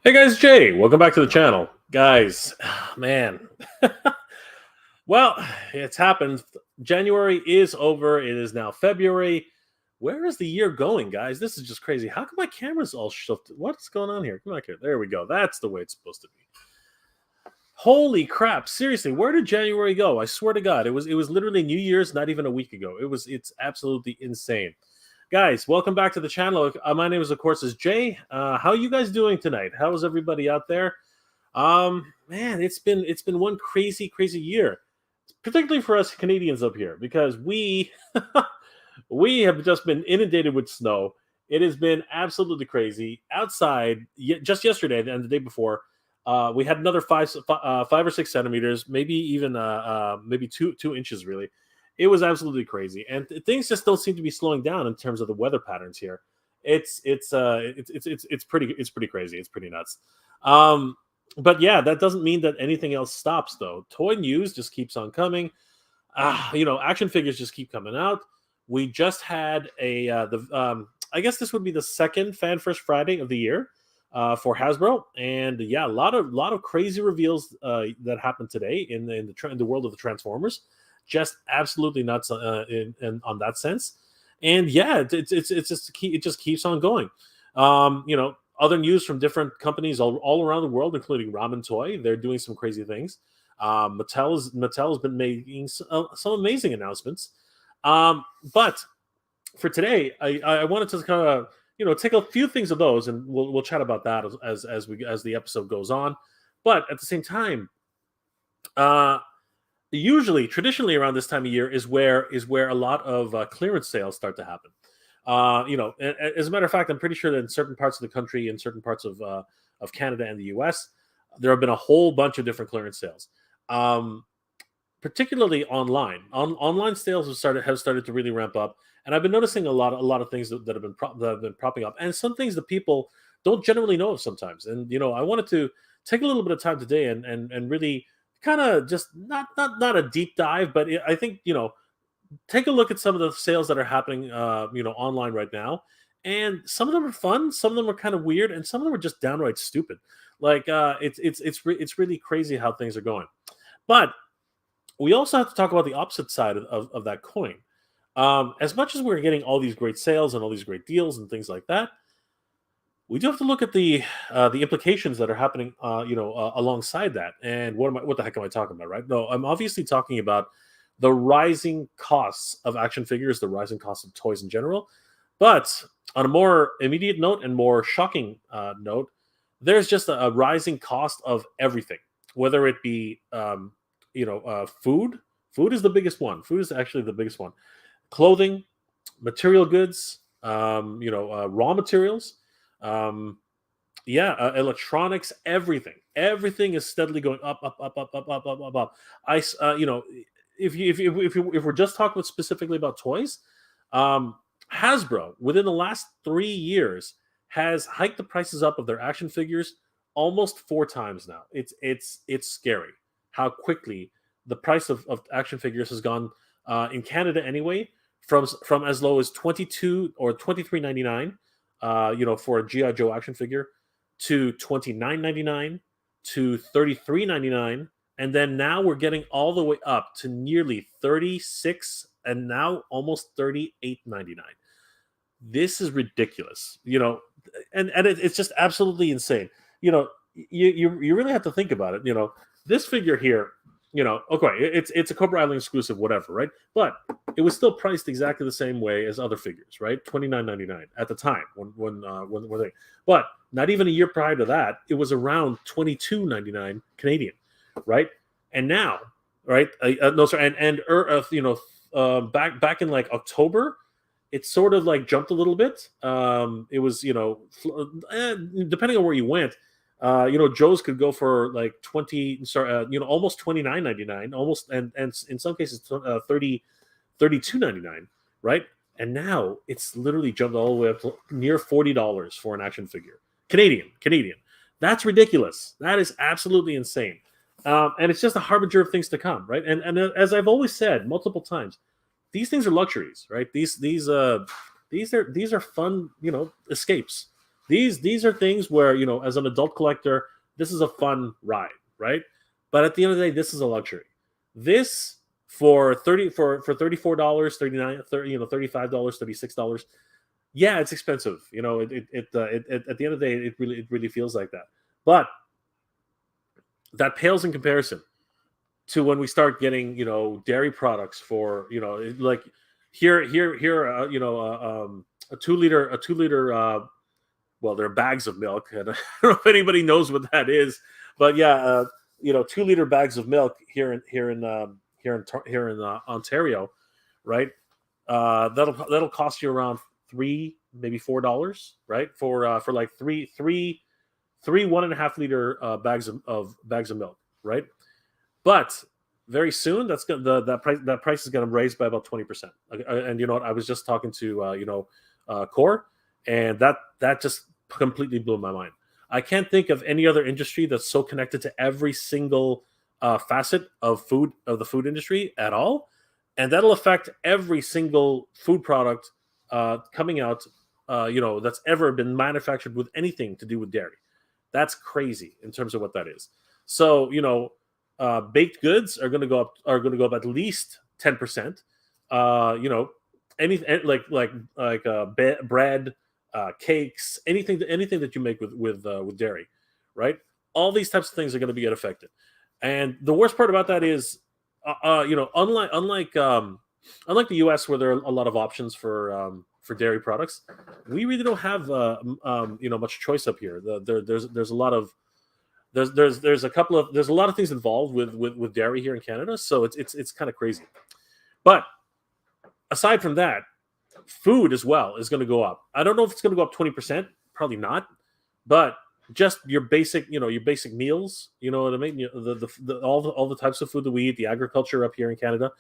Hey guys, Jay, welcome back to the channel. Guys, man. Well, it's happened. January is over. It is now February. Where is the year going, guys? This is just crazy. How come my camera's all shifted? What's going on here? Come back here. There we go. That's the way it's supposed to be. Holy crap. Seriously, where did January go? I swear to God, it was literally New Year's not even a week ago. It's absolutely insane. Guys, welcome back to the channel. My name is, of course, Jay. How are you guys doing tonight? How is everybody out there? Man, it's been one crazy year, particularly for us Canadians up here, because we we have just been inundated with snow. It has been absolutely crazy outside. Just yesterday and the day before, we had another 5 or 6 centimeters, maybe even maybe 2 inches. Really, it was absolutely crazy, and things just don't seem to be slowing down in terms of the weather patterns here. It's pretty crazy. It's pretty nuts. Um, but yeah, that doesn't mean that anything else stops though. Toy news just keeps on coming. Action figures just keep coming out. We just had I guess this would be the second Fan First Friday of the year for Hasbro, and yeah, a lot of crazy reveals that happened today in the world of the Transformers. Just absolutely nuts on that sense. And yeah, it just keeps on going. Other news from different companies all around the world, including Ramen Toy, they're doing some crazy things. Mattel has been making some amazing announcements. But for today, I wanted to kind of take a few things of those, and we'll chat about that as the episode goes on. But at the same time, uh, usually traditionally around this time of year is where a lot of clearance sales start to happen. As a matter of fact, I'm pretty sure that in certain parts of the country, in certain parts of Canada and the US, there have been a whole bunch of different clearance sales. um, Particularly online sales have started to really ramp up, and I've been noticing a lot of things that have been propping up, and some things that people don't generally know of sometimes. And I wanted to take a little bit of time today and really kind of just not a deep dive, but I think take a look at some of the sales that are happening online right now. And some of them are fun, some of them are kind of weird, and some of them are just downright stupid. Like it's really crazy how things are going. But we also have to talk about the opposite side of that coin. As much as we're getting all these great sales and all these great deals and things like that, we do have to look at the implications that are happening, alongside that. And what the heck am I talking about, right? No, I'm obviously talking about the rising costs of action figures, the rising costs of toys in general. But on a more immediate note and more shocking note, there's just a rising cost of everything, whether it be food. Food is the biggest one. Food is actually the biggest one. Clothing, material goods, raw materials, um, yeah, electronics, everything is steadily going up. I, s- you know, if we're just talking specifically about toys, um, Hasbro within the last 3 years has hiked the prices up of their action figures almost 4 times now. It's scary how quickly the price of action figures has gone in Canada anyway, from as low as 22 or 23.99, for a GI Joe action figure, to 29.99, to 33.99, and then now we're getting all the way up to nearly 36, and now almost 38.99. This is ridiculous, and it's just absolutely insane. You really have to think about it. This figure here, okay, it's a Cobra Island exclusive, whatever, right? But it was still priced exactly the same way as other figures, right? 29.99 at the time when they, but not even a year prior to that, it was around 22.99 Canadian, right? And now, right? No, sorry, back in like October, it sort of like jumped a little bit. It was, depending on where you went, Joe's could go for like 20, sorry, almost 29.99, almost, and in some cases 32.99, right? And now it's literally jumped all the way up to near $40 for an action figure, Canadian. That's ridiculous. That is absolutely insane. And it's just a harbinger of things to come, right? And as I've always said multiple times, these things are luxuries, right? These are fun, escapes. These are things where, as an adult collector, this is a fun ride, right? But at the end of the day, this is a luxury. This for $34, 39, 30, $35, $36. Yeah, it's expensive. At the end of the day, it really feels like that. But that pales in comparison to when we start getting, dairy products for, like here, a 2 liter, well, they're bags of milk, and I don't know if anybody knows what that is, but yeah, 2 liter bags of milk here in Ontario, right? That'll cost you around maybe $4, right? For like three 1.5 liter bags of milk, right? But very soon, that price is going to raise by about 20%. And you know what? I was just talking to Core, and that just completely blew my mind. I can't think of any other industry that's so connected to every single facet of the food industry at all, and that'll affect every single food product coming out, that's ever been manufactured with anything to do with dairy. That's crazy in terms of what that is. So, baked goods are going to go up at least 10%. Anything like bread, cakes, anything that you make with dairy, right? All these types of things are going to be affected. And the worst part about that is, unlike the U.S. where there are a lot of options for dairy products, we really don't have much choice up here. There's a lot of there's a lot of things involved with dairy here in Canada, so it's kind of crazy. But aside from that, food as well is going to go up. I don't know if it's going to go up 20%, probably not, but just your basic meals, you know what I mean? All the types of food that we eat, the agriculture up here in Canada,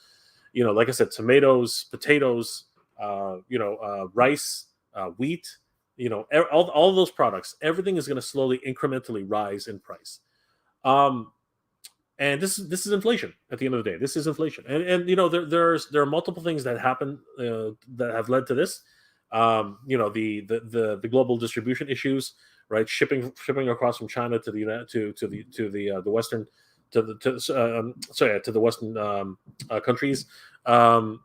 like I said, tomatoes, potatoes, rice, wheat, all of those products, everything is going to slowly, incrementally rise in price. And this is inflation. At the end of the day, this is inflation, and there are multiple things that happen that have led to this. The global distribution issues, right? Shipping across from China to the Western to the Western countries, and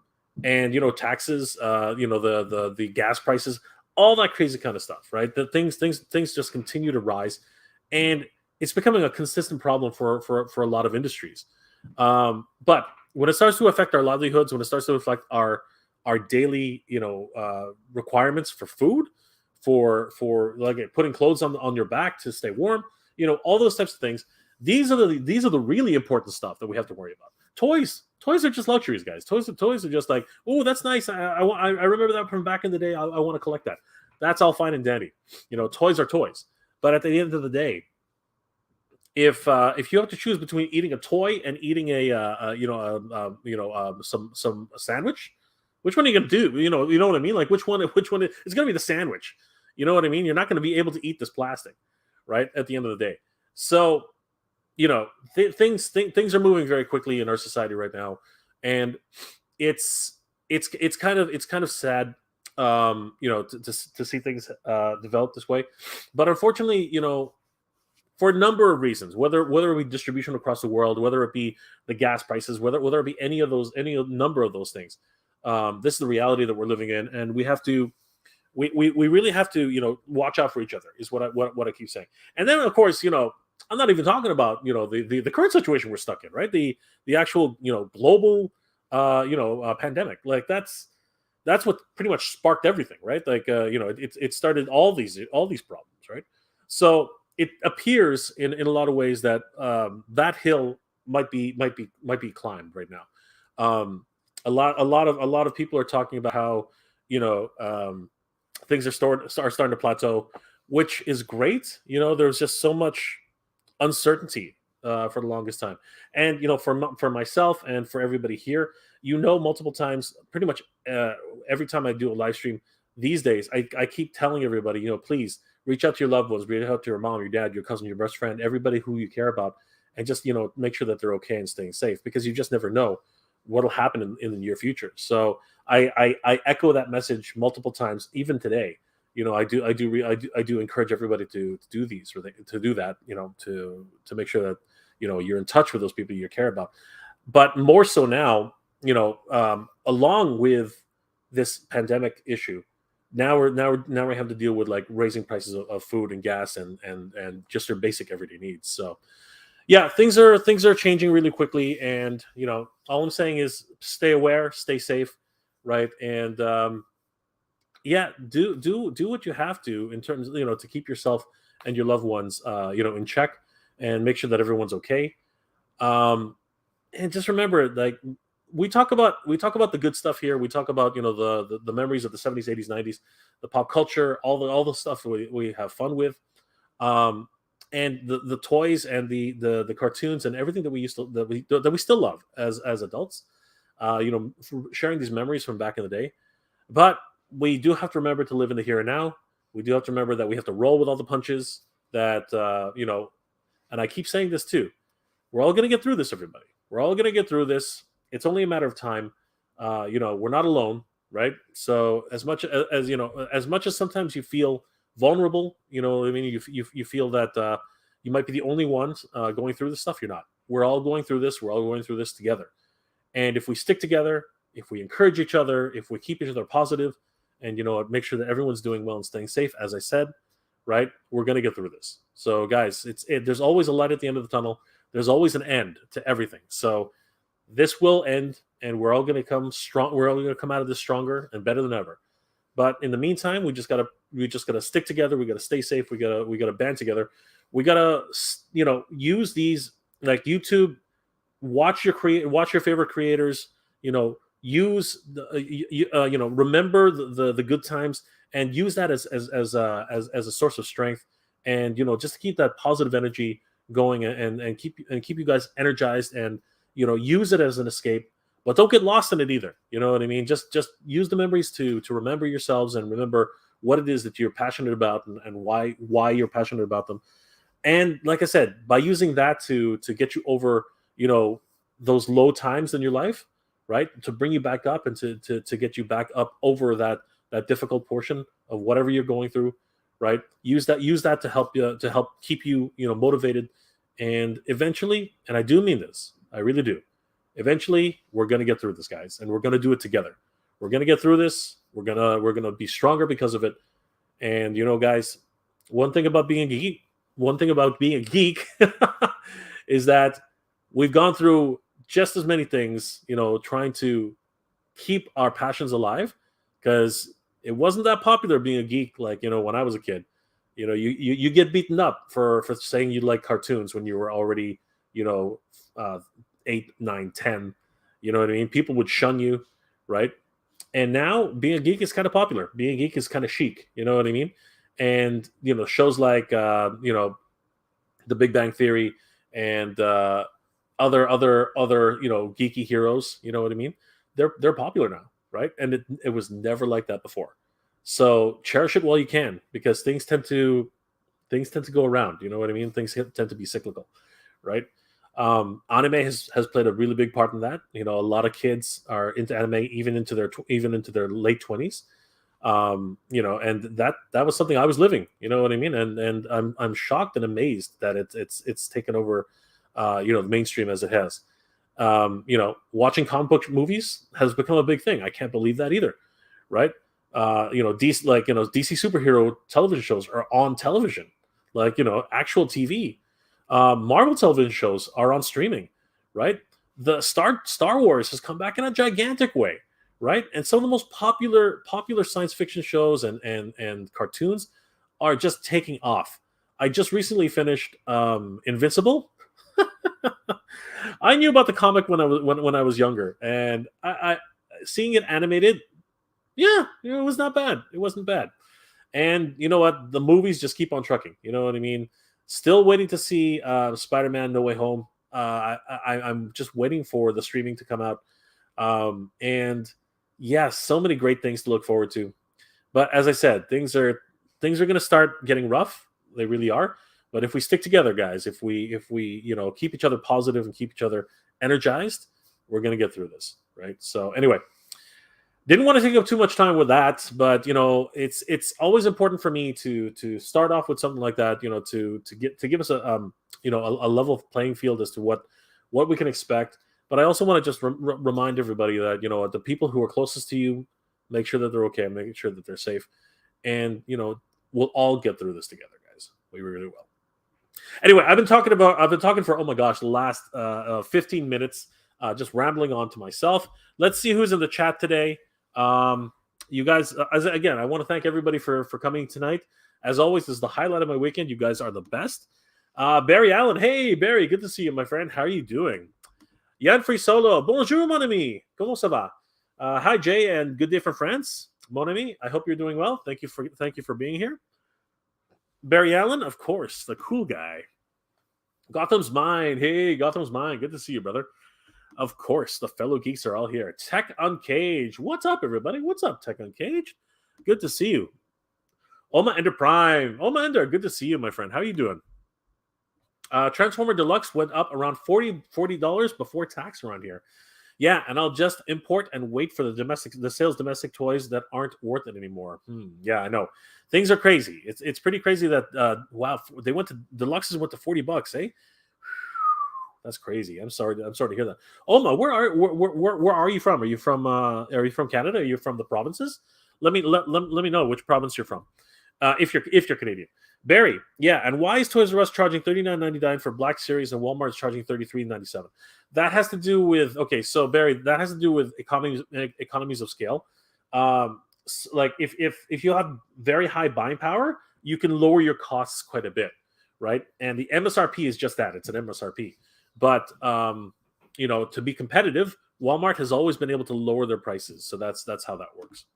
taxes, the gas prices, all that crazy kind of stuff, right? The things just continue to rise, and it's becoming a consistent problem for a lot of industries. But when it starts to affect our livelihoods, when it starts to affect our daily, requirements for food, for like putting clothes on your back to stay warm, all those types of things. These are the really important stuff that we have to worry about. Toys are just luxuries, guys. Toys are just like, oh, that's nice. I remember that from back in the day. I want to collect that. That's all fine and dandy. Toys are toys. But at the end of the day, if you have to choose between eating a toy and eating some sandwich, which one are you gonna do? You know what I mean? Like which one? It's gonna be the sandwich. You know what I mean? You're not gonna be able to eat this plastic, right? At the end of the day, so things are moving very quickly in our society right now, and it's kind of sad, to see things develop this way. But unfortunately, for a number of reasons, whether it be distribution across the world, whether it be the gas prices, whether it be any number of those things, this is the reality that we're living in, and we really have to watch out for each other, is what I keep saying. And then of course, I'm not even talking about the current situation we're stuck in, right? The actual global pandemic. Like that's what pretty much sparked everything, right? Like it started all these problems, right? So it appears in a lot of ways that that hill might be climbed right now. A lot of people are talking about how things are starting to plateau, which is great. There's just so much uncertainty for the longest time, and for myself and for everybody here, multiple times, pretty much every time I do a live stream these days, I keep telling everybody, please reach out to your loved ones, reach out to your mom, your dad, your cousin, your best friend, everybody who you care about, and just make sure that they're okay and staying safe, because you just never know what'll happen in the near future. So I echo that message multiple times, even today. I do encourage everybody to do these, or to do that, to make sure that you're in touch with those people you care about. But more so now, along with this pandemic issue, now we have to deal with like raising prices of food and gas and just their basic everyday needs. So yeah, things are changing really quickly, and all I'm saying is stay aware, stay safe, right? And yeah, do what you have to in terms, to keep yourself and your loved ones, in check, and make sure that everyone's okay. Um, and just remember, like, we talk about the good stuff here. We talk about the memories of the 70s, 80s, 90s, the pop culture, all the stuff we have fun with, um, and the toys and the cartoons and everything that we used to that we still love as adults. Sharing these memories from back in the day. But we do have to remember to live in the here and now. We do have to remember that we have to roll with all the punches. That and I keep saying this too. We're all going to get through this, everybody. We're all going to get through this. It's only a matter of time. We're not alone, right? So as much as sometimes you feel vulnerable, what I mean, you feel that you might be the only ones going through this stuff. You're not. We're all going through this. We're all going through this together. And if we stick together, if we encourage each other, if we keep each other positive, and make sure that everyone's doing well and staying safe, as I said, right, we're going to get through this. So guys, there's always a light at the end of the tunnel. There's always an end to everything. So this will end, and we're all going to come strong. We're all going to come out of this stronger and better than ever. But in the meantime, we just gotta stick together. We gotta stay safe. We gotta band together. We gotta use these, like YouTube. Watch your favorite creators. Use remember the good times, and use that as a source of strength, and just to keep that positive energy going, and keep you guys energized, and use it as an escape. But don't get lost in it either. You know what I mean? Just use the memories to remember yourselves, and remember what it is that you're passionate about, and why you're passionate about them. And like I said, by using that to get you over those low times in your life, right, to bring you back up, and to get you back up over that difficult portion of whatever you're going through, right? Use that to help keep you motivated. And eventually, and I do mean this, I really do, eventually we're going to get through this, guys, and we're going to do it together. We're going to get through this. We're going to be stronger because of it. And guys, one thing about being a geek is that we've gone through just as many things, trying to keep our passions alive, because it wasn't that popular being a geek, like, when I was a kid. You get beaten up for saying you like cartoons when you were already, 8, 9, 10. You know what I mean? People would shun you, right? And now being a geek is kind of popular. Being a geek is kind of chic. You know what I mean? And shows like The Big Bang Theory, and other geeky heroes. You know what I mean? They're popular now, right? And it was never like that before. So cherish it while you can, because things tend to go around. You know what I mean? Things tend to be cyclical, right? Anime has played a really big part in that. A lot of kids are into anime even into their late 20s. And that was something I was living. You know what I mean? And I'm shocked and amazed that it's taken over, the mainstream as it has. Watching comic book movies has become a big thing. I can't believe that either, right? DC superhero television shows are on television, like actual TV. Marvel television shows are on streaming, right? The Star Wars has come back in a gigantic way, right? And some of the most popular science fiction shows and cartoons are just taking off. I just recently finished Invincible. I knew about the comic when I was younger, and I seeing it animated, yeah, it was not bad. It wasn't bad. And you know what? The movies just keep on trucking. You know what I mean? Still waiting to see Spider-Man: No Way Home. I'm just waiting for the streaming to come out. And yeah, so many great things to look forward to. But as I said, things are going to start getting rough. They really are. But if we stick together, guys, if we keep each other positive and keep each other energized, we're going to get through this, right? So anyway, Didn't want to take up too much time with that, but it's always important for me to start off with something like that, to give us a level playing field as to what we can expect. But I also want to just remind everybody that the people who are closest to you, make sure that they're okay, make sure that they're safe, and we'll all get through this together, guys. We really will. Anyway, I've been talking for, oh my gosh, the last 15 minutes, just rambling on to myself. Let's see who's in the chat today. You guys, again, I want to thank everybody for coming tonight. As always, this is the highlight of my weekend. You guys are the best. Barry Allen, hey Barry, good to see you, my friend. How are you doing? Yann Free Solo, bonjour mon ami, comment ça va? Hi Jay, and good day from France, mon ami. I hope you're doing well. Thank you for being here. Barry Allen, of course, the cool guy. Gotham's Mind, hey Gotham's Mind, good to see you, brother. Of course, the fellow geeks are all here. Tech Uncaged. What's up, everybody? What's up, Tech Uncaged? Good to see you. Oma Ender Prime. Oma Ender, good to see you, my friend. How are you doing? Transformer Deluxe went up around $40 before tax around here. Yeah, and I'll just import and wait for the sales domestic toys that aren't worth it anymore. Yeah, I know. Things are crazy. It's pretty crazy that wow, Deluxes went to $40, eh? That's crazy. I'm sorry to hear that. Oma, where are you from? Are you from Canada? Are you from the provinces? Let me know which province you're from. If you're Canadian. Barry, yeah, and why is Toys R Us charging $39.99 for Black Series and Walmart is charging $33.97? That has to do with so Barry, that has to do with economies of scale. Like if you have very high buying power, you can lower your costs quite a bit, right? And the MSRP is just that; it's an MSRP. But to be competitive, Walmart has always been able to lower their prices, so that's how that works.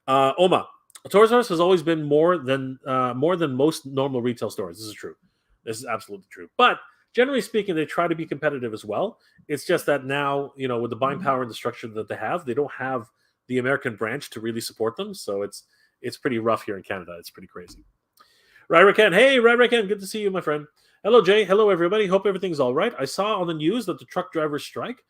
Oma, Toys R Us has always been more than most normal retail stores. This is true. This is absolutely true. But generally speaking, they try to be competitive as well. It's just that now, with the buying power and the structure that they don't have the American branch to really support them. So it's pretty rough here in Canada. It's pretty crazy. Ryraken, hey Ryraken, good to see you, my friend. Hello Jay, hello everybody. Hope everything's all right. I saw on the news that the truck drivers strike.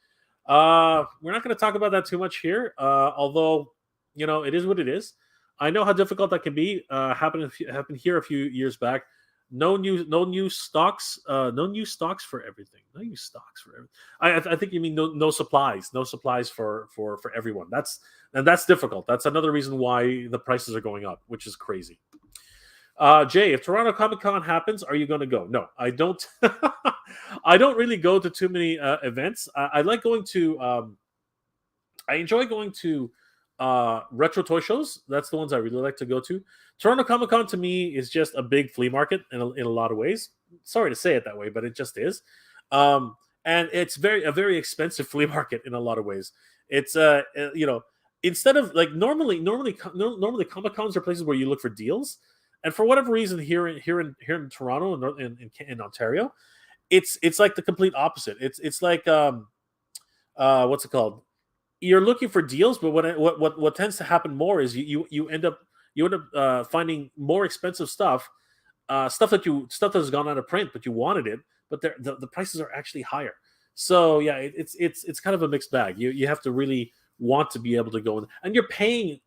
We're not going to talk about that too much here, although it is what it is. I know how difficult that can be. Happened here a few years back. No new stocks for everything. No new stocks for everything. I think you mean no supplies. No supplies for everyone. That's difficult. That's another reason why the prices are going up, which is crazy. Jay, if Toronto Comic Con happens, are you going to go? No, I don't. I don't really go to too many events. I like going to. I enjoy going to retro toy shows. That's the ones I really like to go to. Toronto Comic Con to me is just a big flea market in a lot of ways. Sorry to say it that way, but it just is. And it's a very expensive flea market in a lot of ways. It's instead of like normally Comic Cons are places where you look for deals. And for whatever reason, here in Toronto and in Ontario, it's like the complete opposite. It's like what's it called? You're looking for deals, but what tends to happen more is you end up finding more expensive stuff that has gone out of print, but you wanted it, but the prices are actually higher. So yeah, it's kind of a mixed bag. You have to really want to be able to go in, and you're paying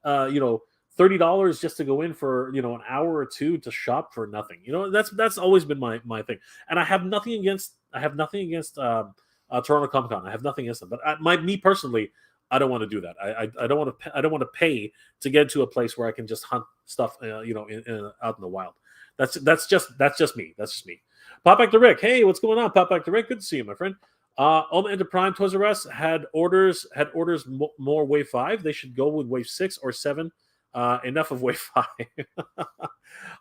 $30 just to go in for an hour or two to shop for nothing. That's always been my thing, and I have nothing against Toronto Comic Con. I have nothing against them, but me personally, I don't want to do that. I don't want to pay to get to a place where I can just hunt stuff, out in the wild. That's just me. That's just me. Pop back to Rick. Hey, what's going on? Pop back to Rick. Good to see you, my friend. Oma into Prime Toys R Us had orders more Wave 5. They should go with Wave 6 or 7. Enough of Wave 5.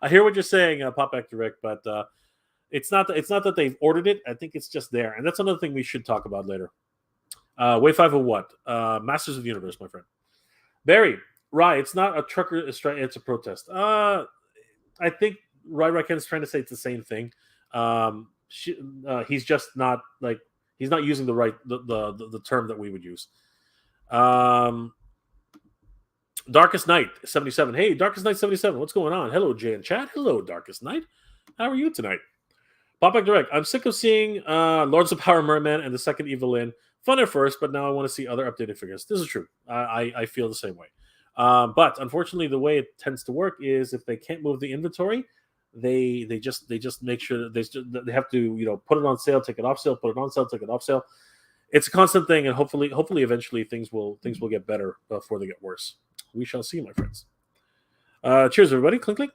I hear what you're saying, Pop back to Rick, but it's not that they've ordered it. I think it's just there, and that's another thing we should talk about later. Wave 5 of what? Masters of the Universe, my friend. Barry, right? It's not a trucker strike; it's a protest. I think Ryraken is trying to say it's the same thing. He's just not he's not using the term that we would use. Darkest Night 77. Hey, Darkest Night 77. What's going on? Hello, Jay and chat. Hello, Darkest Night. How are you tonight? Pop back direct. I'm sick of seeing Lords of Power Merman and the second Evelyn Fun at first, but now I want to see other updated figures. This is true. I feel the same way. But unfortunately, the way it tends to work is if they can't move the inventory, they just make sure that they have to put it on sale, take it off sale, put it on sale, take it off sale. It's a constant thing, and hopefully eventually things will get better before they get worse. We shall see, my friends. Cheers, everybody. Clink clink.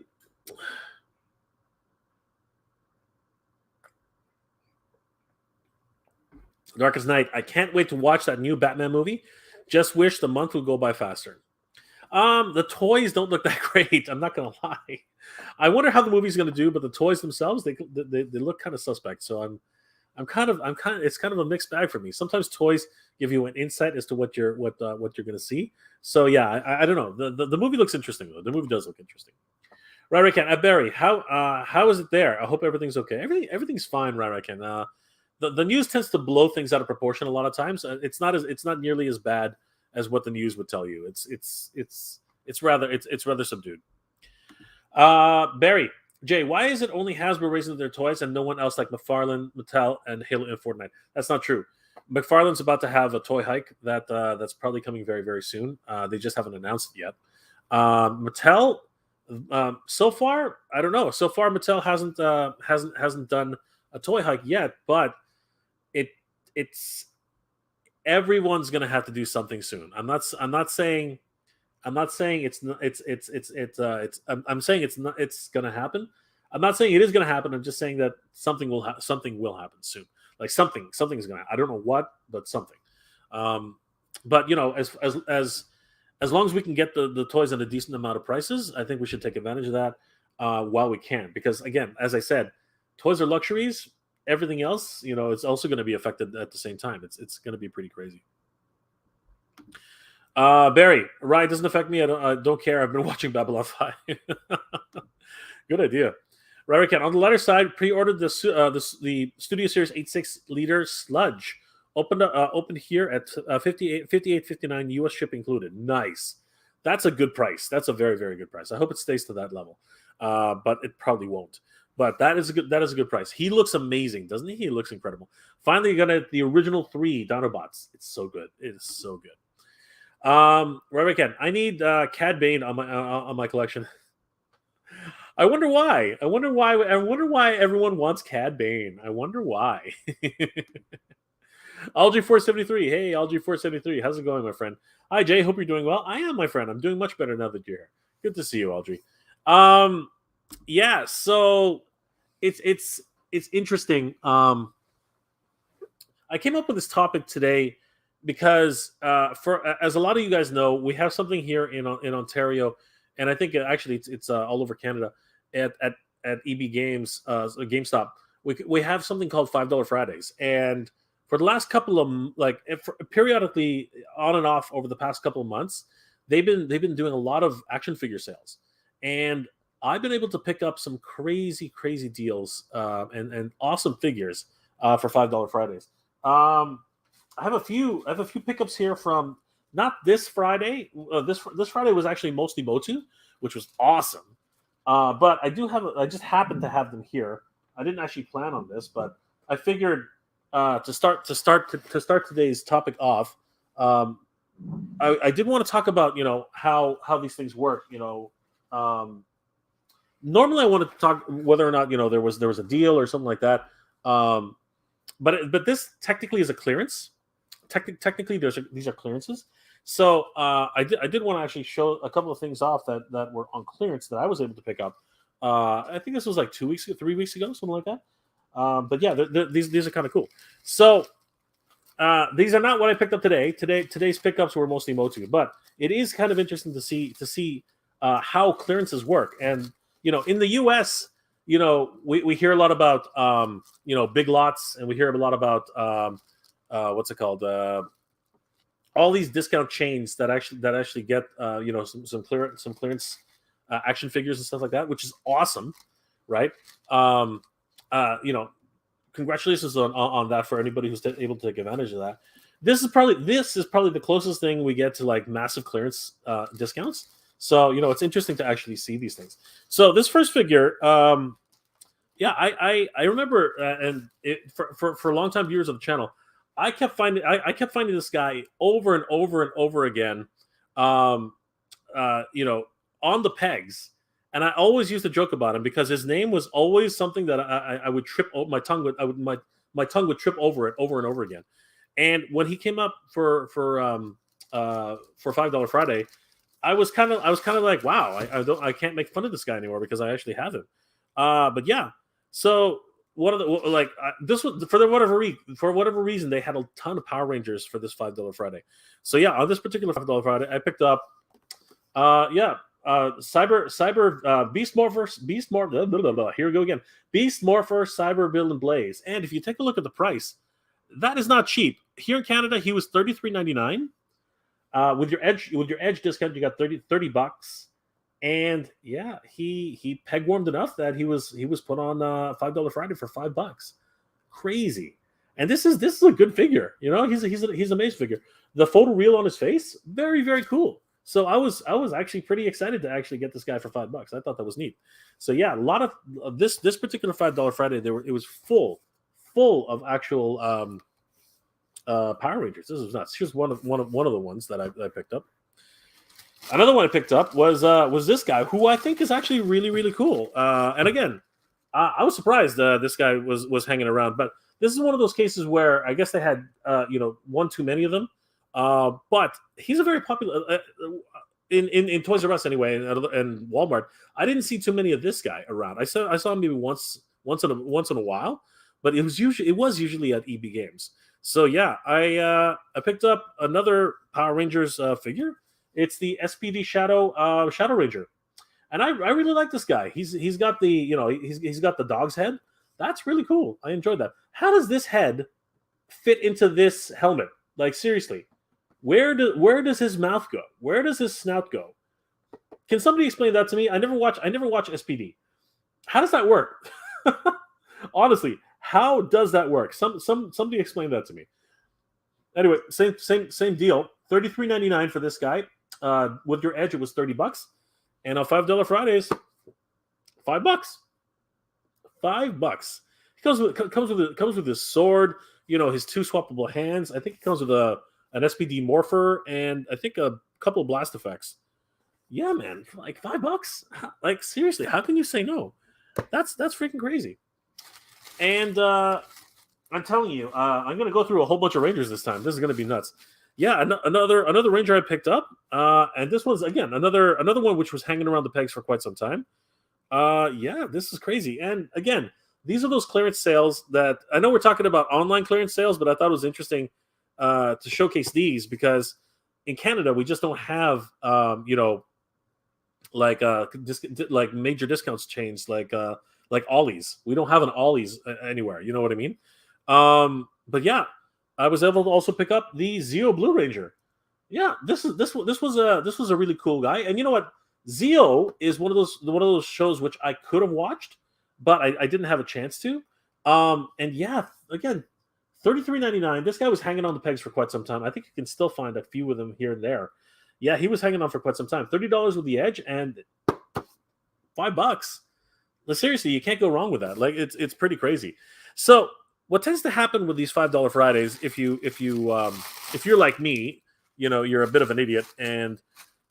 Darkest Night. I can't wait to watch that new Batman movie. Just wish the month would go by faster. The toys don't look that great. I'm not gonna lie. I wonder how the movie's gonna do, but the toys themselves they look kind of suspect. So I'm kind of it's kind of a mixed bag for me. Sometimes toys give you an insight as to what you're gonna see. So yeah, I don't know. The movie looks interesting though. The movie does look interesting. Rarican, Barry, how is it there? I hope everything's okay. Everything's fine, Rarican. The news tends to blow things out of proportion a lot of times. It's not nearly as bad as what the news would tell you. It's rather subdued. Barry, Jay, why is it only Hasbro raising their toys and no one else like McFarlane, Mattel, and Halo and Fortnite? That's not true. McFarlane's about to have a toy hike that's probably coming very, very soon. They just haven't announced it yet. Mattel, so far, I don't know. So far, Mattel hasn't done a toy hike yet, but it's everyone's gonna have to do something soon. I'm saying it's gonna happen. I'm not saying it is gonna happen. I'm just saying that something will happen soon. Like something's gonna. I don't know what, but something. But as long as we can get the toys at a decent amount of prices, I think we should take advantage of that while we can. Because again, as I said, toys are luxuries. Everything else, it's also going to be affected at the same time. It's going to be pretty crazy. Barry, Ryan doesn't affect me. I don't care. I've been watching Babylon 5. Good idea. Rarican, on the latter side, pre-ordered the Studio Series 86 liter sludge. Opened here at $58.59 US ship included. Nice. That's a good price. That's a very, very good price. I hope it stays to that level, but it probably won't. But that is a good price. He looks amazing, doesn't he? He looks incredible. Finally, you got the original 3 Dinobots. It's so good. It is so good. Rarican, I need Cad Bane on my collection. I wonder why. I wonder why everyone wants Cad Bane. I wonder why. Algie473. Hey, Algie473. How's it going, my friend? Hi, Jay. Hope you're doing well. I am, my friend. I'm doing much better now that you're here. Good to see you, Algie. Yeah, so it's interesting. I came up with this topic today because as a lot of you guys know, we have something here in Ontario, and I think actually it's all over Canada at EB Games, GameStop. We have something called $5 Fridays, and for the last couple of periodically on and off over the past couple of months, they've been doing a lot of action figure sales, and I've been able to pick up some crazy deals and awesome figures for $5 Fridays. I have a few pickups here from not this Friday. This Friday was actually mostly MOTU, which was awesome. But I just happened to have them here. I didn't actually plan on this, but I figured to start today's topic off. I did want to talk about how these things work. Normally, I wanted to talk whether or not there was a deal or something like that. But this technically is a clearance. Technically, these are clearances. So I did want to actually show a couple of things off that were on clearance that I was able to pick up. I think this was like 3 weeks ago, something like that. But yeah, these are kind of cool. So these are not what I picked up today. Today's pickups were mostly MOTU, but it is kind of interesting to see how clearances work. And in the U.S., we hear a lot about big lots, and we hear a lot about what's it called? All these discount chains that actually get some clearance action figures and stuff like that, which is awesome, right? Congratulations on that for anybody who's able to take advantage of that. This is probably the closest thing we get to like massive clearance discounts. So it's interesting to actually see these things. So this first figure, I remember, and for longtime viewers of the channel, I kept finding this guy over and over and over again, um, you know, on the pegs. And I always used to joke about him because his name was always something that I would trip. My tongue would I would my tongue would trip over it over and over again. And when he came up for $5 Friday, I was kind of like, wow, I can't make fun of this guy anymore because I actually have him. But yeah, so one of the like this was for whatever reason they had a ton of Power Rangers for this $5 Friday. So yeah, on this particular $5 Friday, I picked up Cyber Beast Morpher blah, blah, blah, blah. Here we go again. Beast Morpher, Cyber Bill and Blaze. And if you take a look at the price, that is not cheap. Here in Canada, he was $33.99. With your edge discount, you got 30 bucks. And yeah, he peg warmed enough that he was put on $5 Friday for $5. Crazy. And this is a good figure. You know, he's a maze figure. The photo reel on his face, very, very cool. So I was actually pretty excited to actually get this guy for $5. I thought that was neat. So yeah, a lot of this particular $5 Friday, it was full of actual Power Rangers. This was nuts. Here's one of the ones that I picked up. Another one I picked up was this guy, who I think is actually really, really cool. And again, I was surprised this guy was hanging around, but this is one of those cases where I guess they had one too many of them. But he's a very popular in Toys R Us anyway, and Walmart. I didn't see too many of this guy around. I saw him maybe once in a while, but it was usually at EB Games. So yeah, I picked up another Power Rangers figure. It's the SPD Shadow Ranger, and I really like this guy. He's got he's got the dog's head. That's really cool. I enjoyed that. How does this head fit into this helmet? Like seriously, where does his mouth go? Where does his snout go? Can somebody explain that to me? I never watch SPD. How does that work? Honestly, how does that work? Somebody explain that to me. Anyway, same deal. $33.99 for this guy. With your edge, it was $30, and on $5 Fridays, $5. $5. It comes with his sword. His two swappable hands. I think it comes with an SPD morpher and I think a couple of blast effects. Yeah, man, like $5. Like seriously, how can you say no? That's freaking crazy. And I'm telling you, I'm gonna go through a whole bunch of Rangers this time. This is gonna be nuts. Yeah, another Ranger I picked up, and this was again another one which was hanging around the pegs for quite some time. Yeah, this is crazy. And again, these are those clearance sales that I know we're talking about online clearance sales, but I thought it was interesting to showcase these because in Canada we just don't have like major discounts chains like Ollie's. We don't have an Ollie's anywhere. You know what I mean? But yeah, I was able to also pick up the Zeo Blue Ranger. Yeah, this was a really cool guy. And you know what? Zeo is one of those shows which I could have watched, but I didn't have a chance to. And yeah, again, $33.99. This guy was hanging on the pegs for quite some time. I think you can still find a few of them here and there. Yeah, he was hanging on for quite some time. $30 with the edge and $5. Like, seriously, you can't go wrong with that. Like it's pretty crazy. So what tends to happen with these $5 Fridays, if you're like me, you're a bit of an idiot and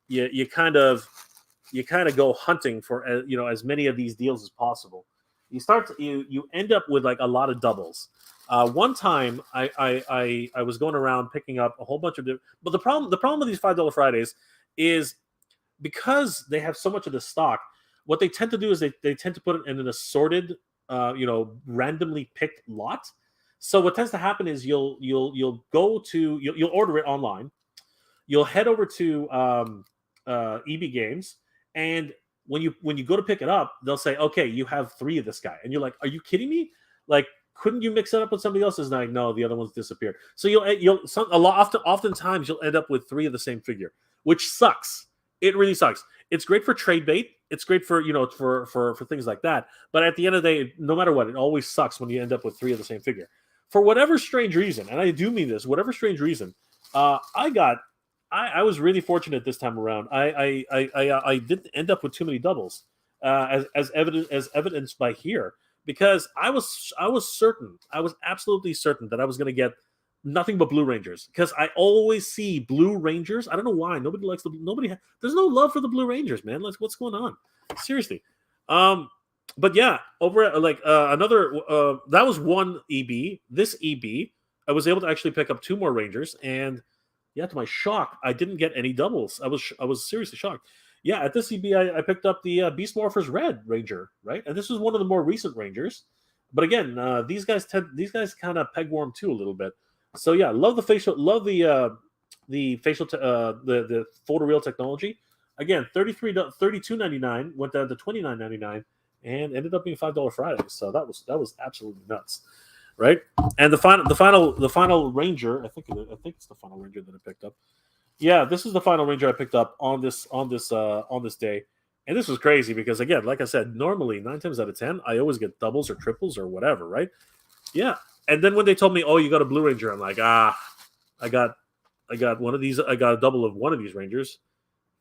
you kind of go hunting for as many of these deals as possible. You end up with like a lot of doubles. One time I was going around picking up a whole bunch of different, but the problem with these $5 Fridays is because they have so much of the stock. What they tend to do is they tend to put it in an assorted, randomly picked lot. So what tends to happen is you'll order it online. You'll head over to EB Games, and when you go to pick it up, they'll say, "Okay, you have 3 of this guy," and you're like, "Are you kidding me? Like, couldn't you mix it up with somebody else's?" And like, no, the other one's disappeared. So oftentimes you'll end up with 3 of the same figure, which sucks. It really sucks. It's great for trade bait. It's great for for things like that. But at the end of the day, no matter what, it always sucks when you end up with 3 of the same figure. For whatever strange reason, and I do mean this, whatever strange reason, I was really fortunate this time around. I didn't end up with too many doubles, as evidenced by here, because I was certain, I was absolutely certain that I was going to get nothing but Blue Rangers because I always see Blue Rangers. I don't know why nobody likes there's no love for the Blue Rangers, man. Like, what's going on? Seriously. But yeah, over at, another that was one EB. This EB, I was able to actually pick up 2 more Rangers, and yeah, to my shock, I didn't get any doubles. I was seriously shocked. Yeah, at this EB, I picked up the Beast Morphers Red Ranger, right, and this was one of the more recent Rangers. But again, these guys kind of pegworm too a little bit. So yeah, love the facial the photoreal technology. Again, $32.99 went down to $29.99 and ended up being $5 Fridays. So that was absolutely nuts, right? And the final Ranger, I think it's the final Ranger that I picked up. Yeah, this is the final Ranger I picked up on this day. And this was crazy because, again, like I said, normally 9 times out of 10, I always get doubles or triples or whatever, right? Yeah. And then when they told me, "Oh, you got a Blue Ranger," I'm like, I got one of these. I got a double of one of these Rangers.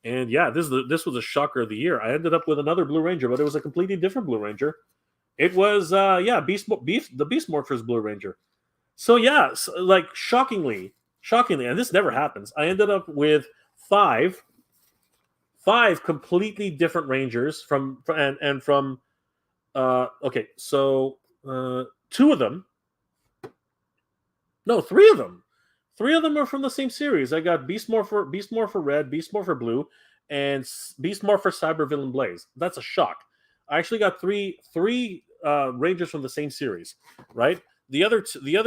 And yeah, this was a shocker of the year. I ended up with another Blue Ranger, but it was a completely different Blue Ranger. It was the Beast Morphers Blue Ranger. So yeah, like shockingly, and this never happens. I ended up with five completely different Rangers from okay, so 2 of them, no, 3 of them. 3 of them are from the same series. I got Beast Morpher Red, Beast Morpher Blue, and Beast Morpher Cyber Villain Blaze. That's a shock. I actually got three Rangers from the same series, right? The other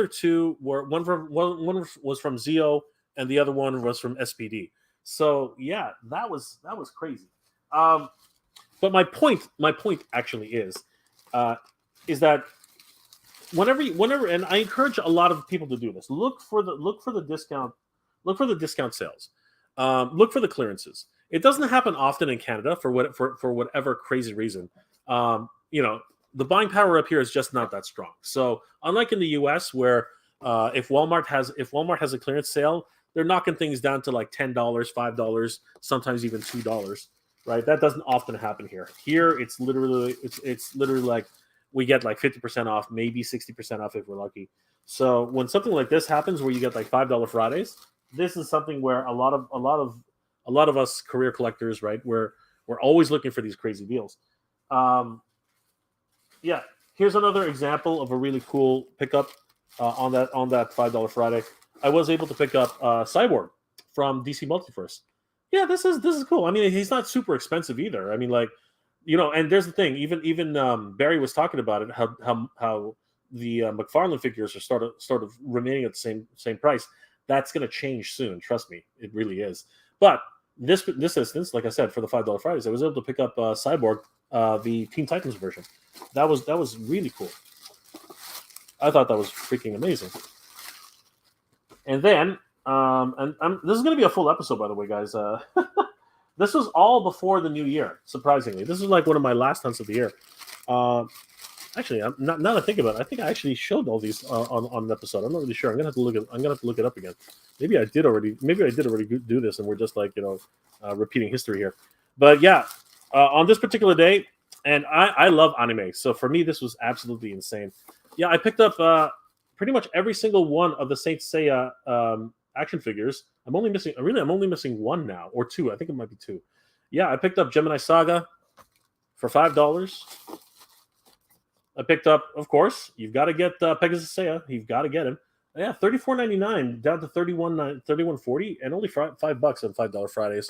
two were one was from Zeo, and the other one was from SPD. So yeah, that was crazy. But my point actually is that whenever, and I encourage a lot of people to do this. Look for the discount sales. Look for the clearances. It doesn't happen often in Canada for whatever crazy reason. The buying power up here is just not that strong. So unlike in the US, where if Walmart has a clearance sale, they're knocking things down to like $10, $5, sometimes even $2. Right? That doesn't often happen here. Here, it's literally like we get like 50% off, maybe 60% off if we're lucky. So when something like this happens, where you get like $5 Fridays, this is something where a lot of us career collectors, right? We're always looking for these crazy deals. Yeah, here's another example of a really cool pickup on that $5 Friday. I was able to pick up Cyborg from DC Multiverse. Yeah, this is cool. I mean, he's not super expensive either. I mean, like, and there's the thing. Even Barry was talking about it. How the McFarlane figures are sort of remaining at the same price. That's going to change soon. Trust me, it really is. But this instance, like I said, for the $5 Fridays, I was able to pick up Cyborg, the Teen Titans version. That was really cool. I thought that was freaking amazing. And then, this is going to be a full episode, by the way, guys. This was all before the new year, surprisingly. This is like one of my last hunts of the year. Actually, now that I think about it, I think I actually showed all these on an episode. I'm not really sure. I'm gonna have to look it up again. Maybe I did already do this, and we're just like repeating history here. But yeah, on this particular day, and I love anime, so for me this was absolutely insane. Yeah, I picked up pretty much every single one of the Saint Seiya action figures. I'm only missing one now, or 2. I think it might be 2. Yeah, I picked up Gemini Saga for $5. I picked up, of course, you've got to get Pegasus Seiya. You've got to get him. Yeah, $34.99 down to $31.40, and only $5 on $5 Fridays.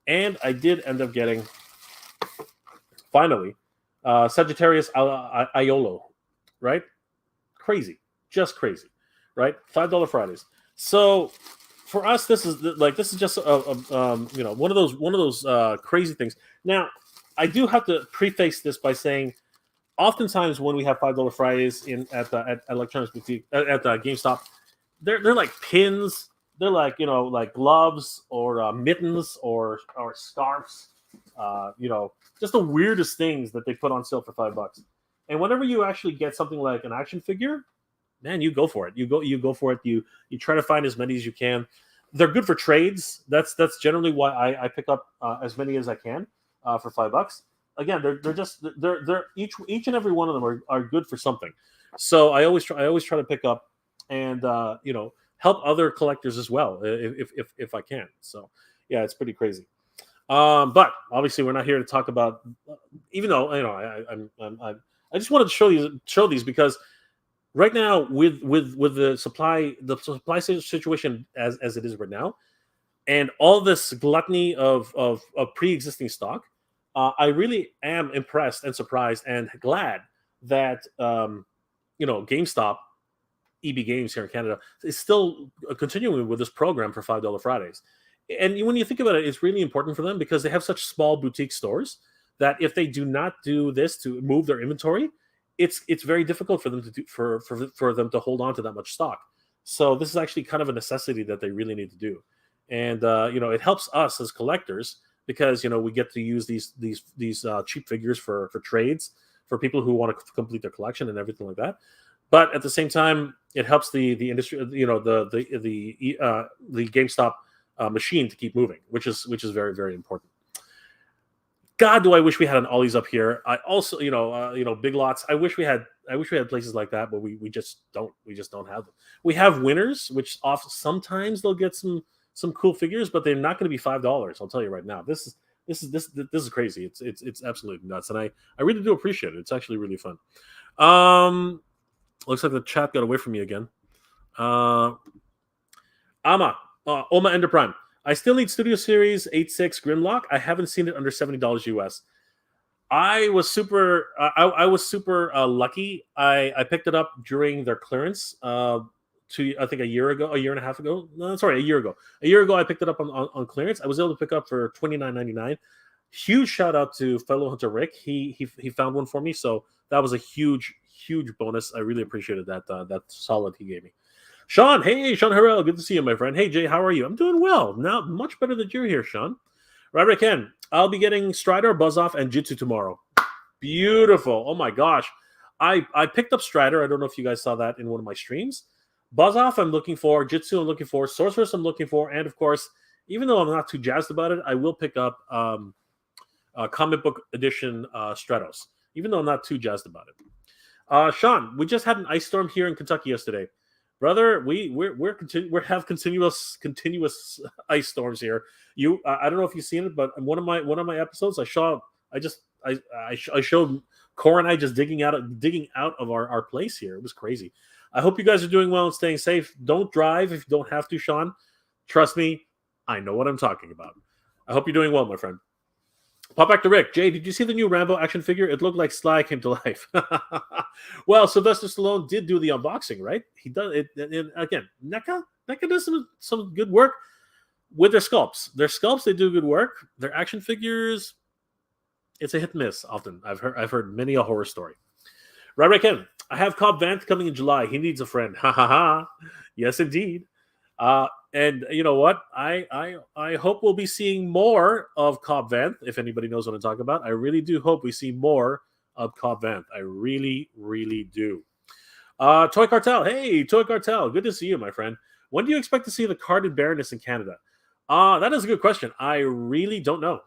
And I did end up getting, finally, Sagittarius Aiolo, right? Crazy, just crazy, right? $5 Fridays. So for us, this is just one of those crazy things. Now, I do have to preface this by saying, oftentimes when we have $5 Fridays at Electronics Boutique at GameStop, they're like pins, they're like like gloves or mittens or scarves, just the weirdest things that they put on sale for $5. And whenever you actually get something like an action figure, man, you go for it. You go for it. You try to find as many as you can. They're good for trades. That's generally why I pick up as many as I can for $5. Again, they're each and every one of them are good for something. So I always try to pick up and help other collectors as well if I can. So yeah, it's pretty crazy. But obviously, we're not here to talk about. Even though I just wanted to show these because right now with the supply situation as it is right now, and all this gluttony of pre-existing stock, I really am impressed and surprised and glad that GameStop, EB Games here in Canada, is still continuing with this program for $5 Fridays. And when you think about it, it's really important for them because they have such small boutique stores that if they do not do this to move their inventory, it's very difficult for them to do for them to hold on to that much stock. So this is actually kind of a necessity that they really need to do, and it helps us as collectors because we get to use these cheap figures for trades for people who want to complete their collection and everything like that. But at the same time, it helps the industry, the GameStop machine to keep moving, which is very, very important. God, do I wish we had an Ollie's up here. I also, Big Lots. I wish we had places like that, but we just don't. We just don't have them. We have Winners, which sometimes they'll get some cool figures, but they're not going to be $5. I'll tell you right now. This is crazy. It's absolutely nuts, and I really do appreciate it. It's actually really fun. Looks like the chat got away from me again. Oma Ender Prime. I still need Studio Series 86 Grimlock. I haven't seen it under $70 US. I was super lucky. I picked it up during their clearance I think a year and a half ago. No, sorry, a year ago. A year ago, I picked it up on clearance. I was able to pick up for $29.99. Huge shout out to fellow hunter Rick. He found one for me, so that was a huge bonus. I really appreciated that solid he gave me. Sean, hey, Sean Harrell, good to see you, my friend. Hey, Jay, how are you? I'm doing well. Now, much better that you're here, Sean. Right, Ken. I'll be getting Strider, Buzz Off, and Jitsu tomorrow. Beautiful. Oh, my gosh. I picked up Strider. I don't know if you guys saw that in one of my streams. Buzz Off, I'm looking for. Jitsu, I'm looking for. Sorceress, I'm looking for. And, of course, even though I'm not too jazzed about it, I will pick up comic book edition Stratos, even though I'm not too jazzed about it. Sean, we just had an ice storm here in Kentucky yesterday. Brother, we have continuous ice storms here. I don't know if you've seen it, but in one of my episodes, I showed Cora and I just digging out of our place here. It was crazy. I hope you guys are doing well and staying safe. Don't drive if you don't have to, Sean. Trust me, I know what I'm talking about. I hope you're doing well, my friend. Pop back to Rick. Jay, did you see the new Rambo action figure? It looked like Sly came to life. Well, Sylvester Stallone did do the unboxing, right? He does it. And again, NECA does some good work with their sculpts. Their sculpts, they do good work. Their action figures, it's a hit and miss often. I've heard many a horror story. Right, Ken. I have Cobb Vanth coming in July. He needs a friend. Ha ha ha. Yes, indeed. And you know what? I hope we'll be seeing more of Cobb Vanth, if anybody knows what I'm talking about. I really do hope we see more of Cobb Vanth. I really, really do. Toy Cartel. Hey, Toy Cartel. Good to see you, my friend. When do you expect to see the Carded Baroness in Canada? That is a good question. I really don't know.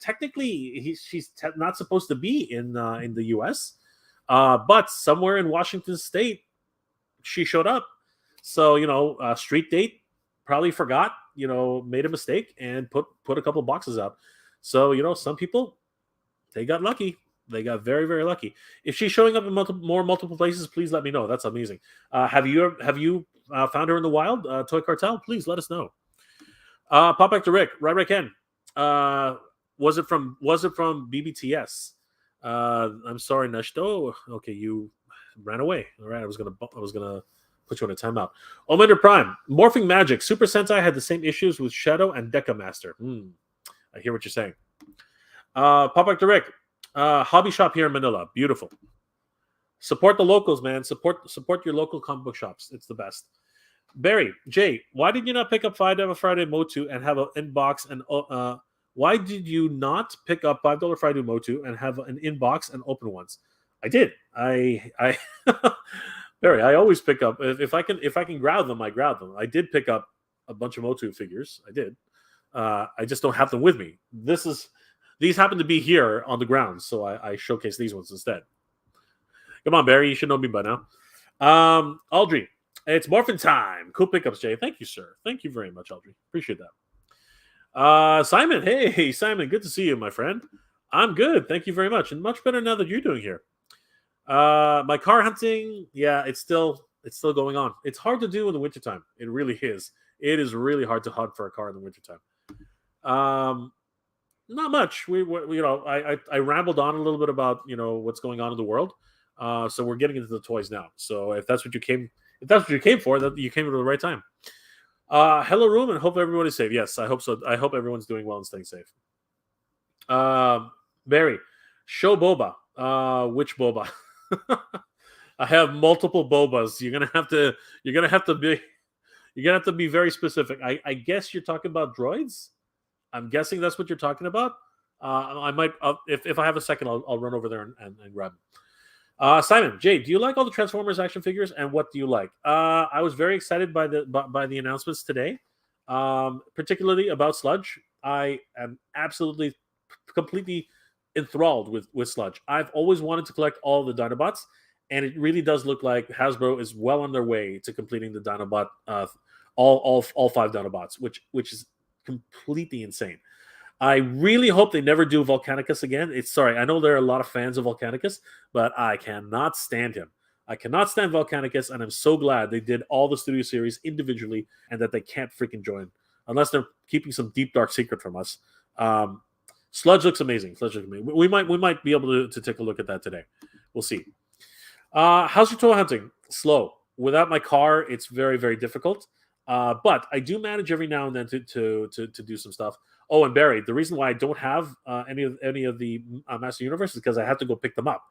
Technically, she's not supposed to be in the U.S., but somewhere in Washington State, she showed up. So, Street Date probably forgot, made a mistake and put a couple boxes out. So, some people, they got lucky. They got very, very lucky. If she's showing up in multiple places, please let me know. That's amazing. Have you found her in the wild, Toy Cartel? Please let us know. Pop back to Rick. Right, Ken. Was it from BBTS? I'm sorry, Nashto. Okay, you ran away. All right, I was gonna put you on a timeout. Ominder Prime. Morphing Magic. Super Sentai had the same issues with Shadow and Deca Master. I hear what you're saying. Pop back to Rick. Hobby shop here in Manila. Beautiful. Support the locals, man. Support your local comic book shops. It's the best. Barry, Jay, why did you not pick up $5 Friday MOTU and have an inbox? And why did you not pick up $5 Friday MOTU and have an inbox and open ones? I did. I Barry, I always pick up if I can grab them. I grab them. I did pick up a bunch of MOTU figures. I did. I just don't have them with me. These happen to be here on the ground, so I showcase these ones instead. Come on, Barry, you should know me by now. Aldry, it's morphin time. Cool pickups, Jay. Thank you, sir. Thank you very much, Aldry. Appreciate that. Simon, hey, Simon, good to see you, my friend. I'm good. Thank you very much. And much better now that you're doing here. My car hunting, yeah, it's still going on. It's hard to do in the wintertime. It really is. It is really hard to hunt for a car in the wintertime. Not much. I rambled on a little bit about what's going on in the world. So we're getting into the toys now. So if that's what you came for, that you came at the right time. Hello, room, and hope everybody's safe. Yes, I hope so. I hope everyone's doing well and staying safe. Barry, show boba. Which boba? I have multiple bobas. You're gonna have to be very specific. I guess you're talking about droids. I'm guessing that's what you're talking about. I might, if I have a second, I'll run over there and grab them. Simon, Jay, do you like all the Transformers action figures, and what do you like? I was very excited by the announcements today, particularly about Sludge. I am absolutely, completely enthralled with Sludge. I've always wanted to collect all the Dinobots, and it really does look like Hasbro is well on their way to completing the Dinobot, all 5 Dinobots, which is completely insane. I really hope they never do Volcanicus again. I know there are a lot of fans of Volcanicus, but I cannot stand him. I cannot stand Volcanicus, and I'm so glad they did all the studio series individually and that they can't freaking join unless they're keeping some deep dark secret from us. Sludge looks amazing. We might be able to take a look at that today. We'll see. How's your toy hunting? Slow. Without my car, it's very, very difficult. But I do manage every now and then to do some stuff. Oh, and Barry, the reason why I don't have any of the Master Universe is because I have to go pick them up.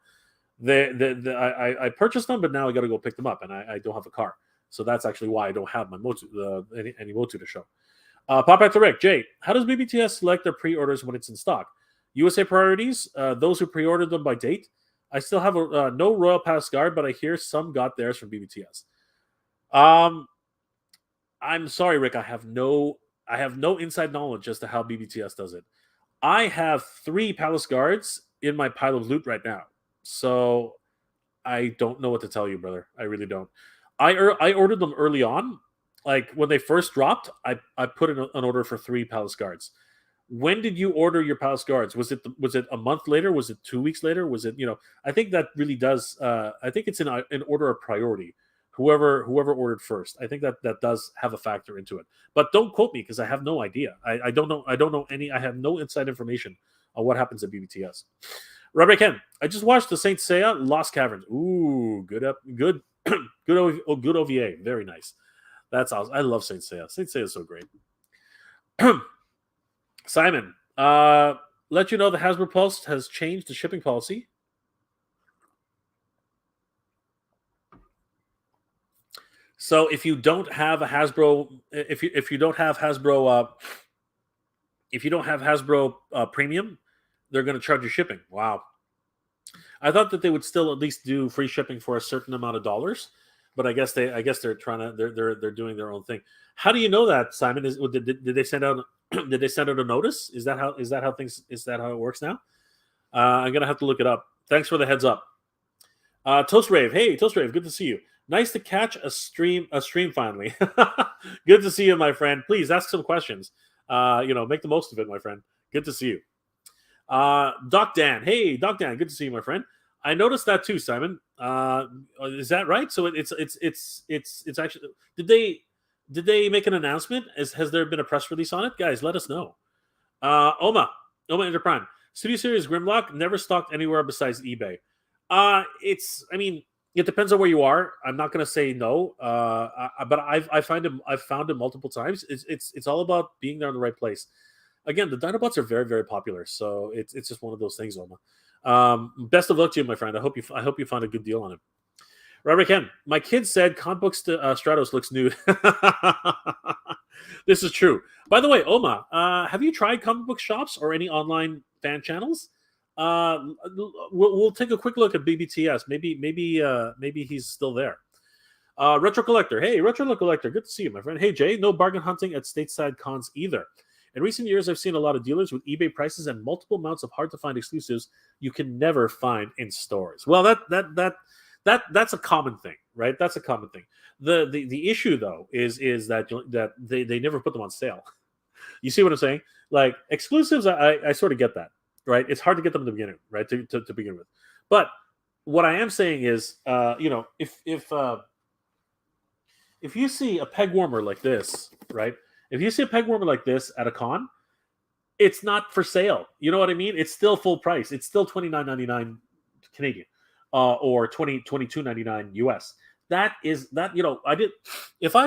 I purchased them, but now I got to go pick them up, and I don't have a car. So that's actually why I don't have my MOTU, any MOTU to show. Pop back to Rick. Jay, how does BBTS select their pre-orders when it's in stock? USA priorities, those who pre-ordered them by date. I still have no Royal Pass Guard, but I hear some got theirs from BBTS. I'm sorry, Rick. I have no inside knowledge as to how BBTS does it. I have 3 Palace Guards in my pile of loot right now, so I don't know what to tell you, brother. I really don't. I ordered them early on, like when they first dropped. I put in an order for 3 Palace Guards. When did you order your Palace Guards? Was it a month later? Was it 2 weeks later? Was it I think that really does. I think it's in order of priority. Whoever ordered first, I think that does have a factor into it. But don't quote me because I have no idea. I don't know. I don't know any. I have no inside information on what happens at BBTS. Robert Ken, I just watched the Saint Seiya Lost Caverns. Ooh, good OVA. Very nice. That's awesome. I love Saint Seiya. Saint Seiya is so great. Simon, let you know the Hasbro Pulse has changed the shipping policy. So if you don't have a Hasbro, if you don't have Hasbro Premium, they're going to charge you shipping. Wow. I thought that they would still at least do free shipping for a certain amount of dollars, but I guess they're trying to they're doing their own thing. How do you know that, Simon? Did they send out a notice? Is that how it works now? I'm gonna have to look it up. Thanks for the heads up. Toast Rave, hey Toast Rave, good to see you. Nice to catch a stream finally. Good to see you, my friend. Please ask some questions. Make the most of it, my friend. Good to see you. Doc Dan, hey Doc Dan, good to see you, my friend. I noticed that too, Simon. Is that right? So it's actually did they make an announcement? Has there been a press release on it? Guys, let us know. Oma Enterprime. Studio Series Grimlock never stocked anywhere besides eBay. It depends on where you are. I'm not going to say no, but I've found it multiple times. It's all about being there in the right place. Again, the Dinobots are very, very popular, so it's just one of those things, Oma. Best of luck to you, my friend. I hope you find a good deal on it. Robert Ken, my kid said comic book Stratos looks nude. This is true. By the way, Oma, have you tried comic book shops or any online fan channels? We'll take a quick look at BBTS. Maybe he's still there. Retro Collector. Hey, Retro Collector. Good to see you, my friend. Hey, Jay. No bargain hunting at stateside cons either. In recent years, I've seen a lot of dealers with eBay prices and multiple amounts of hard-to-find exclusives you can never find in stores. Well, that's a common thing. right? That's a common thing. The issue though is that they never put them on sale. You see what I'm saying? Like exclusives, I sort of get that, right? It's hard to get them to begin with, right? To begin with, but what I am saying is, if you see a peg warmer like this, right? If you see a peg warmer like this at a con, it's not for sale. You know what I mean? It's still full price. It's still $29.99 Canadian, or 22.99 US. That is that. I did. If I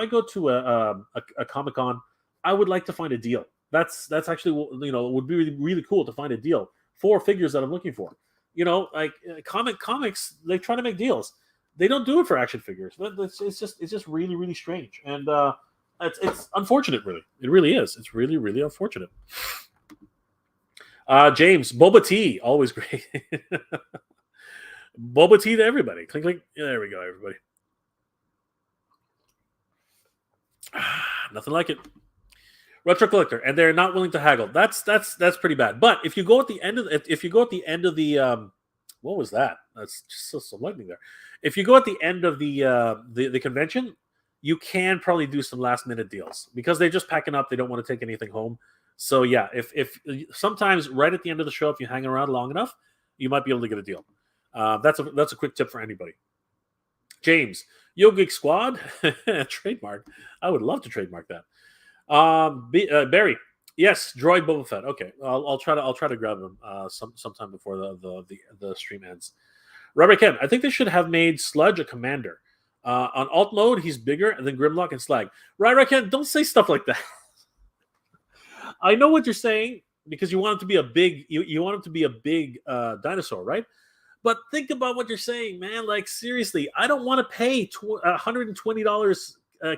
go to a Comic Con, I would like to find a deal. That's actually, it would be really, really cool to find a deal for figures that I'm looking for. Like comics, they try to make deals. They don't do it for action figures. It's just really, really strange, and it's unfortunate. Really, it really is. It's really, really unfortunate. James, Boba Tea, always great. Boba Tea to everybody. Clink, clink. Yeah, there we go, everybody. Nothing like it. Retro collector, and they're not willing to haggle. That's pretty bad. But if you go at the end of the what was that? That's just some lightning there. If you go at the end of the convention, you can probably do some last minute deals because they're just packing up. They don't want to take anything home. So yeah, if sometimes right at the end of the show, if you hang around long enough, you might be able to get a deal. That's a quick tip for anybody. James, Yo Geek Squad, trademark. I would love to trademark that. Barry, yes, Droid Boba Fett. Okay, I'll try to grab him sometime before the stream ends. Robert Ken, I think they should have made Sludge a commander. On alt mode, he's bigger than Grimlock and Slag. Right, Ken, don't say stuff like that. I know what you're saying because you want him to be a big you want him to be a big dinosaur, right? But think about what you're saying, man. Like seriously, I don't want to pay $120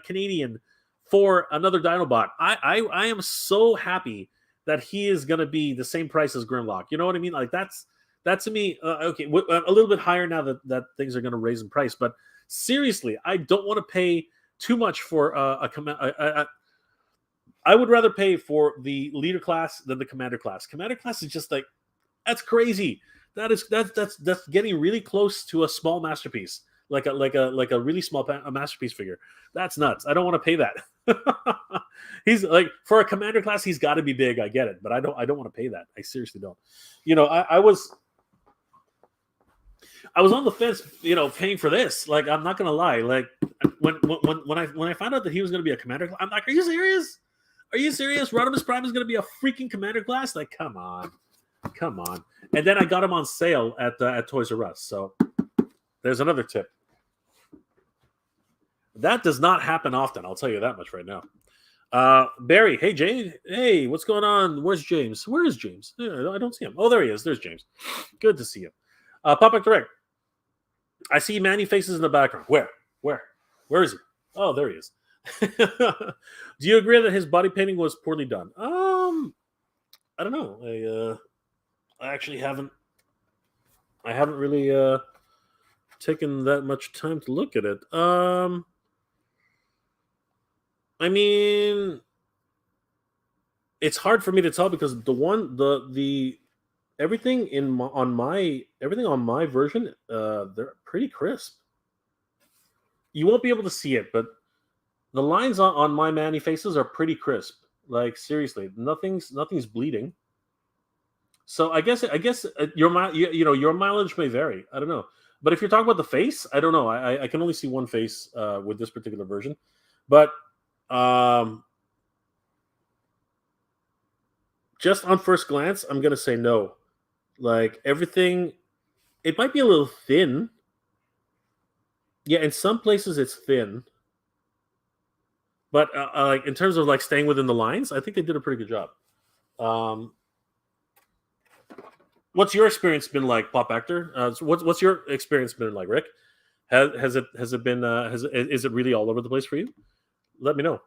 Canadian for another Dinobot. I am so happy that he is going to be the same price as Grimlock. You know what I mean? Like that to me. Okay, a little bit higher now that things are going to raise in price. But seriously, I don't want to pay too much for I would rather pay for the leader class than the commander class. Commander class is just like that's crazy. That's getting really close to a small masterpiece, like a really small masterpiece figure. That's nuts. I don't want to pay that. He's like for a commander class, he's got to be big. I get it, but I don't want to pay that. I seriously don't. I was on the fence, paying for this. Like I'm not gonna lie. Like when I found out that he was gonna be a commander, I'm like, are you serious? Are you serious? Rodimus Prime is gonna be a freaking commander class? Like, come on. And then I got him on sale at Toys R Us. So there's another tip. That does not happen often. I'll tell you that much right now. Barry, hey Jay, hey, what's going on? Where's James? Where is James? I don't see him. Oh, there he is. There's James. Good to see you. Pop Direct. I see Manny faces in the background. Where is he? Oh, there he is. Do you agree that his body painting was poorly done? I don't know. I actually haven't really taken that much time to look at it. I mean, it's hard for me to tell because everything on my version, they're pretty crisp. You won't be able to see it, but the lines on my Manny faces are pretty crisp. Like seriously, nothing's bleeding. So I guess your mileage may vary. I don't know, but if you're talking about the face, I don't know. I can only see one face with this particular version, but just on first glance, I'm gonna say no. Like everything, it might be a little thin. Yeah, in some places it's thin, but like in terms of like staying within the lines, I think they did a pretty good job. What's your experience been like, Pop Actor? What's your experience been like, Rick? Has it been? Is it really all over the place for you? Let me know.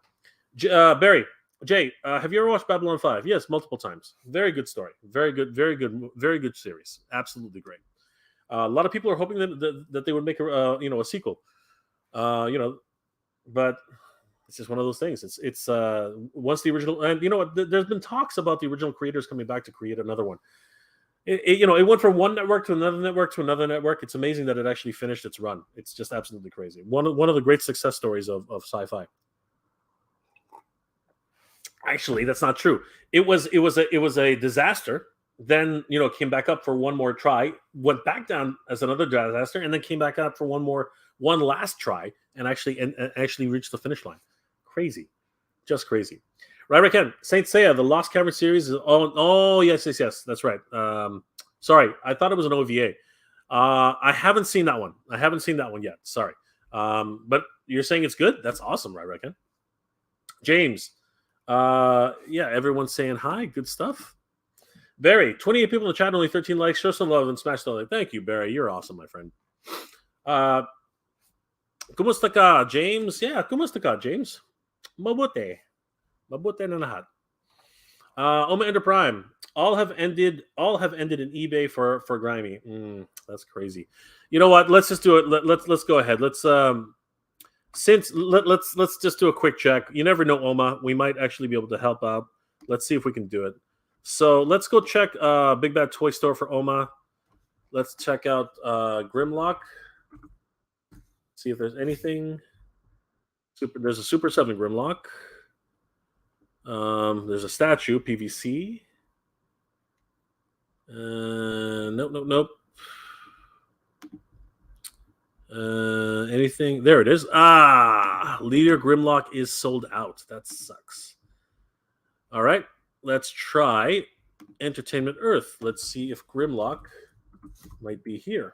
Barry, Jay, have you ever watched Babylon 5? Yes, multiple times. Very good story. Very good series. Absolutely great. A lot of people are hoping that they would make a sequel. But it's just one of those things. It's once the original, and there's been talks about the original creators coming back to create another one. It went from one network to another network to another network. It's amazing that it actually finished its run. It's just absolutely crazy. One of the great success stories of sci-fi. Actually, that's not true. It was a disaster. Then came back up for one more try, went back down as another disaster, and then came back up for one last try, and actually reached the finish line. Crazy, just crazy. Right, Ken. Saint Seiya, the Lost Cavern series is oh yes, yes, yes. That's right. Sorry, I thought it was an OVA. I haven't seen that one. I haven't seen that one yet. Sorry. But you're saying it's good. That's awesome, right, Ken? James. Yeah, everyone's saying hi. Good stuff. Barry, 28 people in the chat, only 13 likes. Show some love and smash the like. Thank you, Barry. You're awesome, my friend. Kumusta ka, James? Yeah, kumusta ka, James? Mabuti. Mabuti na lahat. Oma Ender Prime. All have ended in eBay for Grimy. That's crazy. You know what? Let's just do it. Let's go ahead. Let's just do a quick check. You never know, Oma. We might actually be able to help out. Let's see if we can do it. So let's go check Big Bad Toy Store for Oma. Let's check out Grimlock. See if there's anything. There's a Super 7 Grimlock. There's a statue, PVC. Nope. Anything? There it is. Leader Grimlock is sold out. That sucks. All right, let's try Entertainment Earth. Let's see if Grimlock might be here.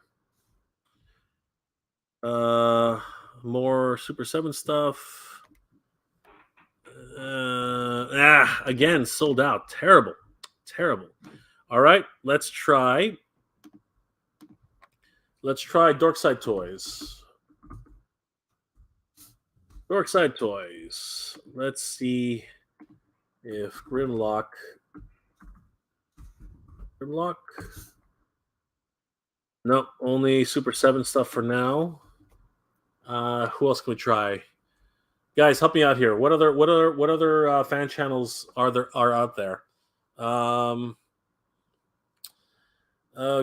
More Super 7 stuff. Again, sold out. Terrible. All right, let's try Dorkside Toys. Let's see if Grimlock. Nope, only Super 7 stuff for now. Who else can we try? Guys, help me out here. What other fan channels are out there? Oh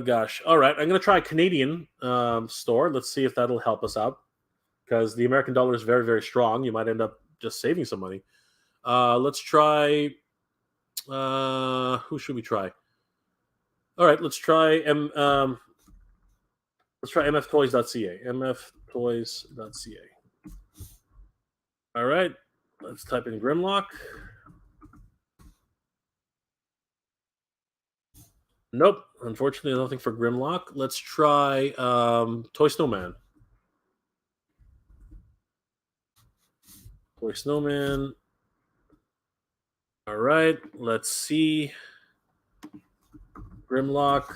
gosh. All right, I'm gonna try a Canadian store. Let's see if that'll help us out, because the American dollar is very, very strong. You might end up just saving some money. Let's try. Who should we try? All right, let's try mftoys.ca. mftoys.ca. All right, let's type in Grimlock. Nope, unfortunately, nothing for Grimlock. Let's try Toy Snowman. All right, let's see. Grimlock.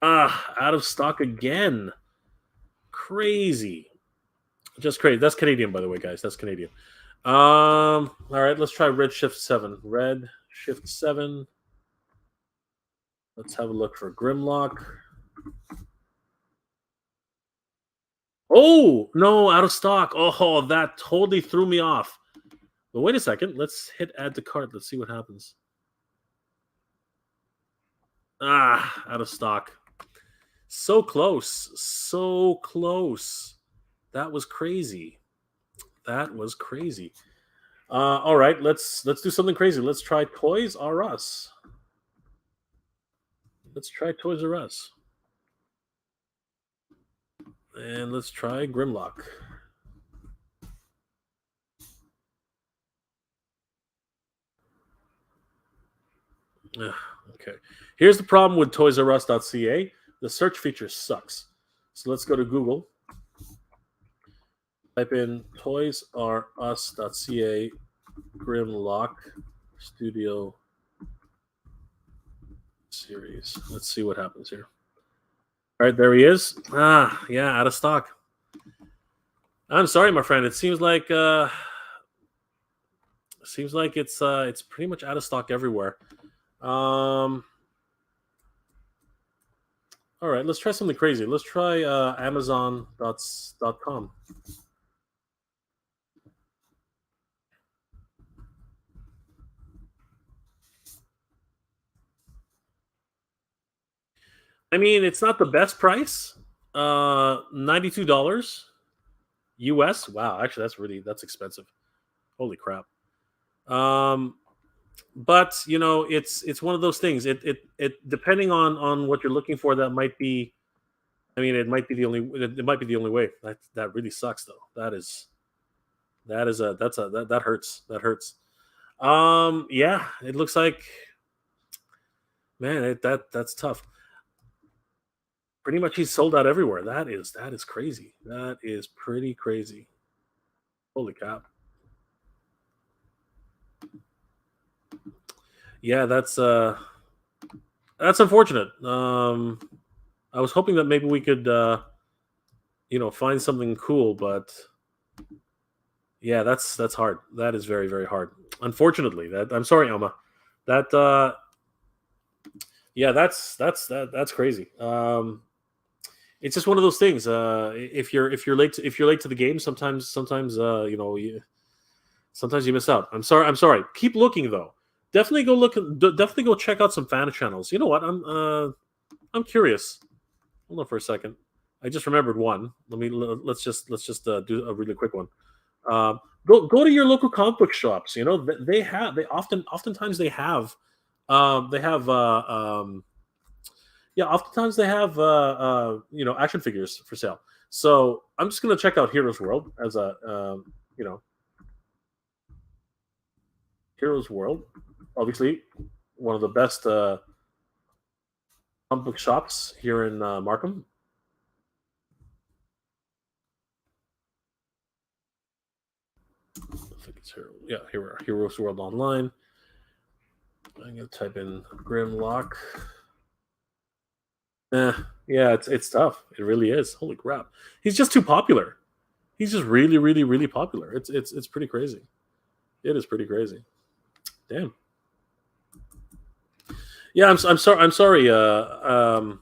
Out of stock again. Crazy. Just crazy. That's Canadian, by the way, guys. That's Canadian. All right, let's try Red Shift 7. Red Shift 7. Let's have a look for Grimlock. Oh, no, out of stock. Oh, that totally threw me off. But wait a second. Let's hit add to cart. Let's see what happens. Out of stock. So close. That was crazy. All right, let's do something crazy. Let's try Toys R Us. And let's try Grimlock. Okay. Here's the problem with toysrus.ca. The search feature sucks. So let's go to Google. Type in toysrus.ca Grimlock Studio series. Let's see what happens here. All right, there he is. Yeah, out of stock. I'm sorry, my friend. It seems like it's pretty much out of stock everywhere. All right, let's try something crazy. Let's try Amazon.com. I mean, it's not the best price. $92 US. Wow, actually, that's expensive. Holy crap. Um, but it's one of those things. It depending on what you're looking for, that might be. I mean, it might be the only. It might be the only way. That really sucks, though. That hurts. That hurts. Yeah, it looks like, man, that's tough. Pretty much he's sold out everywhere. That is crazy. That is pretty crazy. Holy crap. Yeah, that's unfortunate. I was hoping that maybe we could find something cool, but yeah, that's hard. That is very, very hard. Unfortunately, that I'm sorry, Elma. That yeah, that's crazy. It's just one of those things. If you're late to the game, sometimes you miss out. I'm sorry. Keep looking though. Definitely go look. Definitely go check out some fan channels. You know what? I'm curious. Hold on for a second. I just remembered one. Let's just do a really quick one. Go to your local comic book shops. Oftentimes they have yeah, oftentimes they have action figures for sale. So I'm just gonna check out Heroes World as a you know Heroes World, obviously one of the best comic book shops here in Markham. I think it's here. Yeah, here we are. Heroes World Online. I'm gonna type in Grimlock. Eh, yeah, it's tough. It really is. Holy crap, he's just too popular. He's just really, really, really popular. It's pretty crazy. It is pretty crazy. Damn. Yeah, I'm sorry. I'm sorry, Oma.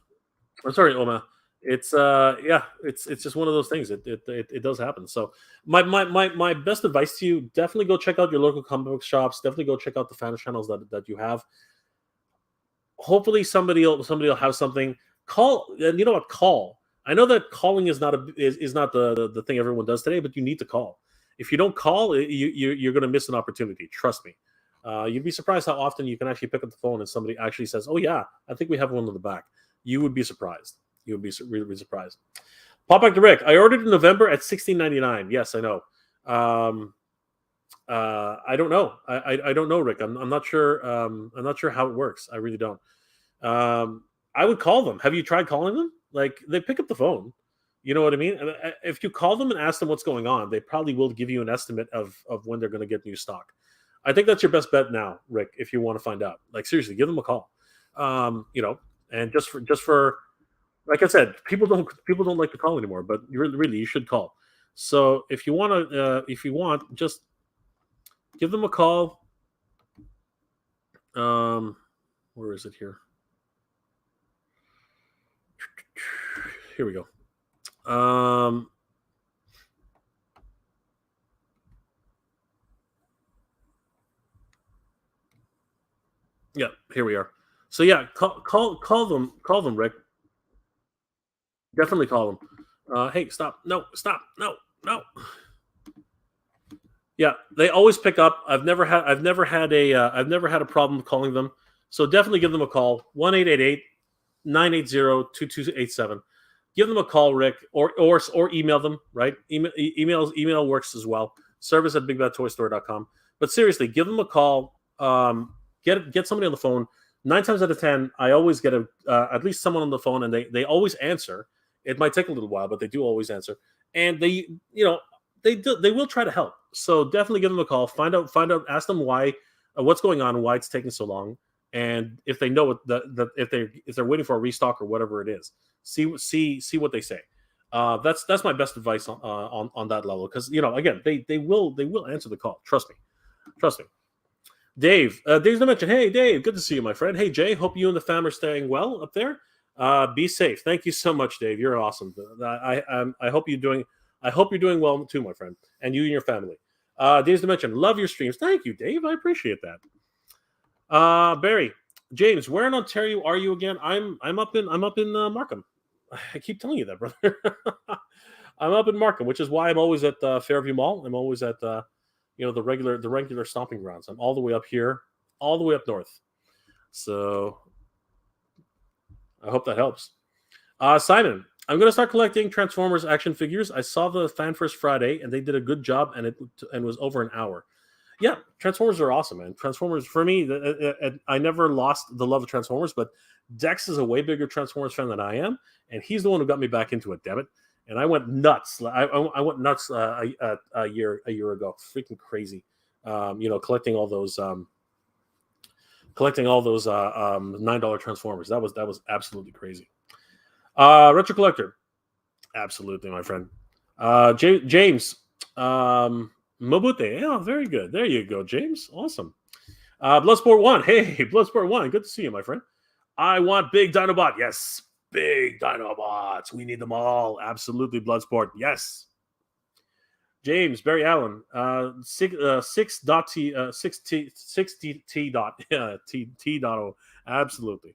It's just one of those things. It does happen. So my best advice to you: definitely go check out your local comic book shops. Definitely go check out the fan channels that you have. Hopefully somebody will have something. Call, and you know what? Call. I know that calling is not the thing everyone does today, but you need to call. If you don't call, you're going to miss an opportunity. Trust me. You'd be surprised how often you can actually pick up the phone and somebody actually says, "Oh yeah, I think we have one in the back." You would be surprised. You would be really surprised. Pop back to Rick. I ordered in November at 16.99. Yes, I know. I don't know. I don't know, Rick. I'm not sure. I'm not sure how it works. I really don't. I would call them. Have you tried calling them? Like, they pick up the phone. You know what I mean? If you call them and ask them what's going on, they probably will give you an estimate of when they're going to get new stock. I think that's your best bet now, Rick. If you want to find out, like, seriously, give them a call. And just for like I said, people don't like to call anymore, but really you should call. So if you want, just give them a call. Where is it here? Here we go. Yeah, here we are. So yeah, call them, Rick. Definitely call them. Hey, stop! No, stop! No, no. Yeah, they always pick up. I've never had a problem calling them. So definitely give them a call. 1-888-980-2287. Give them a call, Rick, or email them. Right, email works as well. Service at bigbadtoystore.com. But seriously, give them a call. Get somebody on the phone. 9 times out of 10, I always get at least someone on the phone, and they always answer. It might take a little while, but they do always answer, and they will try to help. So definitely give them a call. Find out. Ask them what's going on, why it's taking so long, and if they know if they're waiting for a restock or whatever it is. See what they say. That's my best advice on that level, because again, they will answer the call. Trust me. Dave, Dave's gonna mention. Hey, Dave, good to see you, my friend. Hey, Jay, hope you and the fam are staying well up there. Be safe. Thank you so much, Dave. You're awesome. I hope you're doing. I hope you're doing well too, my friend, and you and your family. Dave's to mention. Love your streams. Thank you, Dave. I appreciate that. Barry, James, where in Ontario are you again? I'm up in Markham. I keep telling you that, brother. I'm up in Markham, which is why I'm always at Fairview Mall. I'm always at the regular stomping grounds. I'm all the way up here, all the way up north. So I hope that helps. Simon, I'm gonna start collecting Transformers action figures. I saw the Fan First Friday, and they did a good job, and it was over an hour. Yeah, Transformers are awesome, man. Transformers for me, I never lost the love of Transformers, but Dex is a way bigger Transformers fan than I am, and he's the one who got me back into it. Damn it! And I went nuts. I went nuts a year ago. Freaking crazy. Collecting all those $9 Transformers. That was absolutely crazy. Retro Collector, absolutely, my friend. James, Mobute. Yeah, very good. There you go, James. Awesome. Bloodsport 1. Hey, Bloodsport 1. Good to see you, my friend. I want big Dinobot. Yes, big Dinobots. We need them all. Absolutely, Bloodsport. Yes. James, Barry Allen, 6T dot T dot O. Absolutely.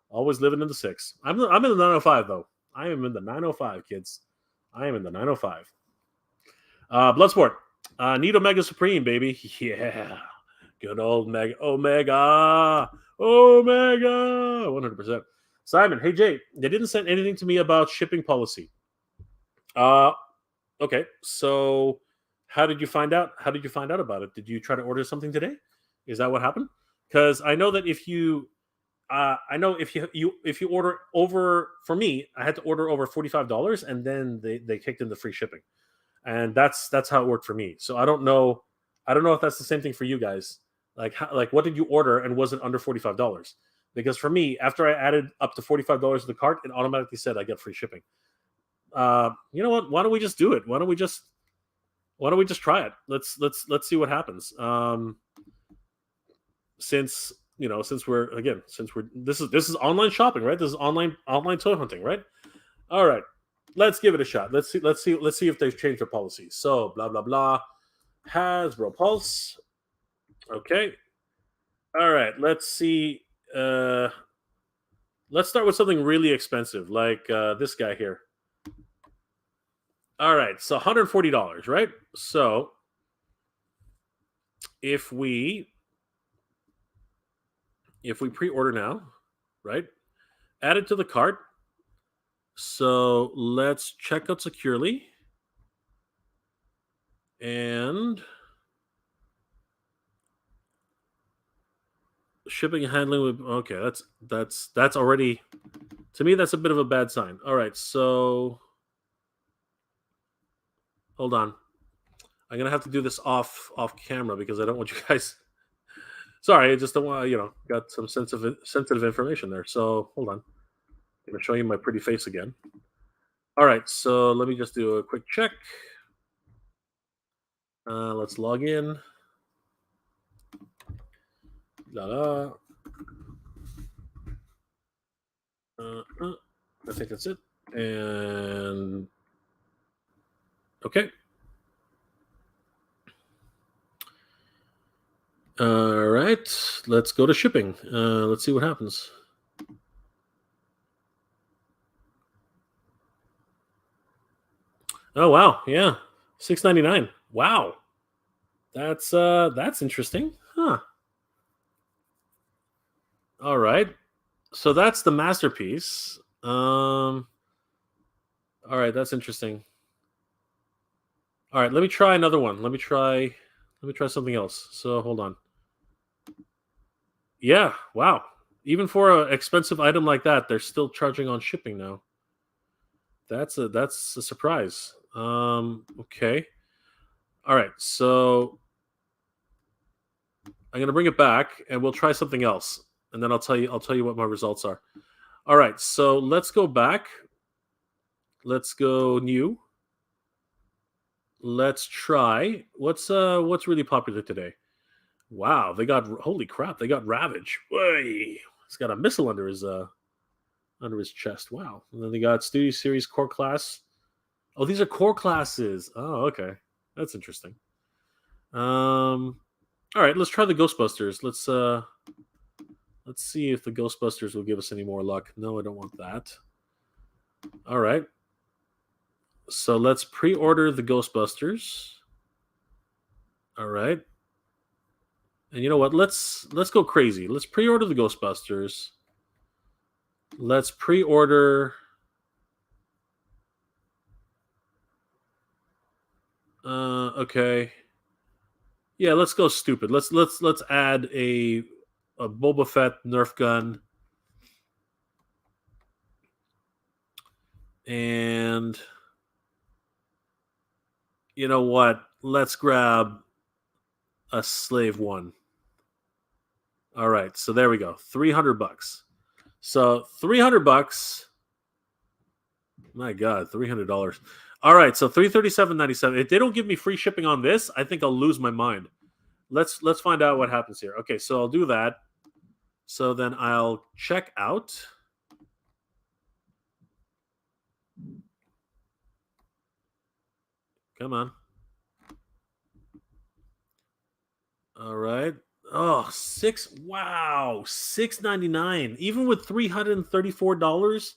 Always living in the 6. I'm in the 905 though. I am in the 905, kids. I am in the 905. Bloodsport. Need Omega Supreme, baby. Yeah. Good old Omega. 100%. Simon, hey Jay, they didn't send anything to me about shipping policy. Okay, so how did you find out? How did you find out about it? Did you try to order something today? Is that what happened? Because I know that if you order over, for me, I had to order over $45, and then they kicked in the free shipping, and that's how it worked for me. So I don't know if that's the same thing for you guys. Like what did you order, and was it under $45? Because for me, after I added up to $45 to the cart, it automatically said I get free shipping. You know what? Why don't we just do it? Why don't we just try it? Let's see what happens. Since we're this is online shopping, right? This is online toy hunting, right? All right, let's give it a shot. Let's see if they've changed their policies. So blah blah blah. Hasbro Pulse. Okay. All right. Let's see. Let's start with something really expensive, like this guy here. All right, so $140, right? So if we pre-order now, right? Add it to the cart. So let's check out securely. And shipping and handling with okay, that's already, to me, that's a bit of a bad sign. All right, so hold on. I'm gonna have to do this off camera because I don't want you guys. Sorry, I just don't want got some sensitive information there. So hold on. I'm gonna show you my pretty face again. All right, so let me just do a quick check. Let's log in. I think that's it. And okay. All right, let's go to shipping. Let's see what happens. Oh wow, yeah, $6.99. Wow, that's interesting, huh? All right, so that's the masterpiece. All right, that's interesting. All right, let me try another one. Let me try something else. So hold on. Yeah, wow. Even for an expensive item like that, they're still charging on shipping now. That's a surprise. Okay. All right, so I'm gonna bring it back, and we'll try something else, and then I'll tell you what my results are. All right, so let's go back. Let's go new. Let's try what's really popular today. Wow, holy crap, they got Ravage. Way, he's got a missile under his chest. Wow, and then they got Studio Series Core Class. Oh, these are core classes. Oh, okay, that's interesting. All right, let's try the Ghostbusters. Let's Let's see if the Ghostbusters will give us any more luck. No, I don't want that. All right. So let's pre-order the Ghostbusters. All right. And you know what? Let's go crazy. Let's pre-order the Ghostbusters. Let's pre-order. Okay. Yeah, let's go stupid. Let's add a Boba Fett Nerf gun. And you know what? Let's grab a Slave One. All right, so there we go. $300. So $300. My God, $300. All right, so $337.97. If they don't give me free shipping on this, I think I'll lose my mind. Let's find out what happens here. Okay, so I'll do that. So then I'll check out. Come on. All right. Oh, wow, $6.99. Even with $334.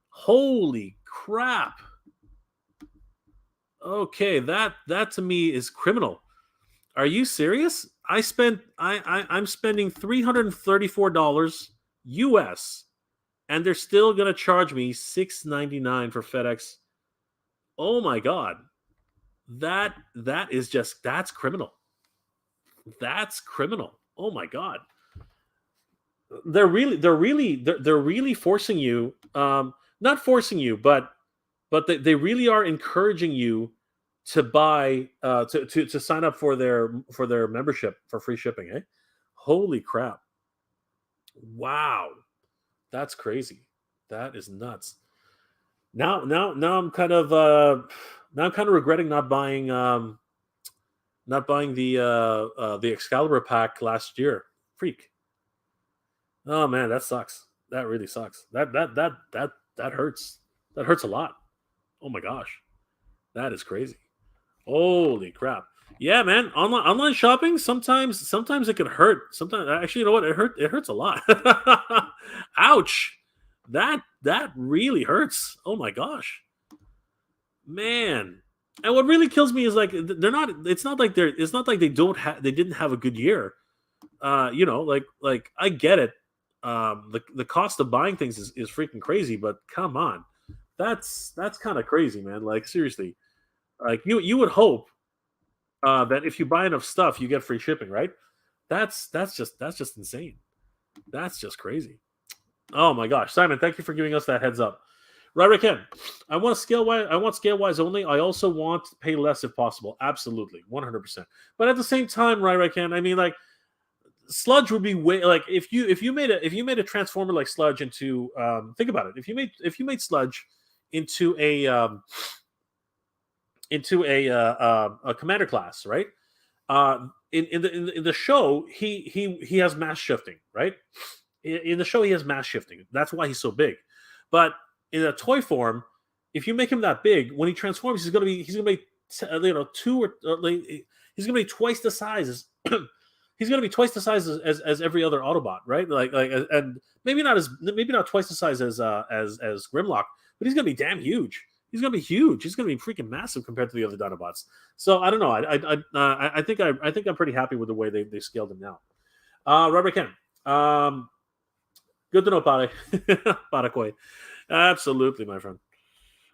Holy crap. Okay, that to me is criminal. Are you serious? I'm spending $334 US, and they're still gonna charge me $6.99 for FedEx. Oh my God. That's criminal. That's criminal. Oh my God. They're really forcing you, not forcing you, but they really are encouraging you to buy, to sign up for their membership for free shipping, eh? Holy crap. Wow. That's crazy. That is nuts. Now I'm kind of regretting not buying the Excalibur pack last year. Freak. Oh man, that sucks. That really sucks. That hurts. That hurts a lot. Oh my gosh. That is crazy. Holy crap. Yeah, man. Online shopping, sometimes it can hurt. Sometimes, actually, you know what? It hurts a lot. Ouch. That really hurts. Oh my gosh. Man. And what really kills me is like they're not it's not like they didn't have a good year. Like I get it. The cost of buying things is freaking crazy, but come on. That's kind of crazy, man. Like seriously. Like you would hope that if you buy enough stuff, you get free shipping, right? That's just insane. That's just crazy. Oh my gosh, Simon, thank you for giving us that heads up. Right, Ken. I want scale wise only. I also want to pay less if possible. Absolutely, 100%. But at the same time, right, Ken. I mean, like Sludge would be way like if you made a transformer like Sludge into think about it. If you made Sludge into a commander class, right? In the show, he has mass shifting, right? In the show, he has mass shifting. That's why he's so big. But in a toy form, if you make him that big, when he transforms, he's gonna be he's gonna be twice the size as he's gonna be twice the size as every other Autobot, right? And maybe not twice the size as Grimlock, but he's gonna be damn huge. He's gonna be huge. He's gonna be freaking massive compared to the other Dinobots. So I don't know. I think I'm pretty happy with the way they scaled him now. Robert Ken. Good to know, Pare. Paraquay. Absolutely, my friend.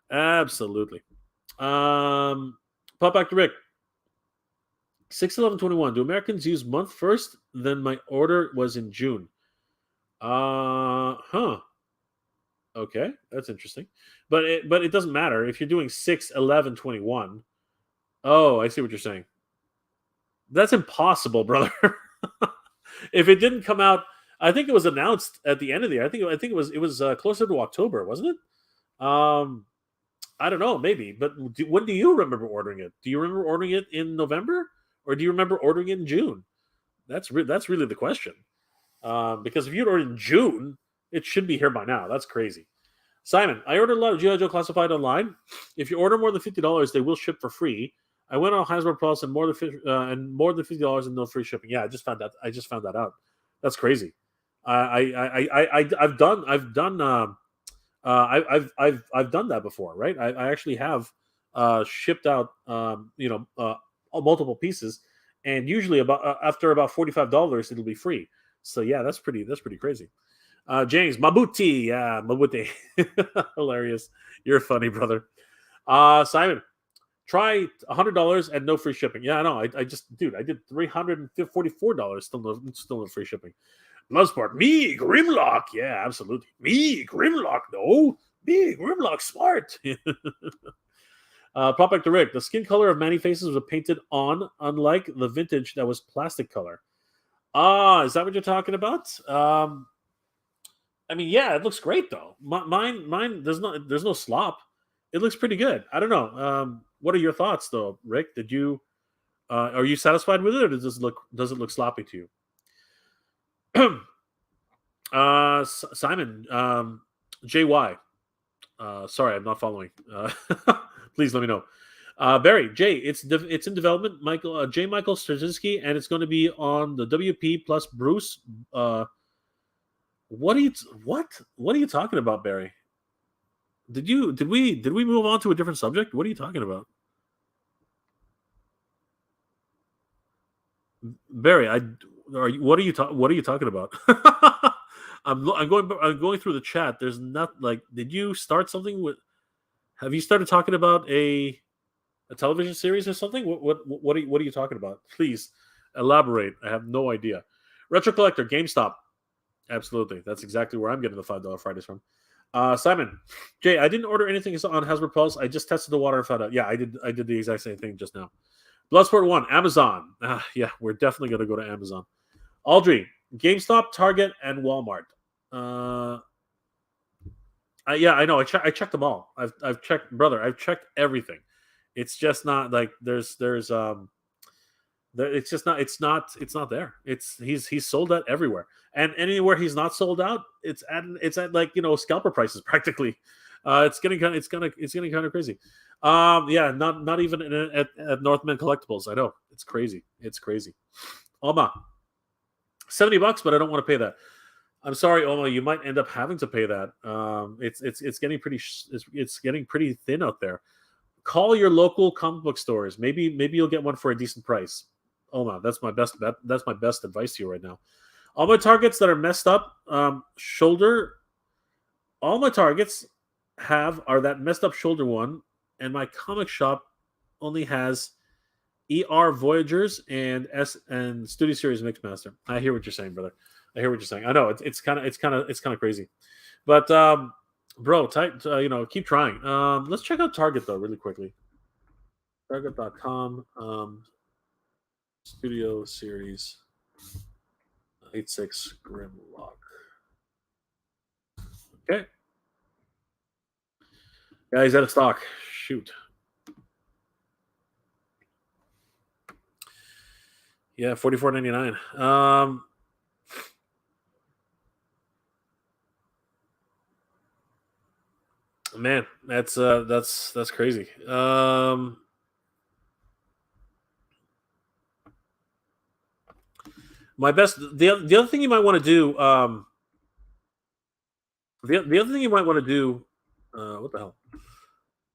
Absolutely. Pop back to Rick. 6/11/21. Do Americans use month first? Then my order was in June. Okay, that's interesting. But it doesn't matter if you're doing 6/11/21. Oh, I see what you're saying. That's impossible, brother. If it didn't come out, I think it was announced at the end of the year. I think it was closer to October, wasn't it? I don't know, maybe. But when do you remember ordering it? Do you remember ordering it in November, or do you remember ordering it in June? That's really the question. Because if you'd ordered in June, it should be here by now. That's crazy. Simon, I ordered a lot of G.I. Joe Classified online. If you order more than $50, they will ship for free. I went on Hasbro Plus and more than $50 and no free shipping. Yeah, I just found that out. That's crazy. I've done that before, right? I actually have shipped out multiple pieces, and usually about after about $45 it'll be free. So yeah, that's pretty crazy. James Mabuti, yeah, Mabuti, hilarious. You're funny, brother. Simon, try $100 and no free shipping. Yeah, I know. I just, dude, I did $344, still no free shipping. Bloodsport, me Grimlock, yeah, absolutely. Me Grimlock, no, me Grimlock, smart. Pop back to Rick. The skin color of many faces was painted on, unlike the vintage that was plastic color. Ah, is that what you're talking about? I mean, yeah, it looks great though. Mine, there's no slop. It looks pretty good. I don't know. What are your thoughts though, Rick? Are you satisfied with it, or does it look sloppy to you? Simon, JY. Sorry, I'm not following. Please let me know. Barry, Jay, it's in development. Michael Straczynski, and it's going to be on the WP plus Bruce. What are you talking about, Barry? Did we move on to a different subject? What are you talking about, Barry? What are you talking about? I'm going through the chat. There's not like, did you start something with? Have you started talking about a television series or something? What are you talking about? Please elaborate. I have no idea. Retro Collector, GameStop. Absolutely. That's exactly where I'm getting the $5 Fridays from. Simon, Jay, I didn't order anything on Hasbro Pulse. I just tested the water and found out. Yeah, I did the exact same thing just now. Bloodsport 1, Amazon. Yeah, we're definitely going to go to Amazon. Aldry, GameStop, Target, and Walmart. Yeah, I know. I checked them all. I've checked, brother. I've checked everything. It's just not like it's just not. It's not there. He's sold out everywhere, and anywhere he's not sold out, it's at like scalper prices practically. It's getting kind of crazy. Yeah, not even at Northman Collectibles. I know it's crazy. It's crazy. Oma, $70, but I don't want to pay that. I'm sorry, Oma. You might end up having to pay that. It's getting it's getting pretty thin out there. Call your local comic book stores. Maybe you'll get one for a decent price. Oma, that's my best bet. That's my best advice to you right now. All my targets that are messed up, shoulder. All my targets are that messed up shoulder one, and my comic shop only has ER Voyagers and Studio Series Mixmaster. I hear what you're saying, brother. I hear what you're saying. I know it's kind of crazy, but bro, keep trying. Let's check out Target though, really quickly. Target.com, Studio Series 86 Grimlock. Okay, yeah, he's out of stock. Shoot. Yeah, $44.99. Man, that's crazy. My best. The other thing you might want to do. The other thing you might want to do. What the hell?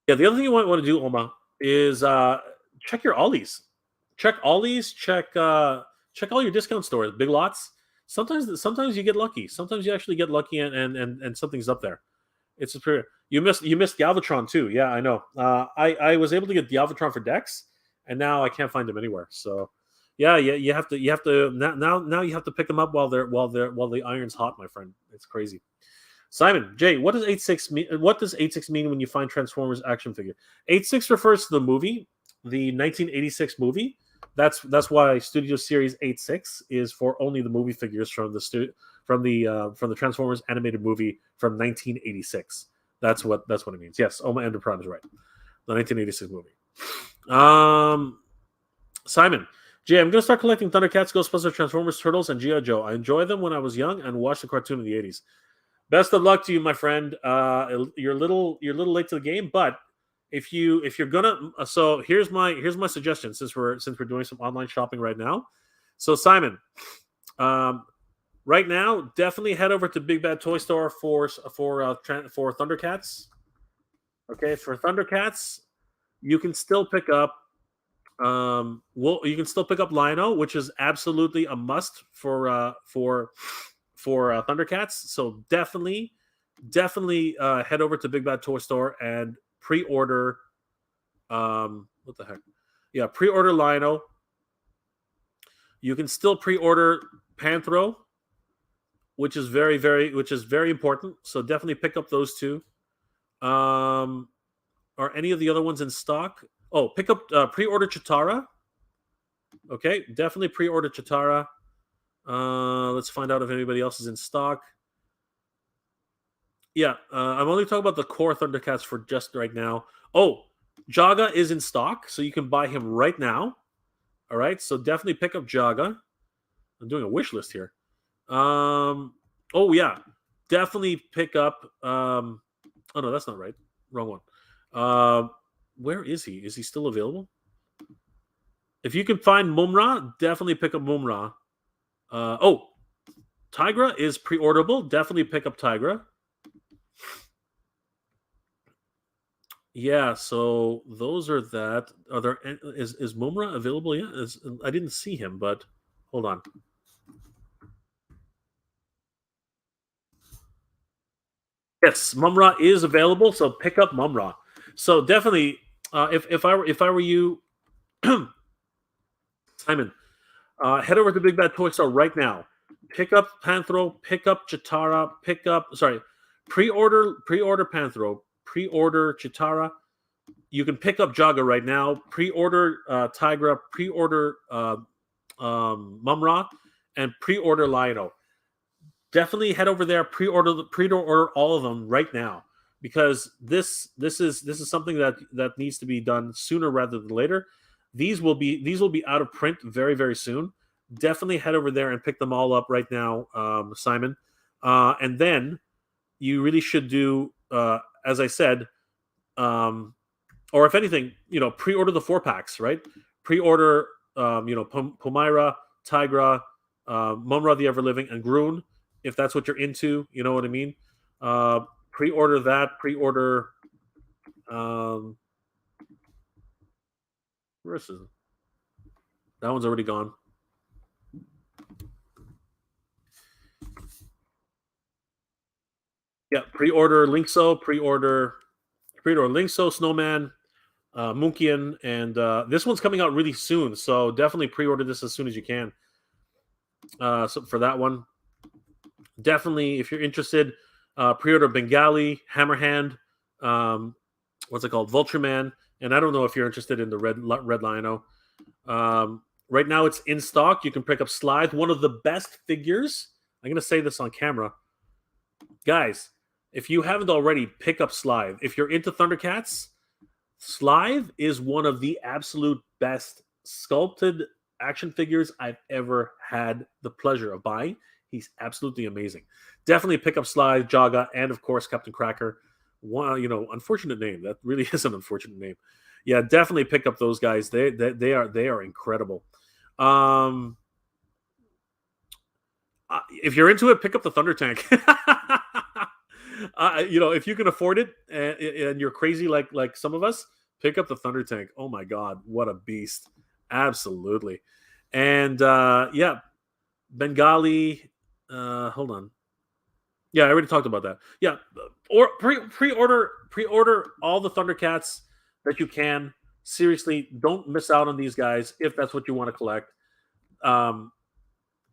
Yeah, the other thing you might want to do, Oma, is check your Ollies. Check Ollies. Check all your discount stores, Big Lots. Sometimes you get lucky. Sometimes you actually get lucky, and something's up there. It's superior. You missed Galvatron too. Yeah, I know. I was able to get Galvatron for Dex, and now I can't find them anywhere. So, yeah, you have to now you have to pick them up while the iron's hot, my friend. It's crazy. Simon Jay, what does 86 mean? What does 86 mean when you find Transformers action figure? 86 refers to the movie, the 1986 movie. That's why Studio Series 86 is for only the movie figures from the Transformers animated movie from 1986. That's what it means. Yes, Oma Enderprise is right. The 1986 movie. Simon, Jay, I'm gonna start collecting Thundercats, Ghostbusters, Transformers, Turtles, and G.I. Joe. I enjoyed them when I was young and watched the cartoon in the 80s. Best of luck to you, my friend. You're a little late to the game, but if you're gonna, so here's my suggestion since we're doing some online shopping right now. So Simon, Right now, definitely head over to Big Bad Toy Store for Thundercats. Okay, for Thundercats, you can still pick up you can still pick up Lino, which is absolutely a must for Thundercats. So definitely head over to Big Bad Toy Store and pre-order. What the heck? Yeah, pre-order Lino. You can still pre-order Panthro, which is very important. So definitely pick up those two. Um, are any of the other ones in stock? Oh, pick up pre-order Chitara. Okay, definitely pre-order Chitara. Let's find out if anybody else is in stock. Yeah, I'm only talking about the core Thundercats for just right now. Oh, Jaga is in stock, so you can buy him right now. All right, so definitely pick up Jaga. I'm doing a wish list here. Oh yeah, definitely pick up. Oh no, that's not right. Wrong one. Where is he? Is he still available? If you can find Mumra, definitely pick up Mumra. Oh, Tigra is pre-orderable. Definitely pick up Tigra. Yeah, so those are that. Are there is Mumra available yet? I didn't see him, but hold on. Yes, Mumra is available, so pick up Mumra. So definitely, if I were you, Simon, head over to Big Bad Toy Store right now. Pick up Panthro, pick up Chitara, pre-order Panthro, pre-order Chitara. You can pick up Jaga right now. Pre-order Tigra, pre-order Mumra, and pre-order Lino. Definitely head over there, pre-order all of them right now because this is something that needs to be done sooner rather than later. These will be out of print very very soon. Definitely head over there and pick them all up right now, Simon. And then you really should do, as I said, um, or if anything, pre-order the 4 packs, right? Pre-order, Pomira, Tigra, Mumra the Ever Living, and Groon, if that's what you're into. You know what I mean? Pre-order that. Pre-order. Um, where is it? That one's already gone. Yeah, pre-order Linkso. Pre-order Linkso, Snowman, Munkian, and this one's coming out really soon. So definitely pre-order this as soon as you can. So for that one, definitely if you're interested, pre-order Bengali, Hammerhand, um, what's it called, Vultureman, and I don't know if you're interested in the Red Lino. Right now it's in stock. You can pick up Slithe, one of the best figures. I'm gonna say this on camera, guys. If you haven't already, pick up Slithe. If you're into Thundercats, Slithe is one of the absolute best sculpted action figures I've ever had the pleasure of buying. He's absolutely amazing. Definitely pick up Slithe, Jaga, and of course Captain Cracker. One, unfortunate name. That really is an unfortunate name. Yeah, definitely pick up those guys. They are incredible. Um, if you're into it, pick up the Thunder Tank. If you can afford it and you're crazy like some of us, pick up the Thunder Tank. Oh my God, what a beast! Absolutely. And yeah, Bengali. Hold on. Yeah, I already talked about that. Yeah, or pre-order all the Thundercats that you can. Seriously, don't miss out on these guys if that's what you want to collect. Um,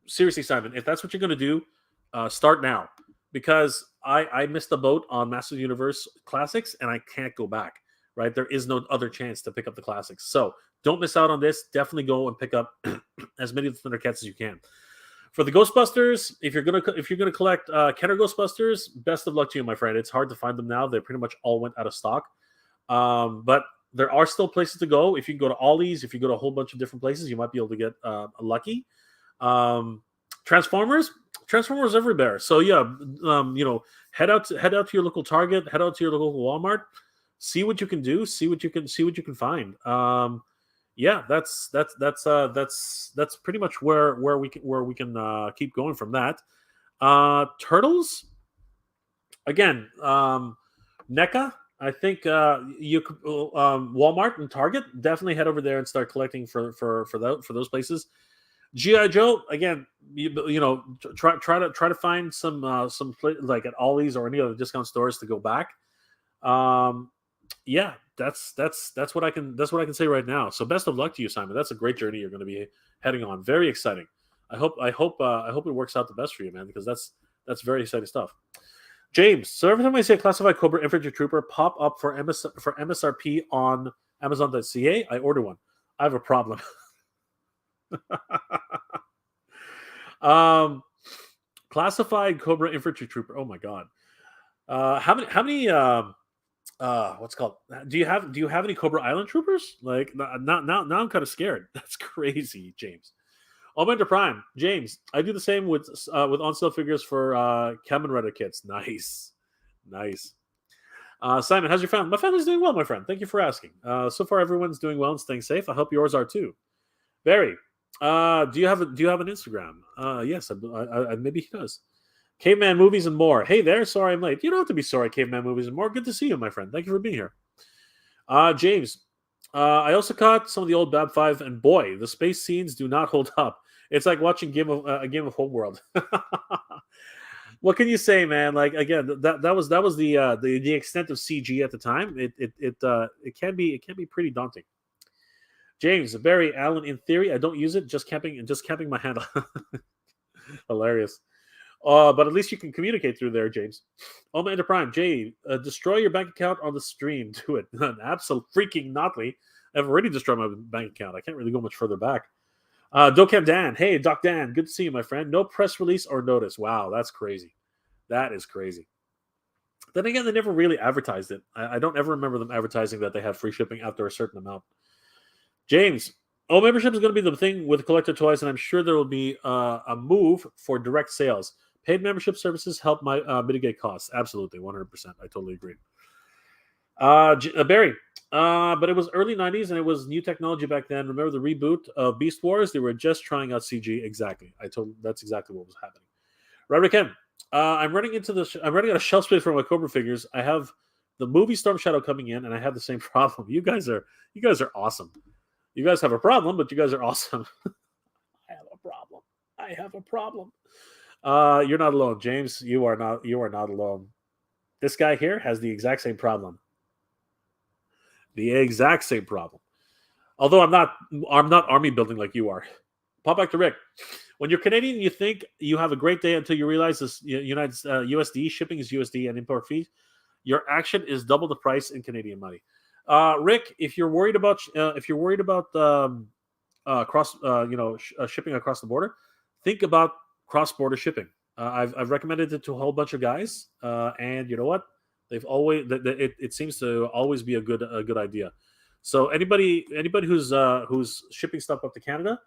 Seriously, Simon, if that's what you're going to do, start now because I missed the boat on Masters of the Universe Classics and I can't go back. Right, there is no other chance to pick up the classics. So don't miss out on this. Definitely go and pick up as many of the Thundercats as you can. For the Ghostbusters, if you're gonna collect Kenner Ghostbusters, best of luck to you, my friend. It's hard to find them now; they pretty much all went out of stock. But there are still places to go. If you go to Ollie's, if you go to a whole bunch of different places, you might be able to get lucky. Um, Transformers, Transformers everywhere. So yeah, head out to your local Target, head out to your local Walmart, see what you can do, see what you can find. Yeah, that's pretty much where we can keep going from that. Turtles again. NECA. I think you could Walmart and Target definitely head over there and start collecting for those places. GI Joe again. You know, try to find some like at Ollie's or any other discount stores to go back. Um, yeah, that's what I can say right now. So best of luck to you, Simon. That's a great journey you're going to be heading on. Very exciting. I hope it works out the best for you, man, because that's very exciting stuff. James, so every time I see a classified Cobra Infantry Trooper pop up for MSRP on Amazon.ca, I order one. I have a problem. um, classified Cobra Infantry Trooper. Oh my god. How many what's it called? Do you have any Cobra Island troopers? Like now I'm kind of scared. That's crazy, James. Omega Prime, James. I do the same with on sale figures for Kamen Rider kits. Nice, nice. Simon, how's your family? My family's doing well, my friend. Thank you for asking. So far, everyone's doing well and staying safe. I hope yours are too. Barry, do you have an Instagram? Yes, maybe he does. Caveman Movies and More. Hey there, sorry I'm late. You don't have to be sorry, Caveman Movies and More. Good to see you, my friend. Thank you for being here. James, I also caught some of the old Bab 5, and boy, the space scenes do not hold up. It's like watching a game of Homeworld. What can you say, man? Like again, that was the extent of CG at the time. It can be pretty daunting. James, Barry, Allen. In theory, I don't use it. Just camping my handle. Hilarious. But at least you can communicate through there, James. Omega Prime, Jay, destroy your bank account on the stream. Do it. Absolutely freaking notly. I've already destroyed my bank account. I can't really go much further back. Docam Dan, hey, Doc Dan, good to see you, my friend. No press release or notice. Wow, that's crazy. That is crazy. Then again, they never really advertised it. I don't ever remember them advertising that they have free shipping after a certain amount. James, membership is going to be the thing with collector toys, and I'm sure there will be a move for direct sales. Paid membership services help mitigate costs. Absolutely, 100%. I totally agree. Barry, but it was early 90s and it was new technology back then. Remember the reboot of Beast Wars? They were just trying out CG. Exactly. That's exactly what was happening. Roderick M. I'm running out of shelf space for my Cobra figures. I have the movie Storm Shadow coming in, and I have the same problem. You guys are awesome. You guys have a problem, but you guys are awesome. I have a problem. You're not alone, James. You are not alone. This guy here has the exact same problem. The exact same problem. Although I'm not army building like you are. Pop back to Rick. When you're Canadian, you think you have a great day until you realize this United USD shipping is USD and import fees. Your action is double the price in Canadian money. Rick, if you're worried about shipping across the border, think about cross-border shipping. I've recommended it to a whole bunch of guys, and you know what? They've always it seems to always be a good idea. So anybody who's shipping stuff up to Canada,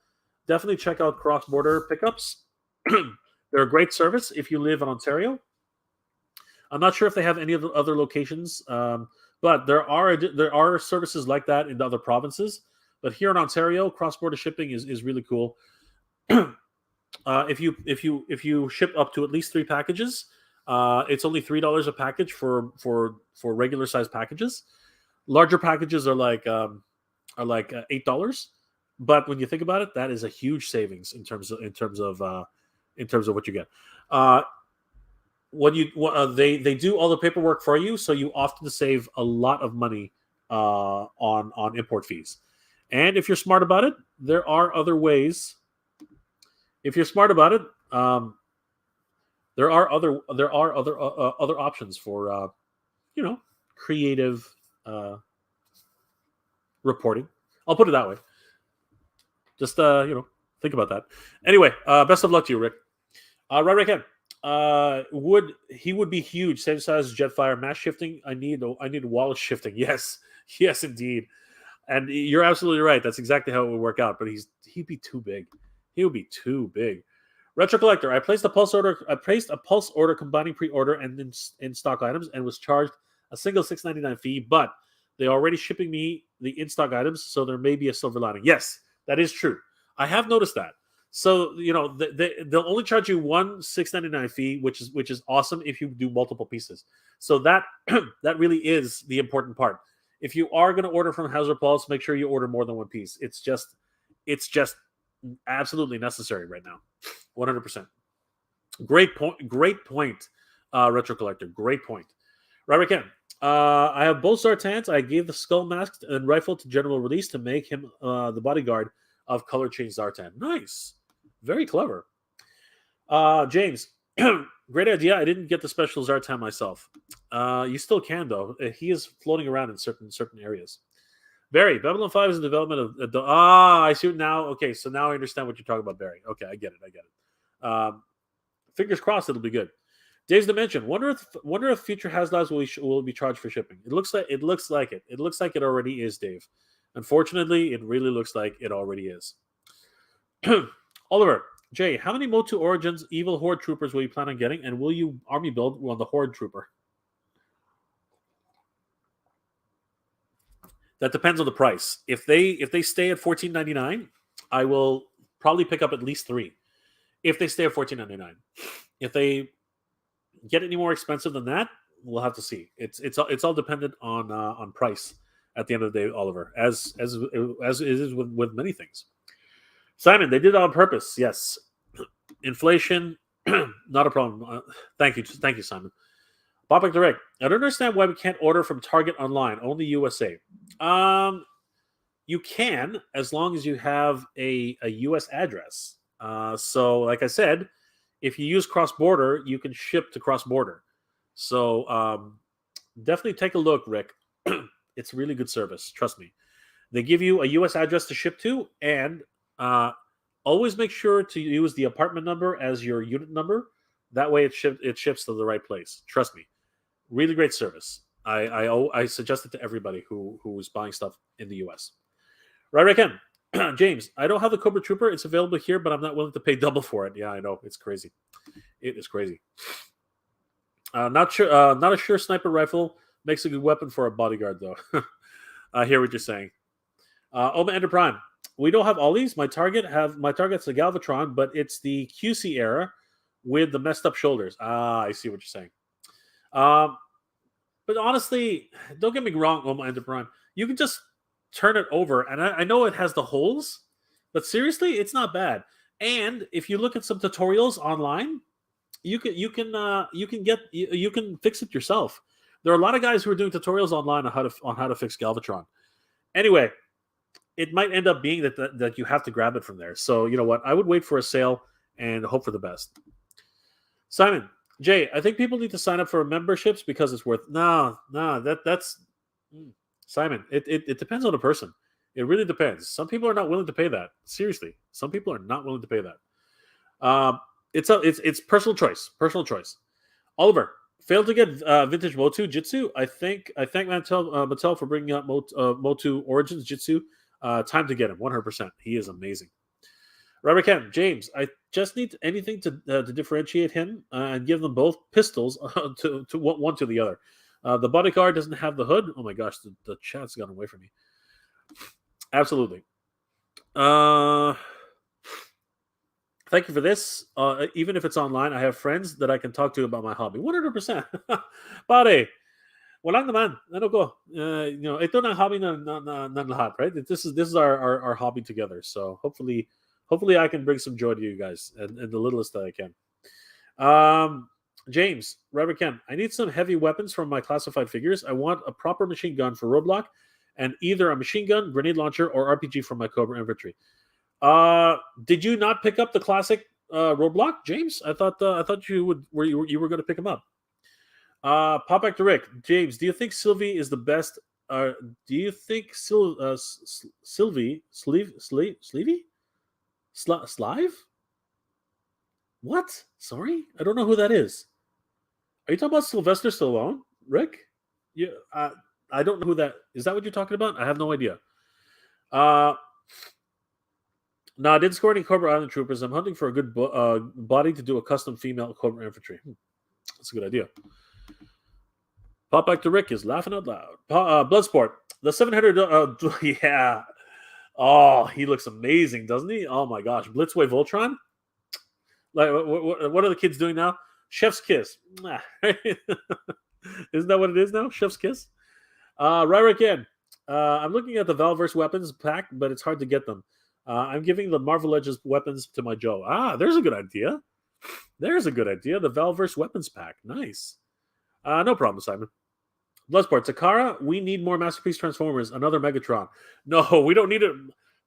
definitely check out cross-border pickups. They're a great service if you live in Ontario. I'm not sure if they have any other locations, but there are services like that in other provinces. But here in Ontario, cross-border shipping is really cool. If you ship up to at least 3 packages, it's only $3 a package for regular size packages. Larger packages are like $8. But when you think about it, that is a huge savings in terms of what you get. They do all the paperwork for you, so you often save a lot of money on import fees. And if you're smart about it, there are other ways. If you're smart about it, there are other options for creative reporting. I'll put it that way. Just think about that. Anyway, best of luck to you, Rick. Right again. He would be huge, same size as Jetfire. Mass shifting. I need wallet shifting. Yes, indeed. And you're absolutely right. That's exactly how it would work out. But he'd be too big. He would be too big. Retro Collector. I placed a pulse order combining pre-order and in stock items, and was charged a single $6.99 fee. But they're already shipping me the in-stock items, so there may be a silver lining. Yes, that is true. I have noticed that. So they'll only charge you one $6.99 fee, which is awesome if you do multiple pieces. So that that really is the important part. If you are going to order from Hauser Pulse, make sure you order more than one piece. It's just absolutely necessary right now. 100%. Great point. Great point, Retro Collector. Great point. Right, Ken. I have both Zartans. I gave the skull mask and rifle to General Release to make him the bodyguard of Color Change Zartan. Nice. Very clever. James, great idea. I didn't get the special Zartan myself. You still can, though. He is floating around in certain areas. Barry, Babylon 5 is in development of... I see it now. Okay, so now I understand what you're talking about, Barry. Okay, I get it. Fingers crossed it'll be good. Dave's Dimension. Wonder if future HasLabs will be charged for shipping. It looks like it. It looks like it already is, Dave. Unfortunately, it really looks like it already is. Oliver, Jay, how many MOTU Origins Evil Horde Troopers will you plan on getting, and will you army build on the Horde Trooper? That depends on the price. If they stay at $14.99, I will probably pick up at least 3. If they stay at $14.99, if they get any more expensive than that, we'll have to see. It's all dependent on price at the end of the day, Oliver, as it is with many things. Simon, they did it on purpose. Yes, inflation, not a problem. Thank you, Simon. Bobak Direct. I don't understand why we can't order from Target online, only USA. You can, as long as you have a US address. So, like I said, if you use cross-border, you can ship to cross-border. So, definitely take a look, Rick. It's really good service. Trust me. They give you a US address to ship to, and always make sure to use the apartment number as your unit number. That way, it ships to the right place. Trust me. Really great service. I suggest it to everybody who is buying stuff in the US. Right, Ken. James, I don't have the Cobra Trooper. It's available here, but I'm not willing to pay double for it. Yeah, I know. It's crazy. It is crazy. Not a sure sniper rifle makes a good weapon for a bodyguard, though. I hear what you're saying. Oma Ender Prime. We don't have Ollies. My target's a Galvatron, but it's the QC era with the messed up shoulders. I see what you're saying. But honestly, don't get me wrong, Oma Ender Prime. You can just turn it over, and I know it has the holes, but seriously, it's not bad. And if you look at some tutorials online, you can fix it yourself. There are a lot of guys who are doing tutorials online on how to fix Galvatron. Anyway, it might end up being that you have to grab it from there. So you know what? I would wait for a sale and hope for the best. Simon, Jay, I think people need to sign up for memberships because it's worth. That's Simon. It depends on the person. It really depends. Some people are not willing to pay that. Seriously, some people are not willing to pay that. It's personal choice. Personal choice. Oliver failed to get vintage MOTU Jitsu. I thank Mattel for bringing up MOTU Origins Jitsu. Time to get him. 100%. He is amazing. Robert Ken, James, I just need anything to differentiate him and give them both pistols to one to the other. The bodyguard doesn't have the hood. Oh my gosh, the chat's gone away from me. Absolutely. Thank you for this. Even if it's online, I have friends that I can talk to about my hobby. 100%. Pare, walang naman. Ano ko? Ito na hobby na lahat, right? This is our hobby together. So hopefully I can bring some joy to you guys and the littlest that I can. James, Robert Ken, I need some heavy weapons from my classified figures. I want a proper machine gun for Roadblock and either a machine gun, grenade launcher, or RPG from my Cobra infantry. Did you not pick up the classic Roadblock, James? I thought you were going to pick him up. Pop back to Rick. James, do you think Sylvie is the best? Do you think Sylvie Slive? What? Sorry, I don't know who that is. Are you talking about Sylvester Stallone, Rick? Yeah, I don't know who that is. That what you're talking about? I have no idea. No, I didn't score any Cobra Island Troopers. I'm hunting for a good body to do a custom female Cobra infantry. That's a good idea. Pop back to Rick is laughing out loud. Bloodsport. The 700. Yeah. Oh, he looks amazing, doesn't he? Oh my gosh, Blitzway Voltron. Like, what are the kids doing now? Chef's kiss. Isn't that what it is now? Chef's kiss. Right again. I'm looking at the Valverse weapons pack, but it's hard to get them. I'm giving the Marvel Legends weapons to my Joe. There's a good idea. There's a good idea. The Valverse weapons pack. Nice. No problem, Simon. Bloodsport. Takara, we need more Masterpiece Transformers. Another Megatron. No, we don't need it.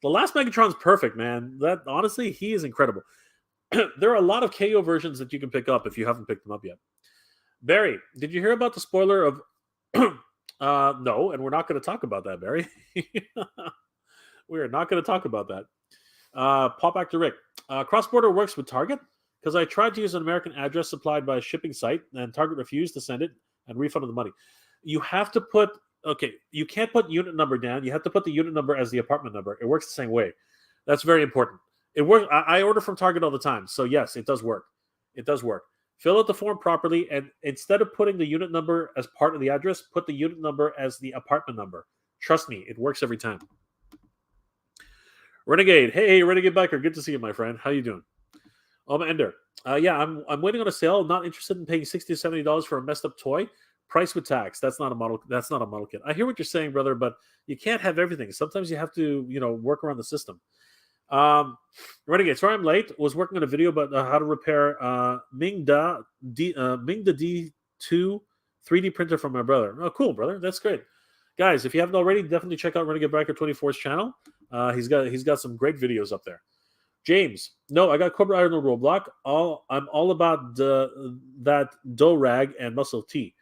The last Megatron's perfect, man. That honestly, he is incredible. There are a lot of KO versions that you can pick up if you haven't picked them up yet. Barry, did you hear about the spoiler of no, and we're not going to talk about that, Barry. We are not going to talk about that. Pop back to Rick. Cross-border works with Target because I tried to use an American address supplied by a shipping site, and Target refused to send it and refunded the money. You have to put, you can't put unit number down. You have to put the unit number as the apartment number. It works the same way. That's very important. It works. I order from Target all the time. So yes, it does work. It does work. Fill out the form properly, and instead of putting the unit number as part of the address, put the unit number as the apartment number. Trust me, it works every time. Renegade. Hey, Renegade Biker. Good to see you, my friend. How you doing? Ender. Yeah, I'm waiting on a sale. Not interested in paying $60 to $70 for a messed up toy. Price with tax. That's not a model. That's not a model kit. I hear what you're saying, brother, but you can't have everything. Sometimes you have to, work around the system. Renegade. Sorry, I'm late. Was working on a video about how to repair Mingda D2 3D printer from my brother. Oh, cool, brother. That's great. Guys, if you haven't already, definitely check out Renegade Biker 24's channel. He's got some great videos up there. James, no, I got Cobra Iron Roadblock. I'm all about that dough rag and muscle T.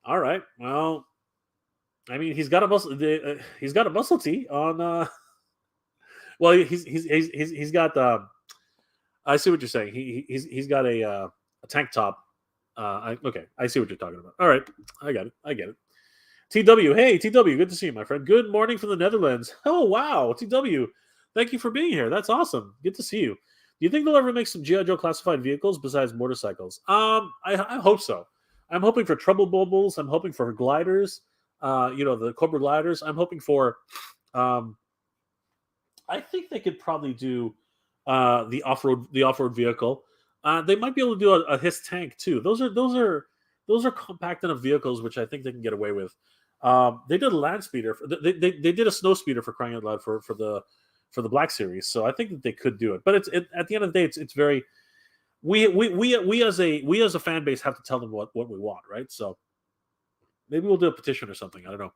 All right, well, I mean, he's got a muscle T on. Well, he's got. I see what you're saying. He's got a tank top. Okay, I see what you're talking about. All right, I get it. TW, hey TW, good to see you, my friend. Good morning from the Netherlands. Oh wow, TW, thank you for being here. That's awesome. Good to see you. Do you think they'll ever make some GI Joe classified vehicles besides motorcycles? I hope so. I'm hoping for trouble bubbles. I'm hoping for gliders. The Cobra gliders. I'm hoping for. I think they could probably do the off-road vehicle. They might be able to do a HISS tank too. Those are compact enough vehicles, which I think they can get away with. They did a land speeder. They did a snow speeder for crying out loud for the Black Series. So I think that they could do it. But at the end of the day, it's very we as a fan base have to tell them what we want, right? So maybe we'll do a petition or something. I don't know.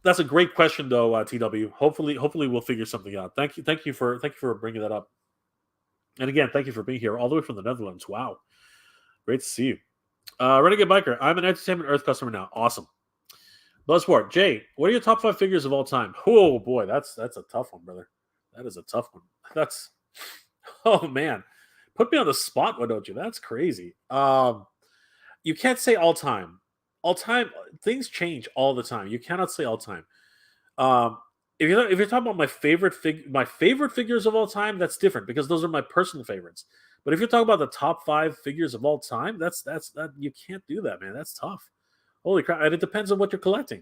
That's a great question, though, TW. Hopefully, we'll figure something out. Thank you for bringing that up. And again, thank you for being here all the way from the Netherlands. Wow, great to see you. Renegade Biker, I'm an Entertainment Earth customer now. Awesome. Bloodsport, Jay, what are your top 5 figures of all time? Oh boy, that's a tough one, brother. That is a tough one. Oh man, put me on the spot, why don't you? That's crazy. You can't say all time. All time, things change all the time. You cannot say all time. If you're talking about my favorite figures of all time, that's different because those are my personal favorites. But if you're talking about the top 5 figures of all time, that's you can't do that, man. That's tough. Holy crap! And it depends on what you're collecting.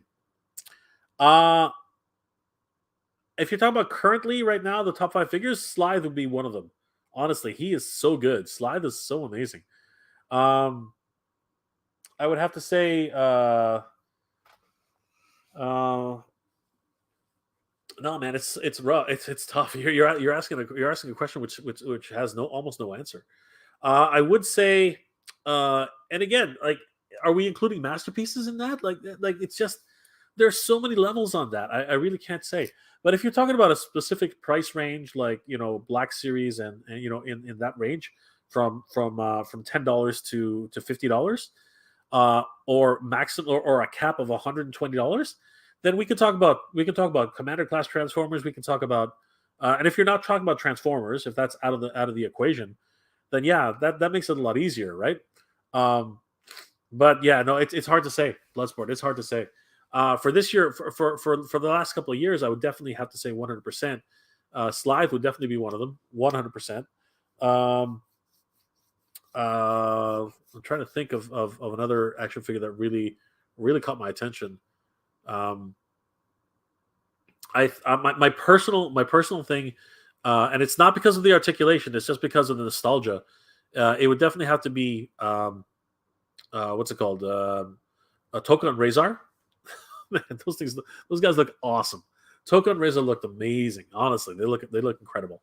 If you're talking about currently right now, the top 5 figures, Slythe would be one of them. Honestly, he is so good. Slythe is so amazing. I would have to say, no, man, it's rough. It's tough. You're asking a question which has almost no answer. I would say, and again, like, are we including masterpieces in that? Like it's just there's so many levels on that. I really can't say. But if you're talking about a specific price range, like Black Series and in that range from $10 to $50, or maximum or a cap of $120, then we could talk about Commander class Transformers. We can talk about and if you're not talking about Transformers, if that's out of the equation, then yeah, that makes it a lot easier, right? But yeah, no, it's hard to say, Bloodsport. It's hard to say. For this year, for the last couple of years, I would definitely have to say 100%. Slythe would definitely be one of them, 100%. I'm trying to think of another action figure that really caught my attention. my personal thing, and it's not because of the articulation. It's just because of the nostalgia. It would definitely have to be what's it called? A Token and Razor. Man, those guys look awesome. Token and Razor looked amazing. Honestly, they look incredible.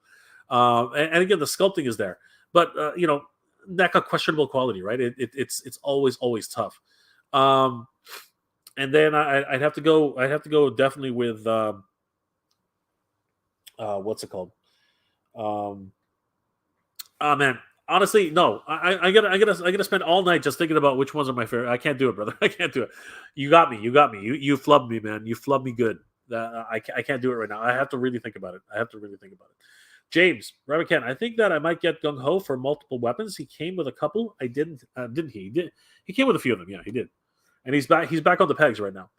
And again, the sculpting is there, but that got questionable quality, right? It's always tough. Um, and then I'd have to go. I'd have to go definitely with what's it called? Um, oh man, honestly, no. I gotta spend all night just thinking about which ones are my favorite. I can't do it, brother. I can't do it. You got me. You got me. You flubbed me, man. You flubbed me good. I can't do it right now. I have to really think about it. I have to really think about it. James, Robert Ken, I think that I might get gung ho for multiple weapons. He came with a couple. I didn't he? He did. He came with a few of them. Yeah, he did. And he's back. He's back on the pegs right now.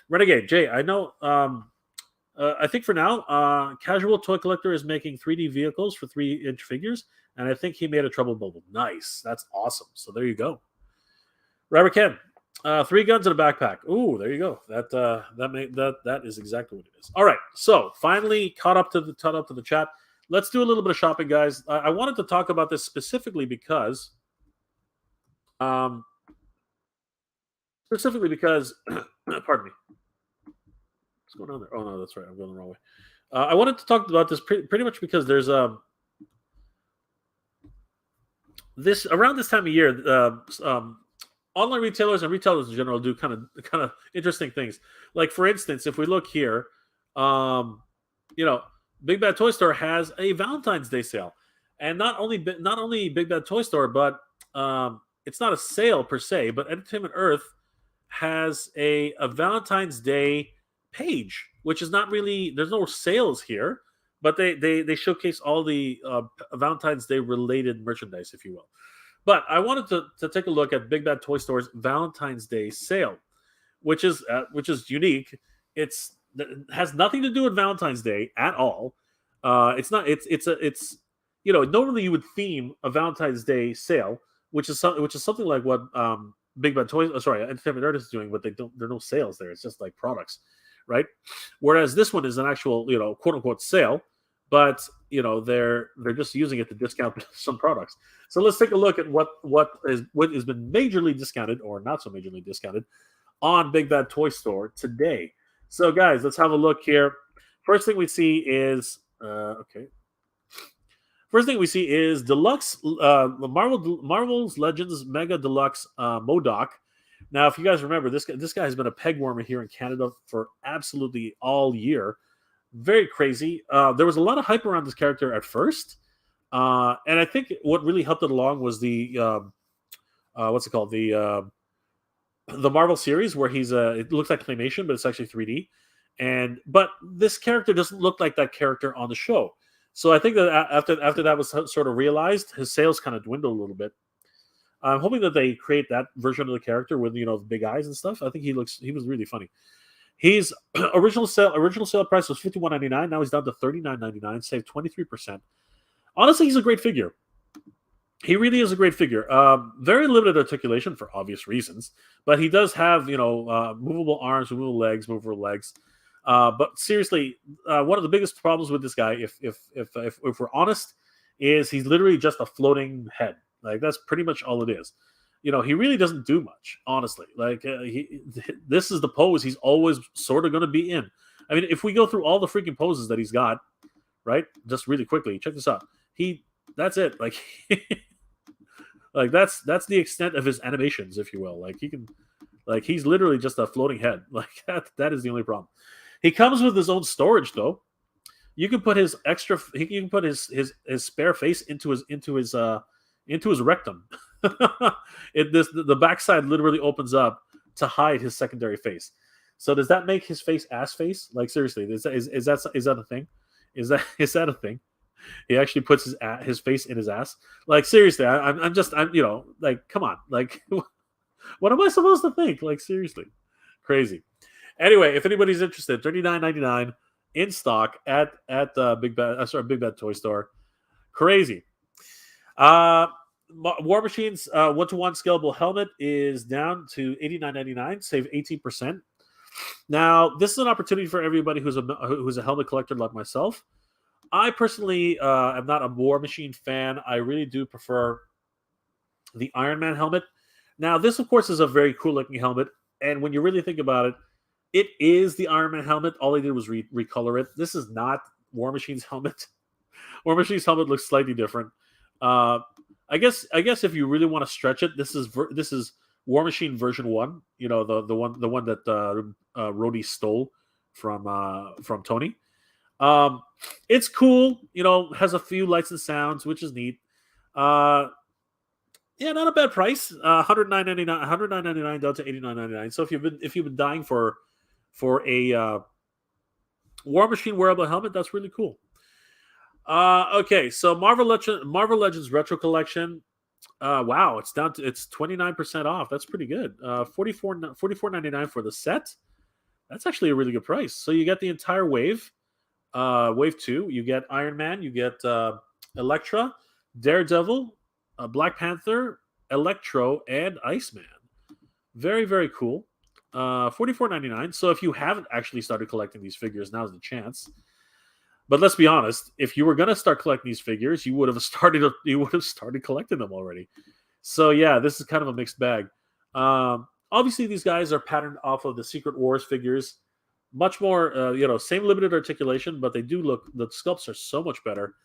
Renegade, Jay, I know. I think for now, Casual Toy Collector is making 3D vehicles for 3-inch figures, and I think he made a Trouble Bubble. Nice, that's awesome. So there you go, Robert Ken. 3 guns in a backpack. Ooh, there you go. That is exactly what it is. All right, so finally caught up to the chat. Let's do a little bit of shopping, guys. I wanted to talk about this specifically because, um, pardon me. What's going on there? Oh no, that's right. I'm going the wrong way. I wanted to talk about this pretty much because there's this around this time of year, online retailers and retailers in general do kind of interesting things. Like for instance, if we look here, um, you know, Big Bad Toy Store has a Valentine's Day sale, and not only Big Bad Toy Store, but it's not a sale per se, but Entertainment Earth has a Valentine's Day page, which is not really there's no sales here, but they showcase all the Valentine's Day related merchandise, if you will. But I wanted to take a look at Big Bad Toy Store's Valentine's Day sale, which is unique. It has nothing to do with Valentine's Day at all. It's not. It's normally you would theme a Valentine's Day sale, which is something like what Big Bad Toys. Sorry, Entertainment Earth is doing, but there are no sales there. It's just like products, right? Whereas this one is an actual quote unquote sale, but they're just using it to discount some products. So let's take a look at what has been majorly discounted or not so majorly discounted on Big Bad Toy Store today. So guys, let's have a look here. First thing we see is okay. First thing we see is deluxe Marvel's Legends Mega Deluxe Modoc. Now, if you guys remember, this guy has been a peg warmer here in Canada for absolutely all year. Very crazy. There was a lot of hype around this character at first, and I think what really helped it along was the what's it called the Marvel series where it looks like claymation, but it's actually 3D. But this character doesn't look like that character on the show. So I think that after that was sort of realized, his sales kind of dwindled a little bit. I'm hoping that they create that version of the character with the big eyes and stuff. I think he was really funny. He's original sale price was $51.99. Now he's down to $39.99, saved 23%. Honestly, he's a great figure. He really is a great figure. Very limited articulation for obvious reasons, but he does have movable arms, movable legs. But seriously, one of the biggest problems with this guy, if we're honest, is he's literally just a floating head. Like that's pretty much all it is. He really doesn't do much, honestly. Like this is the pose he's always sort of going to be in. I mean, if we go through all the freaking poses that he's got, right? Just really quickly, check this out. That's it. Like, like that's the extent of his animations, if you will. He's literally just a floating head. Like that is the only problem. He comes with his own storage, though. You can put his spare face into his rectum. The backside literally opens up to hide his secondary face. So does that make his face ass face? Like seriously, is that a thing? Is that a thing? He actually puts his face in his ass. Like seriously, I'm like come on, like what am I supposed to think? Like seriously, crazy. Anyway, if anybody's interested, $39.99 in stock at Big Bad Toy Store. Crazy. War Machine's 1-to-1 scalable helmet is down to $89.99, save 18%. Now, this is an opportunity for everybody who's a helmet collector like myself. I personally am not a War Machine fan. I really do prefer the Iron Man helmet. Now, this, of course, is a very cool looking helmet. And when you really think about it, it is the Iron Man helmet. All they did was recolor it. This is not War Machine's helmet. War Machine's helmet looks slightly different. Uh, I guess if you really want to stretch it, this is War Machine version 1. You know, the one that Rhodey stole from Tony. Um, it's cool. You know, has a few lights and sounds, which is neat. Uh, yeah, not a bad price. 109.99 down to 89.99. So if you've been dying for a War Machine wearable helmet, that's really cool. Okay, so Marvel Legends Retro Collection. Wow, it's 29% off. That's pretty good. 44.99 for the set. That's actually a really good price. So you get the entire wave. Wave 2, you get Iron Man, you get Elektra, Daredevil, Black Panther, Electro, and Iceman. Very, very cool. 44.99. So if you haven't actually started collecting these figures, now's the chance. But let's be honest, if you were gonna start collecting these figures, you would have started collecting them already. So yeah, this is kind of a mixed bag. Obviously, these guys are patterned off of the Secret Wars figures. Much more, same limited articulation, but the sculpts are so much better.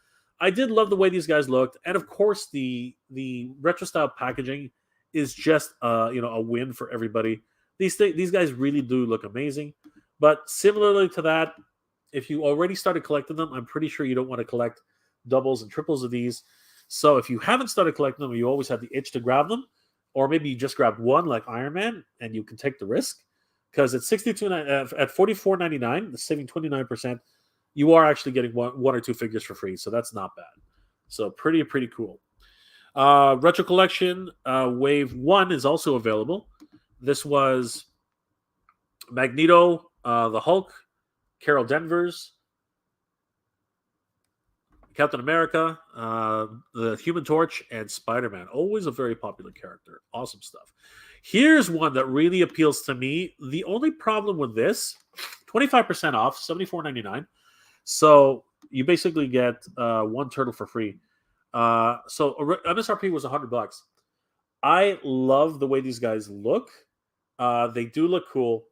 I did love the way these guys looked, and of course, the retro style packaging is just a win for everybody. These guys really do look amazing. But similarly to that, if you already started collecting them, I'm pretty sure you don't want to collect doubles and triples of these. So if you haven't started collecting them, you always had the itch to grab them, or maybe you just grabbed one like Iron Man, and you can take the risk because at at 44.99, saving 29%, you are actually getting one or two figures for free. So that's not bad. So pretty cool. Retro Collection Wave 1 is also available. This was Magneto, the Hulk, Carol Danvers, Captain America, the Human Torch, and Spider-Man. Always a very popular character. Awesome stuff. Here's one that really appeals to me. The only problem with this, 25% off, $74.99. So you basically get one turtle for free. So MSRP was $100. I love the way these guys look. They do look cool.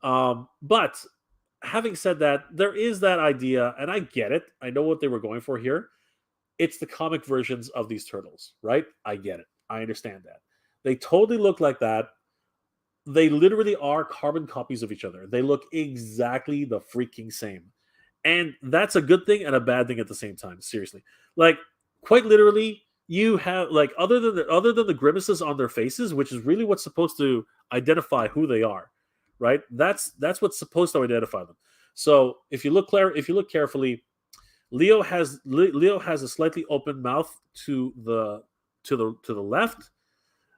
But having said that, there is that idea, and I get it. I know what they were going for here. It's the comic versions of these turtles, right? I get it. I understand that. They totally look like that. They literally are carbon copies of each other. They look exactly the freaking same. And that's a good thing and a bad thing at the same time. Seriously. Like, quite literally, you have like other than the grimaces on their faces, which is really what's supposed to identify who they are, right? That's what's supposed to identify them. So if you look carefully, Leo has a slightly open mouth to the left.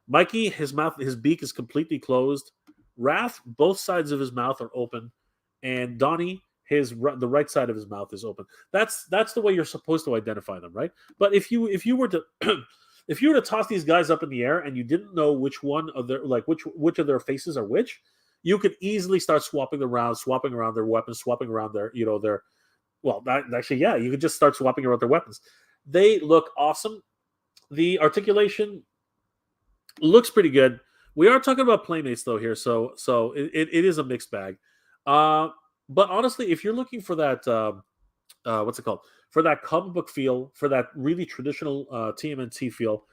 Mikey, his beak is completely closed. Raph, both sides of his mouth are open, and Donnie, the right side of his mouth is open. That's the way you're supposed to identify them, right? But if you were to if you were to toss these guys up in the air and you didn't know which one of their which of their faces are which, you could easily start swapping around their weapons, swapping around their you could just start swapping around their weapons. They look awesome. The articulation looks pretty good. We are talking about playmates though here, so it is a mixed bag. But honestly, if you're looking for that, what's it called? For that comic book feel, for that really traditional TMNT feel,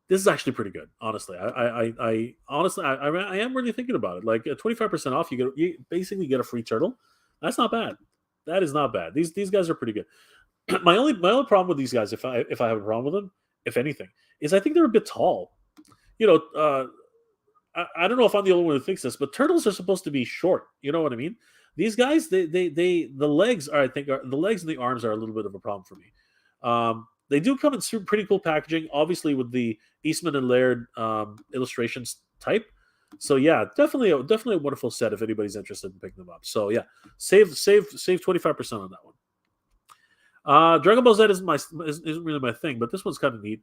this is actually pretty good. Honestly, I am really thinking about it. Like 25% off, you basically get a free turtle. That's not bad. That is not bad. These guys are pretty good. my only problem with these guys, if I have a problem with them, if anything, is I think they're a bit tall. I don't know if I'm the only one who thinks this, but turtles are supposed to be short. You know what I mean? These guys, the legs the legs and the arms are a little bit of a problem for me. They do come in pretty cool packaging, obviously with the Eastman and Laird illustrations type. So yeah, definitely a wonderful set if anybody's interested in picking them up. So yeah, save 25% on that one. Dragon Ball Z isn't really my thing, but this one's kind of neat.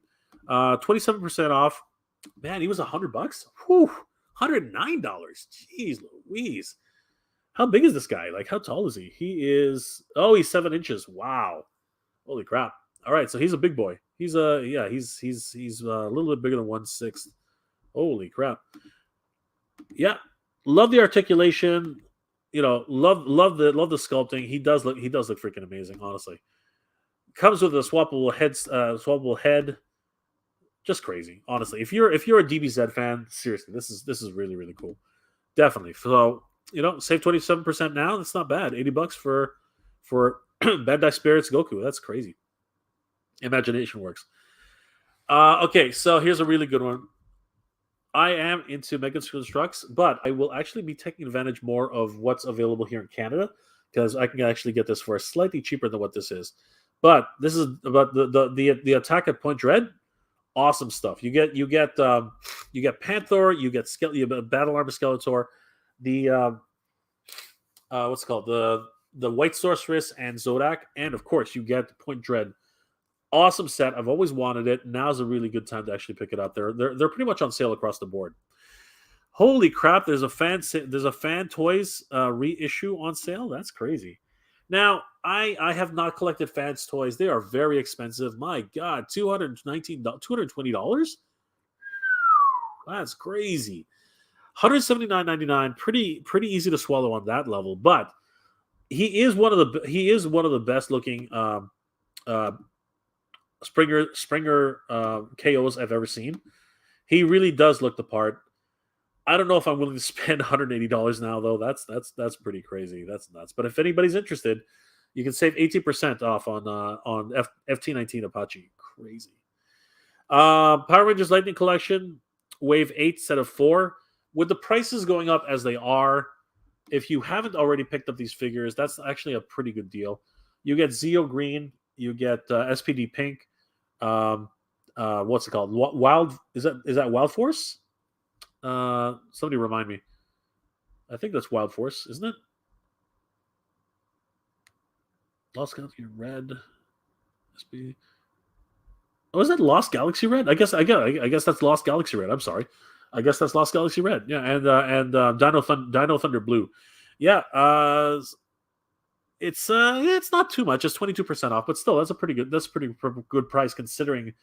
27% off. Man, he was $100. Whew, $109. Jeez Louise. How big is this guy? Like, how tall is he? He's 7 inches. Wow. Holy crap. All right, so he's a big boy. He's a little bit bigger than 1/6. Holy crap. Yeah. Love the articulation. Love the sculpting. He does look freaking amazing, honestly. Comes with a swappable head. Just crazy, honestly. If you're a DBZ fan, seriously, this is really really cool. Definitely. So save 27% now. That's not bad. $80 for Bandai Spirits Goku. That's crazy. Imagination works. Okay, so here's a really good one. I am into Mega Constructs, but I will actually be taking advantage more of what's available here in Canada because I can actually get this for slightly cheaper than what this is. But this is about the attack at Point Dread. Awesome stuff. You get Panther, you get Battle Armor Skeletor, the what's it called, the White Sorceress and Zodak, and of course you get Point Dread. Awesome set. I've always wanted it. Now's a really good time to actually pick it up. They're pretty much on sale across the board. Holy crap! There's a fan toys reissue on sale. That's crazy. Now I have not collected fans toys. They are very expensive. My God, $220. That's crazy. 179.99. Pretty easy to swallow on that level. But he is one of the best looking uh, Springer KOs I've ever seen. He really does look the part. I don't know if I'm willing to spend $180 now, though. That's pretty crazy. That's nuts. But if anybody's interested, you can save 18% off on FT19 Apache. Crazy. Power Rangers Lightning Collection, Wave 8, set of 4. With the prices going up as they are, if you haven't already picked up these figures, that's actually a pretty good deal. You get Zeo Green, you get SPD Pink. What's it called? Wild is that Wild Force? Somebody remind me. I think that's Wild Force, isn't it? Lost Galaxy Red. SPD. Oh, is that Lost Galaxy Red? I guess that's Lost Galaxy Red. I'm sorry. I guess that's Lost Galaxy Red. Yeah, and Dino Thunder Blue. Yeah, it's not too much. It's 22% off, but still, that's a pretty good price considering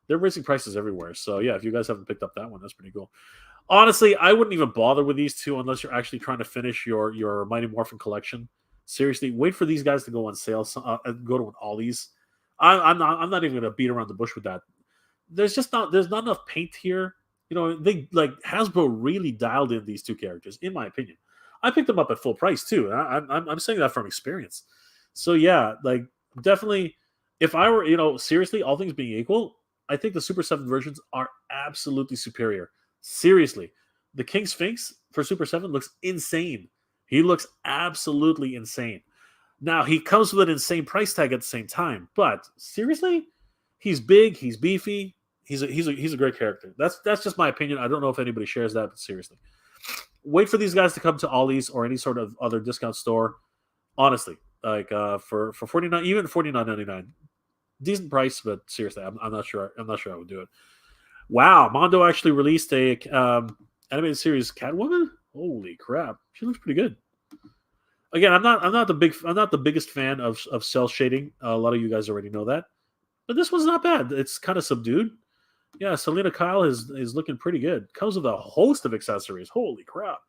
they're raising prices everywhere. So yeah, if you guys haven't picked up that one, that's pretty cool. Honestly, I wouldn't even bother with these two unless you're actually trying to finish your Mighty Morphin collection. Seriously, wait for these guys to go on sale. Go to an Ollie's. I'm not even gonna beat around the bush with that. There's not enough paint here. They like Hasbro really dialed in these two characters, in my opinion. I picked them up at full price too. I'm saying that from experience. So yeah, like definitely, if I were seriously, all things being equal, I think the Super 7 versions are absolutely superior. Seriously, the King Sphinx for Super 7 looks insane. He looks absolutely insane. Now he comes with an insane price tag at the same time, but seriously, he's big, he's beefy, he's a great character. That's just my opinion. I don't know if anybody shares that, but seriously, wait for these guys to come to Ollie's or any sort of other discount store. Honestly, like for 49, even 49.99, decent price, but seriously, I'm not sure. I'm not sure I would do it. Wow, Mondo actually released a animated series Catwoman. Holy crap, she looks pretty good. Again, I'm not the biggest fan of cell shading. A lot of you guys already know that, but this one's not bad. It's kind of subdued. Yeah, Selena Kyle is looking pretty good. Comes with a host of accessories. Holy crap,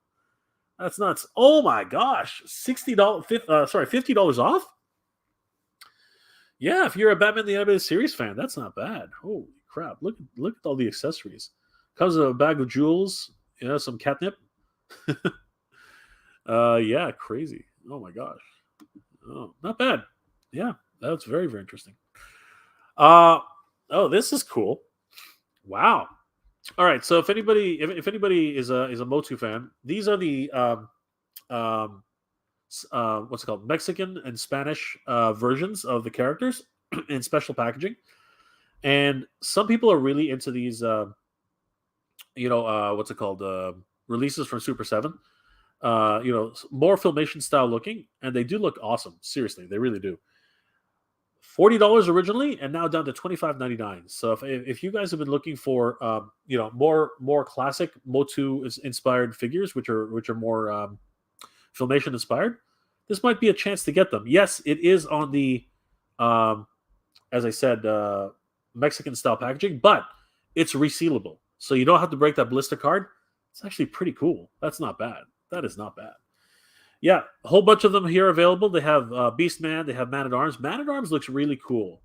that's nuts! Oh my gosh, $50 off. Yeah, if you're a Batman the Animated Series fan, that's not bad. Holy crap, look at all the accessories. Comes with a bag of jewels. Some catnip. Yeah, crazy. Oh my gosh. Oh, not bad. Yeah, that's very, very interesting. Oh, this is cool. Wow. All right. So if anybody is a Motu fan, these are the what's it called, Mexican and Spanish versions of the characters in special packaging, and some people are really into these. What's it called? Releases from Super 7. More filmation style looking, and they do look awesome. Seriously, they really do. $40 originally, and now down to $25.99. So if you guys have been looking for more classic Motu inspired figures, which are more Filmation inspired, this might be a chance to get them. Yes, it is on the, um, as I said, Mexican style packaging, but it's resealable, so you don't have to break that blister card. It's actually pretty cool. That's not bad. That is not bad. Yeah, a whole bunch of them here available. They have Beastman. They have Man at Arms. Man at Arms looks really cool.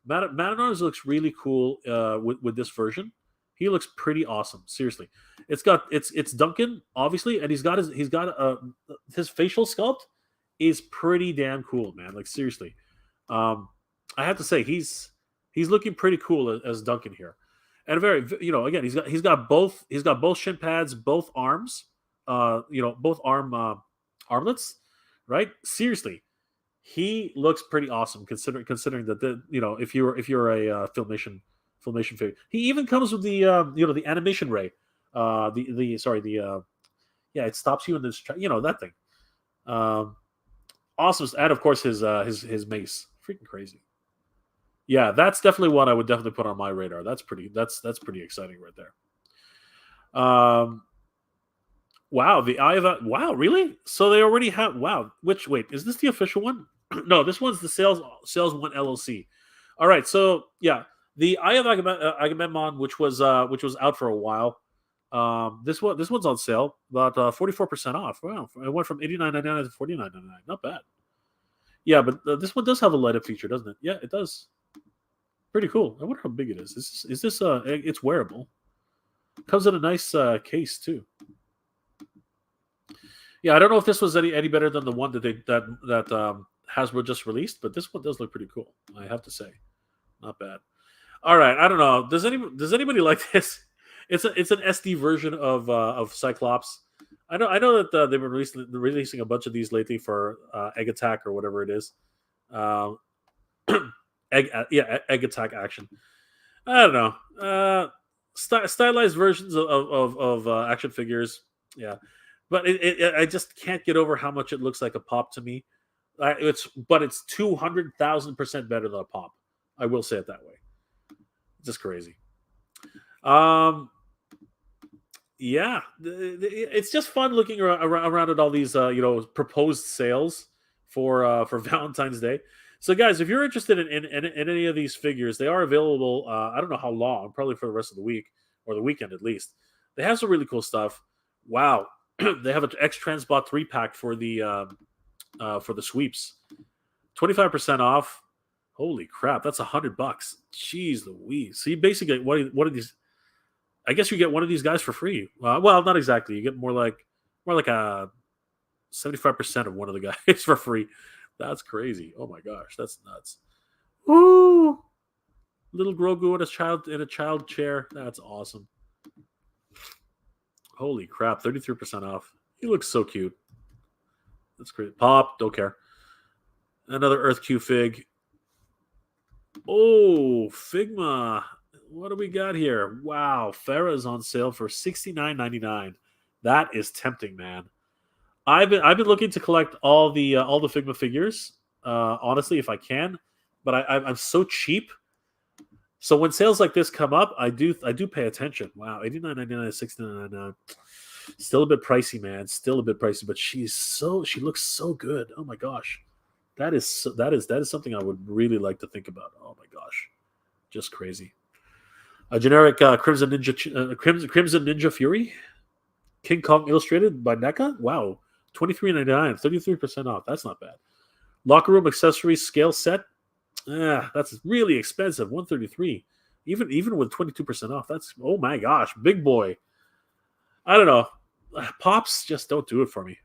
Man at Arms looks really cool with this version. He looks pretty awesome. Seriously, it's Duncan obviously, and his facial sculpt is pretty damn cool, man. Like seriously, um, I have to say he's looking pretty cool as Duncan here, and again he's got both shin pads, both arms, both armlets, right? Seriously, he looks pretty awesome considering that if you're a filmation figure. He even comes with the animation ray, the sorry the yeah, it stops you in this that thing. Um, Awesome, and of course his mace, freaking crazy. Yeah, that's definitely one I would definitely put on my radar. That's pretty exciting right there. Wow, the Eye of wow, really? So they already have wow. Wait, is this the official one? No, this one's the sales one LLC. All right, so yeah, the Eye of Agamemnon, which was out for a while. This one's on sale, about 44% off. Wow, it went from $89.99 to $49.99. Not bad. Yeah, but this one does have a light up feature, doesn't it? Yeah, it does. Pretty cool. I wonder how big it is. Is this it's wearable? Comes in a nice case too. Yeah, I don't know if this was any better than the one that Hasbro just released, but this one does look pretty cool. I have to say, not bad. All right, I don't know. Does anybody like this? It's an SD version of Cyclops. I know that they've been releasing a bunch of these lately for Egg Attack or whatever it is. Uh, Egg Attack action. I don't know. Stylized versions of action figures. Yeah, but I just can't get over how much it looks like a pop to me. It's 200,000% better than a pop. I will say it that way. Just crazy. Yeah, it's just fun looking around at all these proposed sales for Valentine's Day. So guys, if you're interested in any of these figures, they are available. I don't know how long, probably for the rest of the week or the weekend at least. They have some really cool stuff. Wow, they have an X Transbot 3-pack for the sweeps, 25% off. Holy crap, that's $100. Jeez Louise! So you basically what are these? I guess you get one of these guys for free. Well, not exactly. You get more like a 75% of one of the guys for free. That's crazy. Oh my gosh, that's nuts. Woo! Little Grogu in a child chair. That's awesome. Holy crap, 33% off. He looks so cute. That's great. Pop, don't care. Another Earth Q fig. Oh, Figma. What do we got here? Wow, Farah's on sale for $69.99. That is tempting, man. I've been looking to collect all the Figma figures, honestly, if I can, but I'm so cheap. So when sales like this come up, I do pay attention. Wow, $89.99, $69.99. Still a bit pricey, man. Still a bit pricey, but she looks so good. Oh my gosh, that is something I would really like to think about. Oh my gosh, just crazy. A generic Crimson Ninja Fury, King Kong illustrated by NECA. Wow, $23.99, 33% off. That's not bad. Locker room accessories scale set. That's really expensive. $133. Even with 22% off. That's, oh my gosh, big boy. I don't know. Pops just don't do it for me.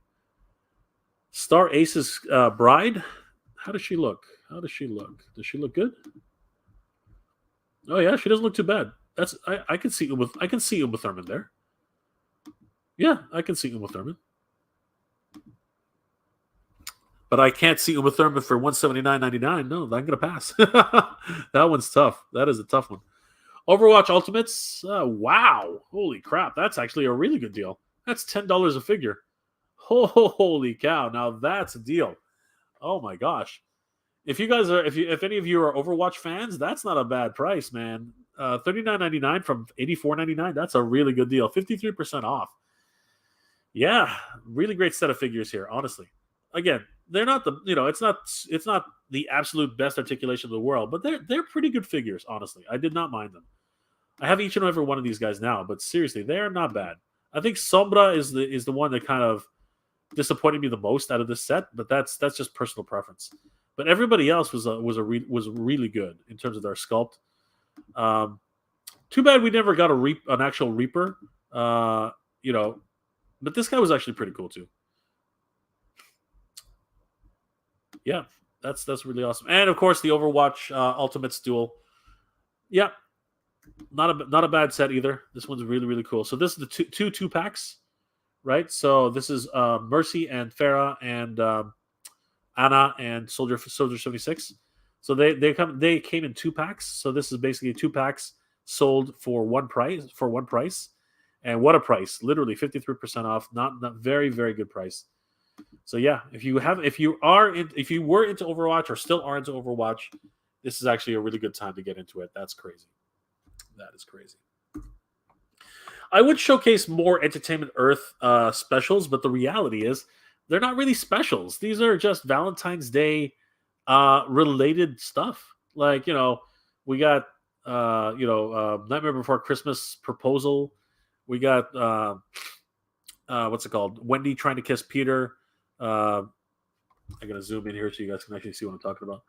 Star Ace's bride. How does she look? Does she look good? Oh yeah, she doesn't look too bad. I can see Uma Thurman there. Yeah, I can see Uma Thurman. But I can't see Uma Thurman for $179.99. No, I'm gonna pass. That one's tough. That is a tough one. Overwatch Ultimates. Wow, holy crap! That's actually a really good deal. That's $10 a figure. Holy cow! Now that's a deal. Oh my gosh! If any of you are Overwatch fans, that's not a bad price, man. $39.99 from $84.99. That's a really good deal. 53% off. Yeah, really great set of figures here. Honestly, again, they're not the it's not the absolute best articulation of the world, but they're pretty good figures. Honestly, I did not mind them. I have each and every one of these guys now, but seriously, they are not bad. I think Sombra is the one that kind of disappointed me the most out of this set, but that's just personal preference. But everybody else was really good in terms of their sculpt. Um, Too bad we never got an actual Reaper. Uh, you know, but this guy was actually pretty cool too. Yeah, that's really awesome. And of course, the Overwatch Ultimates duel. Yeah, not a bad set either. This one's really really cool. So this is the two packs, right? So this is Mercy and Farah and Anna and Soldier 76. So they came in two packs. So this is basically two packs sold for one price. And what a price! Literally 53% off. Not very very good price. So yeah, if you were into Overwatch or still are into Overwatch, this is actually a really good time to get into it. That's crazy. That is crazy. I would showcase more Entertainment Earth specials, but the reality is they're not really specials. These are just Valentine's Day related stuff. Like we got Nightmare Before Christmas proposal. We got what's it called? Wendy trying to kiss Peter. I'm gonna zoom in here so you guys can actually see what I'm talking about.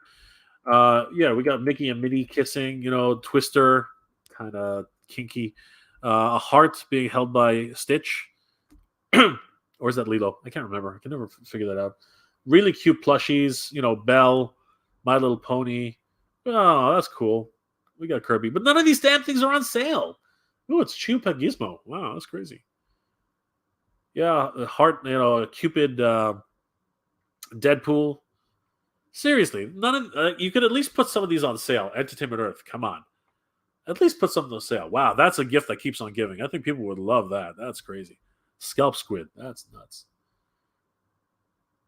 Yeah, we got Mickey and Minnie kissing. Twister, kind of kinky. A heart being held by Stitch, or is that Lilo? I can't remember. I can never figure that out. Really cute plushies. Belle, My Little Pony. Oh, that's cool. We got Kirby, but none of these damn things are on sale. Oh, it's Chupa Gizmo. Wow, that's crazy. Yeah, heart. Cupid, Deadpool. Seriously, none of you could at least put some of these on sale. Entertainment Earth, come on, at least put something on sale. Wow, that's a gift that keeps on giving. I think people would love that. That's crazy. Scalp squid, that's nuts.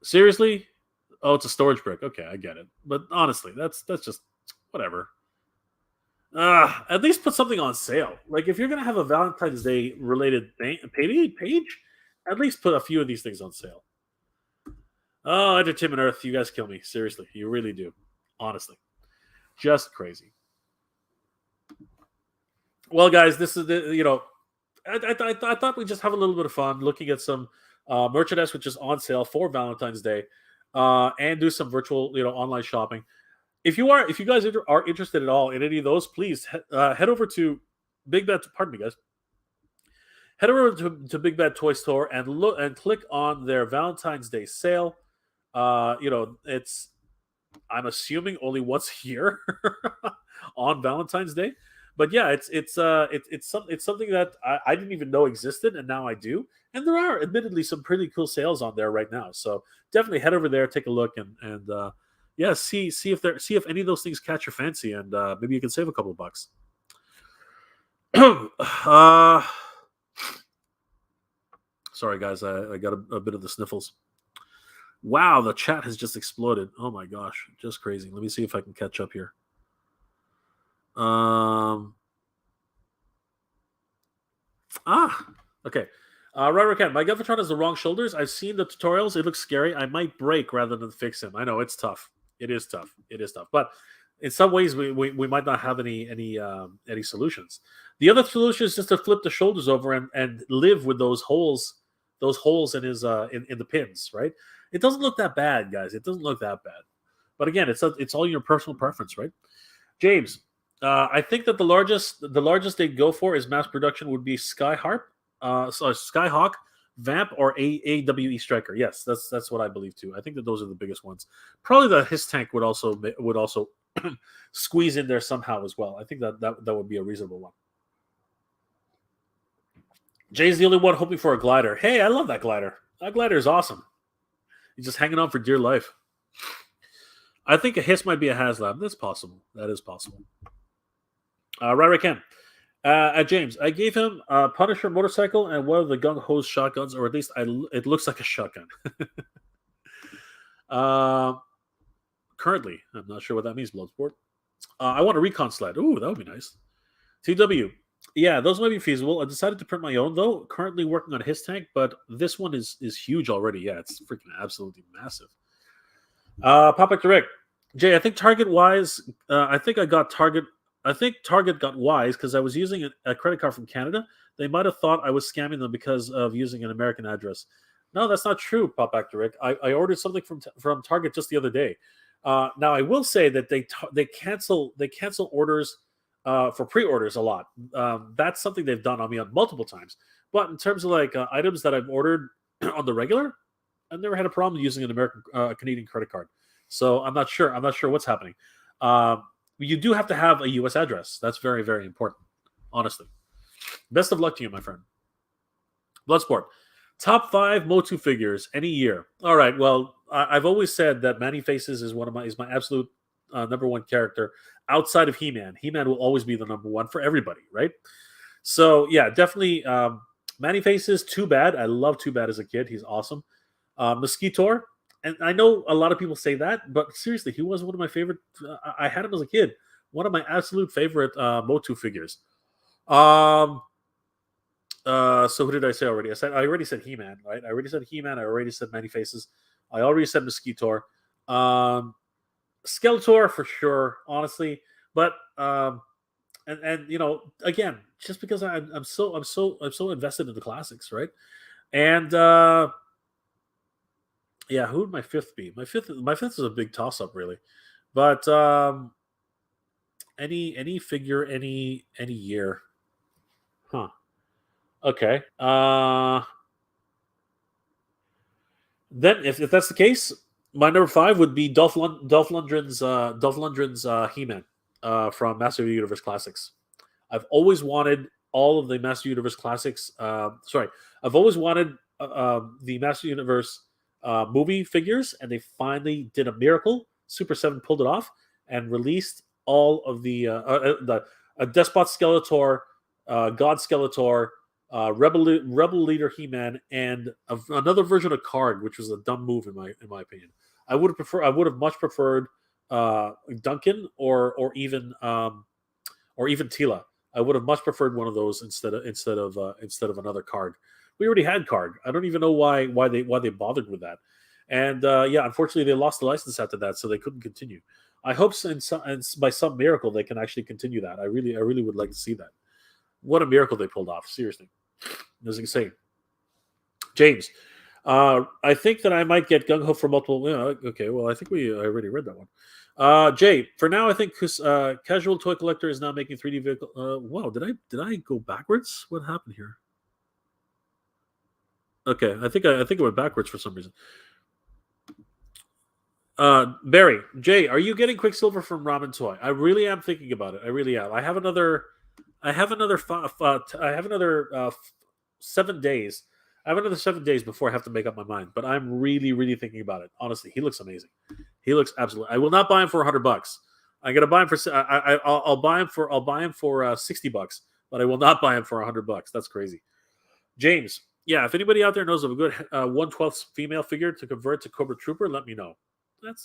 Seriously? Oh, it's a storage brick. Okay, I get it. But honestly, that's just whatever. At least put something on sale. Like if you're gonna have a Valentine's Day related page, at least put a few of these things on sale. Oh, Entertainment Earth, you guys kill me. Seriously, you really do. Honestly, just crazy. Well, guys, this is I thought we'd just have a little bit of fun looking at some merchandise which is on sale for Valentine's Day, and do some virtual online shopping. If you guys are interested at all in any of those, please head over to Big Bad. Pardon me, guys. Head over to Big Bad Toy Store and look and click on their Valentine's Day sale. It's I'm assuming only once a year on Valentine's Day. But yeah, it's something that I didn't even know existed, and now I do. And there are admittedly some pretty cool sales on there right now. So definitely head over there, take a look, and yeah, see if any of those things catch your fancy, and maybe you can save a couple of bucks. Sorry guys, I got a bit of the sniffles. Wow, the chat has just exploded. Oh my gosh, just crazy. Let me see if I can catch up here. Okay. Right, Ken. My Guthatron has the wrong shoulders. I've seen the tutorials. It looks scary. I might break rather than fix him. I know it's tough. It is tough. It is tough. But in some ways, we might not have any solutions. The other solution is just to flip the shoulders over and live with those holes in his in the pins. Right. It doesn't look that bad, guys. It doesn't look that bad. But again, it's all your personal preference, right? James, I think that the largest they'd go for is mass production would be Skyhawk, Skyhawk, Vamp, or AWE Striker. Yes, that's what I believe too. I think that those are the biggest ones. Probably the His Tank would also squeeze in there somehow as well. I think that would be a reasonable one. Jay's the only one hoping for a glider. Hey, I love that glider. That glider is awesome. He's just hanging on for dear life. I think a Hiss might be a HasLab. That's possible. That is possible. Right, Ken. James, I gave him a Punisher motorcycle and one of the gung ho's shotguns, or at least it looks like a shotgun. Currently, I'm not sure what that means, Bloodsport. I want a recon sled. Ooh, that would be nice. TW, Yeah, those might be feasible. I decided to print my own though. Currently working on his tank, but this one is huge already. Yeah, it's freaking absolutely massive. Pop Direct. Jay, I think Target wise, I think I got Target. I think Target got wise because I was using a credit card from Canada. They might have thought I was scamming them because of using an American address. No, that's not true, Pop Direct. I ordered something from Target just the other day. Now I will say that they cancel orders for pre-orders a lot. That's something they've done on me on multiple times. But in terms of like items that I've ordered on the regular, I've never had a problem using an American Canadian credit card. So I'm not sure. I'm not sure what's happening. You do have to have a U.S. address. That's very, very important. Honestly, best of luck to you, my friend. Bloodsport. Top 5 MOTU figures any year. All right. Well, I've always said that Manny Faces is my absolute number one character outside of He-Man. He-Man will always be the number one for everybody, right? So yeah, definitely Manny Faces. Too Bad. I love Too Bad as a kid. He's awesome. Mosquitor. And I know a lot of people say that, but seriously, he was one of my favorite. I had him as a kid. One of my absolute favorite MOTU figures. Um, so who did I say already? I already said He-Man, right? I already said He-Man. I already said Many Faces. I already said Mosquitor. Skeletor for sure, honestly. But and again, just because I'm so invested in the classics, right? And yeah, who would my fifth be? My fifth is a big toss up, really. But any figure, any year, huh? Okay. Then if that's the case, my number 5 would be Dolph Lundgren's He-Man from Master of the Universe Classics. I've always wanted all of the Master Universe Classics. Sorry, I've always wanted the Master Universe movie figures, and they finally did a miracle. Super Seven pulled it off and released all of the Despot Skeletor, God Skeletor, Rebel Leader He-Man, and another version of Karg, which was a dumb move in my opinion. I would have much preferred Duncan or even Tila. I would have much preferred one of those instead of another Karg. We already had Karg. I don't even know why they bothered with that. And yeah, unfortunately, they lost the license after that, so they couldn't continue. I hope by some miracle they can actually continue that. I really would like to see that. What a miracle they pulled off! Seriously, it was insane. James, I think that I might get gung ho for multiple. Okay, well, I think I already read that one. Jay, for now, I think Casual Toy Collector is now making 3D vehicle. Wow, did I go backwards? What happened here? Okay, I think it went backwards for some reason. Barry, Jay, are you getting Quicksilver from Ramen Toy? I really am thinking about it. I really am. I have another 7 days. I have another 7 days before I have to make up my mind. But I'm really, really thinking about it. Honestly, he looks amazing. He looks absolutely. I will not buy him for $100. I'm gonna buy him for. I'll buy him for. I'll buy him for $60, but I will not buy him for $100. That's crazy. James, yeah. If anybody out there knows of a good 1/12 female figure to convert to Cobra Trooper, let me know. That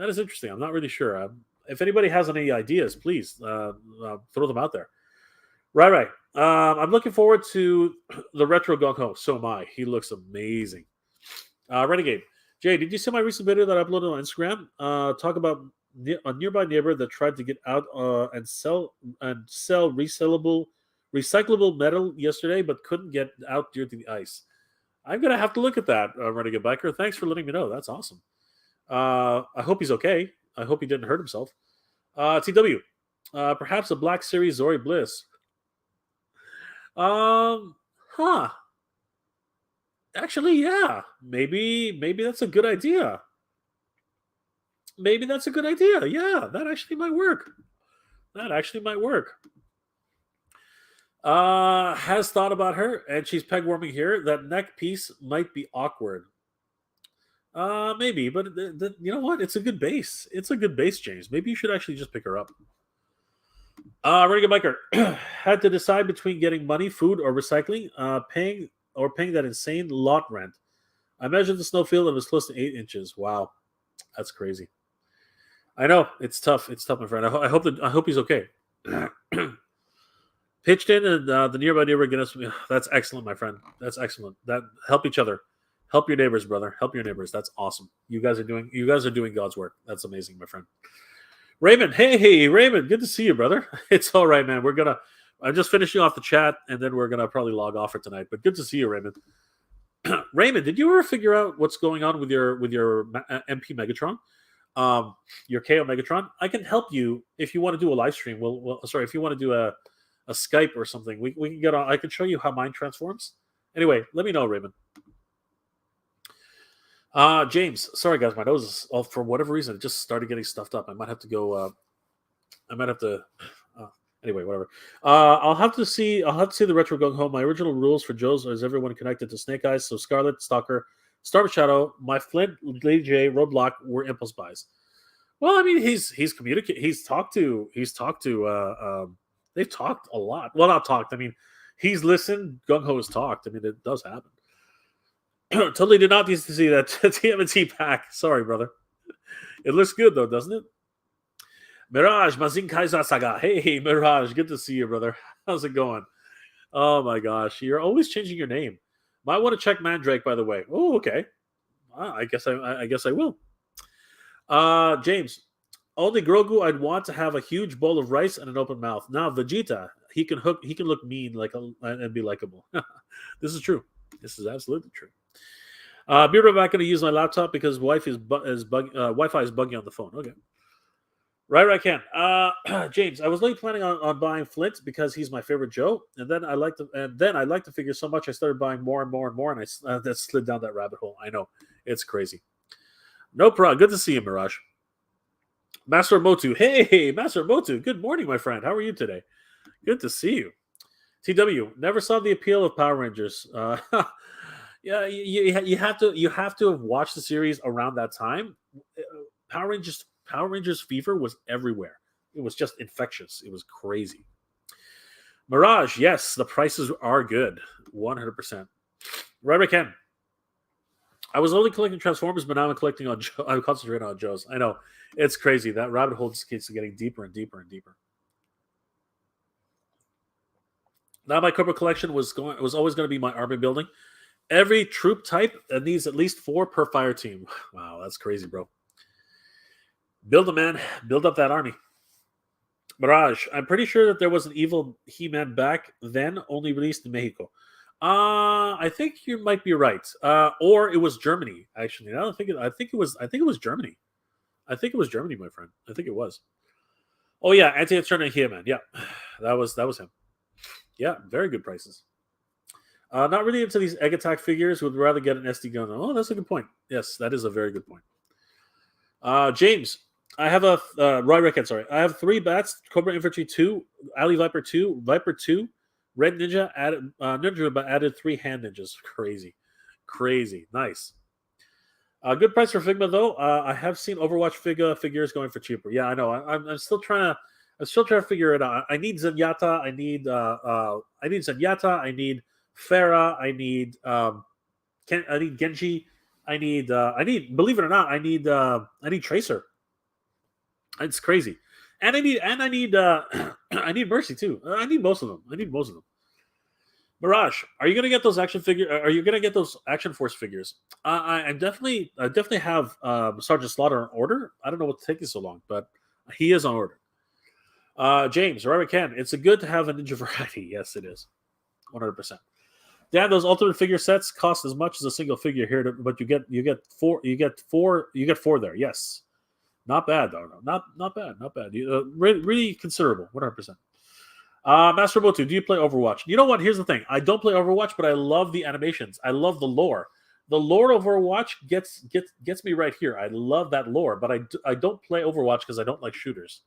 is interesting. I'm not really sure. If anybody has any ideas, please throw them out there. Right. I'm looking forward to the retro gung ho. So am I. He looks amazing. Renegade. Jay, did you see my recent video that I uploaded on Instagram? Talk about a nearby neighbor that tried to get out and sell recyclable metal yesterday, but couldn't get out due to the ice. I'm gonna have to look at that, Renegade Biker. Thanks for letting me know. That's awesome. I hope he's okay. I hope he didn't hurt himself. TW. Perhaps a Black Series Zori Bliss. Huh. Actually, yeah. Maybe that's a good idea. Maybe that's a good idea. Yeah, that actually might work. Has thought about her, and she's peg warming here. That neck piece might be awkward. Maybe, but you know what? It's a good base. It's a good base, James. Maybe you should actually just pick her up. Renegade Biker had to decide between getting money, food, or recycling. Paying that insane lot rent. I measured the snowfield and it was close to 8 inches. Wow, that's crazy. I know it's tough. It's tough, my friend. I hope he's okay. Pitched in, and the nearby neighbor Guinness. That's excellent, my friend. That's excellent. That help each other, help your neighbors, brother. Help your neighbors. That's awesome. You guys are doing God's work. That's amazing, my friend. Raymond, hey Raymond, good to see you, brother. It's all right, man. I'm just finishing off the chat, and then we're gonna probably log off for tonight. But good to see you, Raymond. Raymond, did you ever figure out what's going on with your MP Megatron? Your KO Megatron? I can help you if you want to do a live stream. If you want to do a Skype or something, we can get on. I can show you how mine transforms. Anyway, let me know, Raymond. James, sorry guys, my nose is for whatever reason it just started getting stuffed up. I might have to go. Anyway, whatever. I'll have to see the retro going home. My original rules for Joe's is everyone connected to Snake Eyes. So Scarlet, Stalker, Star Shadow, my Flint, Lady J, Roadblock were impulse buys. Well, I mean, he's communicated. They've talked a lot. Well, not talked. I mean, he's listened. Gung Ho has talked. I mean, it does happen. Totally did not need to see that TMNT pack. Sorry, brother. It looks good though, doesn't it? Mirage, Mazin Kaiser Saga. Hey, Mirage, good to see you, brother. How's it going? Oh my gosh, you're always changing your name. Might want to check Mandrake, by the way. Oh, okay. I guess I will. James, only Grogu I'd want to have a huge bowl of rice and an open mouth. Now Vegeta, he can look mean and be likable. This is true. This is absolutely true. Beard, I'm not going to use my laptop because Wi-Fi is buggy on the phone. Okay. Right, I can. James, I was late planning on buying Flint because he's my favorite Joe, and then I like to figure so much I started buying more and more and more, and I that slid down that rabbit hole. I know, it's crazy. No problem. Good to see you, Mirage. Master MOTU. Hey, Master MOTU. Good morning, my friend. How are you today? Good to see you. TW. Never saw the appeal of Power Rangers. Yeah, you have to have watched the series around that time. Power Rangers fever was everywhere. It was just infectious. It was crazy. Mirage, yes, the prices are good. 100%. Right, Ken. I was only collecting Transformers, but now I'm collecting on Joe. I'm concentrating on Joe's. I know. It's crazy. That rabbit hole just keeps getting deeper and deeper and deeper. Now my Cobra collection was always going to be my army building. Every troop type needs at least 4 per fire team. Wow, that's crazy, bro. Build a man. Build up that army. Mirage, I'm pretty sure that there was an evil He-Man back then, only released in Mexico. I think you might be right. Or it was Germany, actually. I think it was Germany. I think it was Germany, my friend. I think it was. Oh yeah, Anti-Eternal He-Man. Yeah. That was him. Yeah, very good prices. Not really into these Egg Attack figures. Would rather get an SD gun. Oh, that's a good point. Yes, that is a very good point. James, I have a Roy Rickett. Sorry, I have 3 bats: Cobra Infantry 2, Alley Viper 2, Viper 2, Red Ninja added Ninja, but added 3 hand ninjas. Crazy, nice. Good price for Figma though. I have seen Overwatch figures going for cheaper. Yeah, I know. I'm still trying to figure it out. I need Zenyatta. I need Zenyatta. I need Farah. I need Genji. I need believe it or not, I need Tracer. It's crazy. And I need I need Mercy too. I need most of them. Mirage, are you gonna get those action figure? Are you gonna get those Action Force figures? I definitely have Sergeant Slaughter on order. I don't know what's taking so long, but he is on order. James, wherever I can, it's good to have a ninja variety. Yes, it is, 100%. Dan, those ultimate figure sets cost as much as a single figure here, but you get four there. Yes, not bad though. No, not bad. Really considerable. 100%. Master MOTU, do you play Overwatch? You know what? Here's the thing. I don't play Overwatch, but I love the animations. I love the lore. The lore of Overwatch gets me right here. I love that lore, but I don't play Overwatch because I don't like shooters.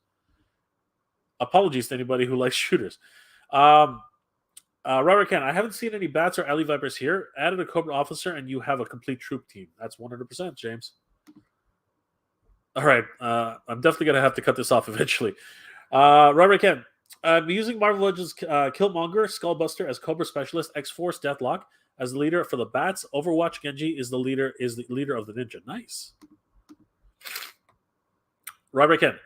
Apologies to anybody who likes shooters. Robert Ken, I haven't seen any bats or alley vipers here. Added a Cobra officer, and you have a complete troop team. That's 100%, James. All right. I'm definitely going to have to cut this off eventually. Robert Ken, I'm using Marvel Legends Killmonger, Skullbuster as Cobra Specialist, X-Force, Deathlock as the leader for the bats. Overwatch Genji is the leader of the ninja. Nice. Robert Ken,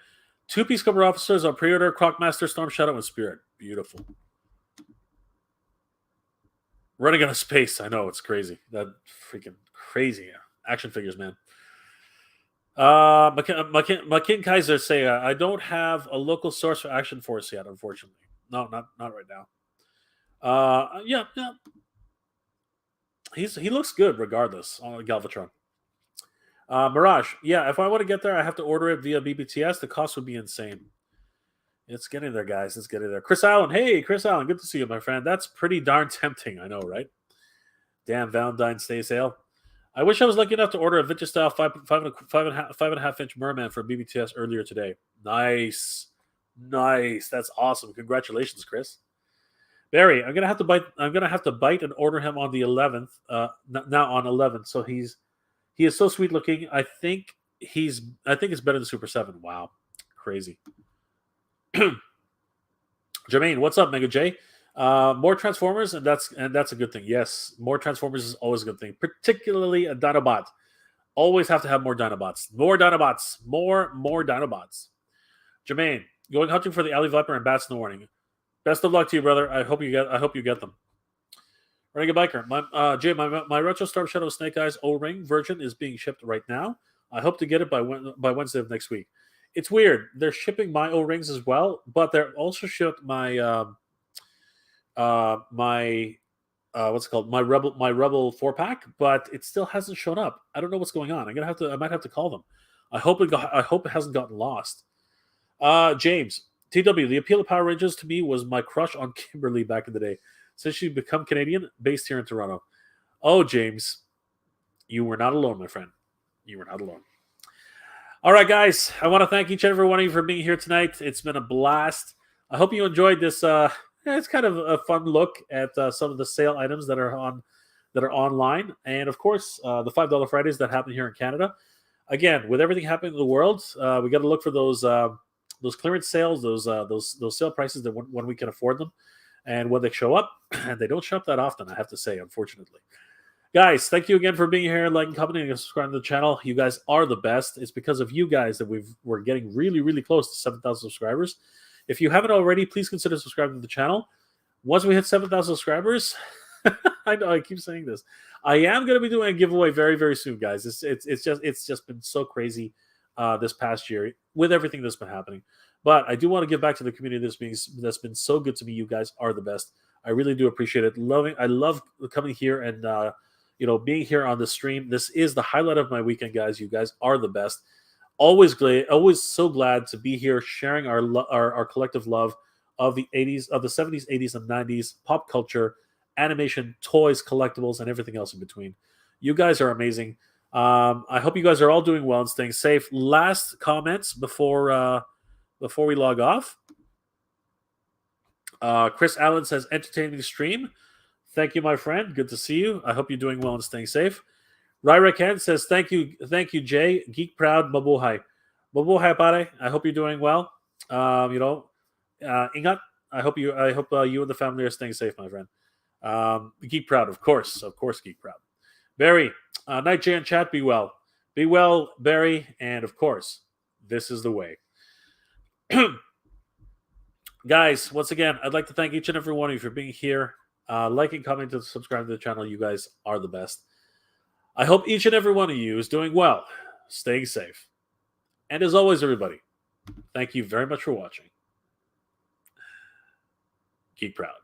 2-piece Cobra officers are pre-order: Crocmaster, Storm Shadow, and Spirit. Beautiful. Running out of space. I know, it's crazy. That freaking crazy. Action figures, man. McKin Kaiser say, I don't have a local source for Action Force yet, unfortunately. No, not right now. Yeah. He looks good regardless on Galvatron. Mirage, yeah, if I want to get there, I have to order it via BBTS. The cost would be insane. It's getting there, guys. It's getting there. Chris Allen, hey, Chris Allen, good to see you, my friend. That's pretty darn tempting, I know, right? Damn Valentine's Day sale. I wish I was lucky enough to order a vintage style 5.5 inch Merman for BBTS earlier today. Nice. That's awesome. Congratulations, Chris. Barry, I'm gonna have to bite and order him on the 11th. Now on 11th. So he is so sweet looking. I think it's better than Super 7. Wow, crazy. Jermaine, what's up, Mega J? More Transformers, and that's a good thing. Yes, more Transformers is always a good thing, particularly a Dinobot. Always have to have more Dinobots. More Dinobots. Jermaine, going hunting for the Alley Viper and bats in the morning. Best of luck to you, brother. I hope you get them. Renegade Biker, Jay, my Retro Storm Shadow Snake Eyes O-Ring version is being shipped right now. I hope to get it by Wednesday of next week. It's weird. They're shipping my O-Rings as well, but they're also shipped my what's it called? My Rebel 4-pack, but it still hasn't shown up. I don't know what's going on. I might have to call them. I hope it hasn't gotten lost. James, TW, the appeal of Power Rangers to me was my crush on Kimberly back in the day. Since she's become Canadian, based here in Toronto. Oh, James, you were not alone, my friend. You were not alone. All right, guys. I want to thank each and every one of you for being here tonight. It's been a blast. I hope you enjoyed this. It's kind of a fun look at some of the sale items that are online, and of course, the $5 Fridays that happen here in Canada. Again, with everything happening in the world, we got to look for those clearance sales, those sale prices that when we can afford them, and when they show up, and they don't show up that often, I have to say, unfortunately. Guys, thank you again for being here, liking, commenting, and subscribing to the channel. You guys are the best. It's because of you guys that we're getting really, really close to 7,000 subscribers. If you haven't already, please consider subscribing to the channel. Once we hit 7,000 subscribers, I know I keep saying this, I am going to be doing a giveaway very, very soon, guys. It's just been so crazy this past year with everything that's been happening. But I do want to give back to the community that's been so good to me. You guys are the best. I really do appreciate it. I love coming here and being here on the stream. This is the highlight of my weekend, guys. You guys are the best. Always so glad to be here, sharing our collective love of the 80s, of the 70s, 80s, and 90s, pop culture, animation, toys, collectibles, and everything else in between. You guys are amazing. I hope you guys are all doing well and staying safe. Last comments before we log off. Chris Allen says, entertaining stream. Thank you, my friend. Good to see you. I hope you're doing well and staying safe. Ryra Ken says, thank you, Jay. Geek proud, mabuhay. Mabuhay, pare. I hope you're doing well. Ingat. I hope you and the family are staying safe, my friend. Geek proud, of course, Geek proud. Barry, night Jay and chat. Be well, Barry, and of course, this is the way. Guys, once again, I'd like to thank each and every one of you for being here, liking, commenting, subscribing to the channel. You guys are the best. I hope each and every one of you is doing well, staying safe. And as always, everybody, thank you very much for watching. Geek proud.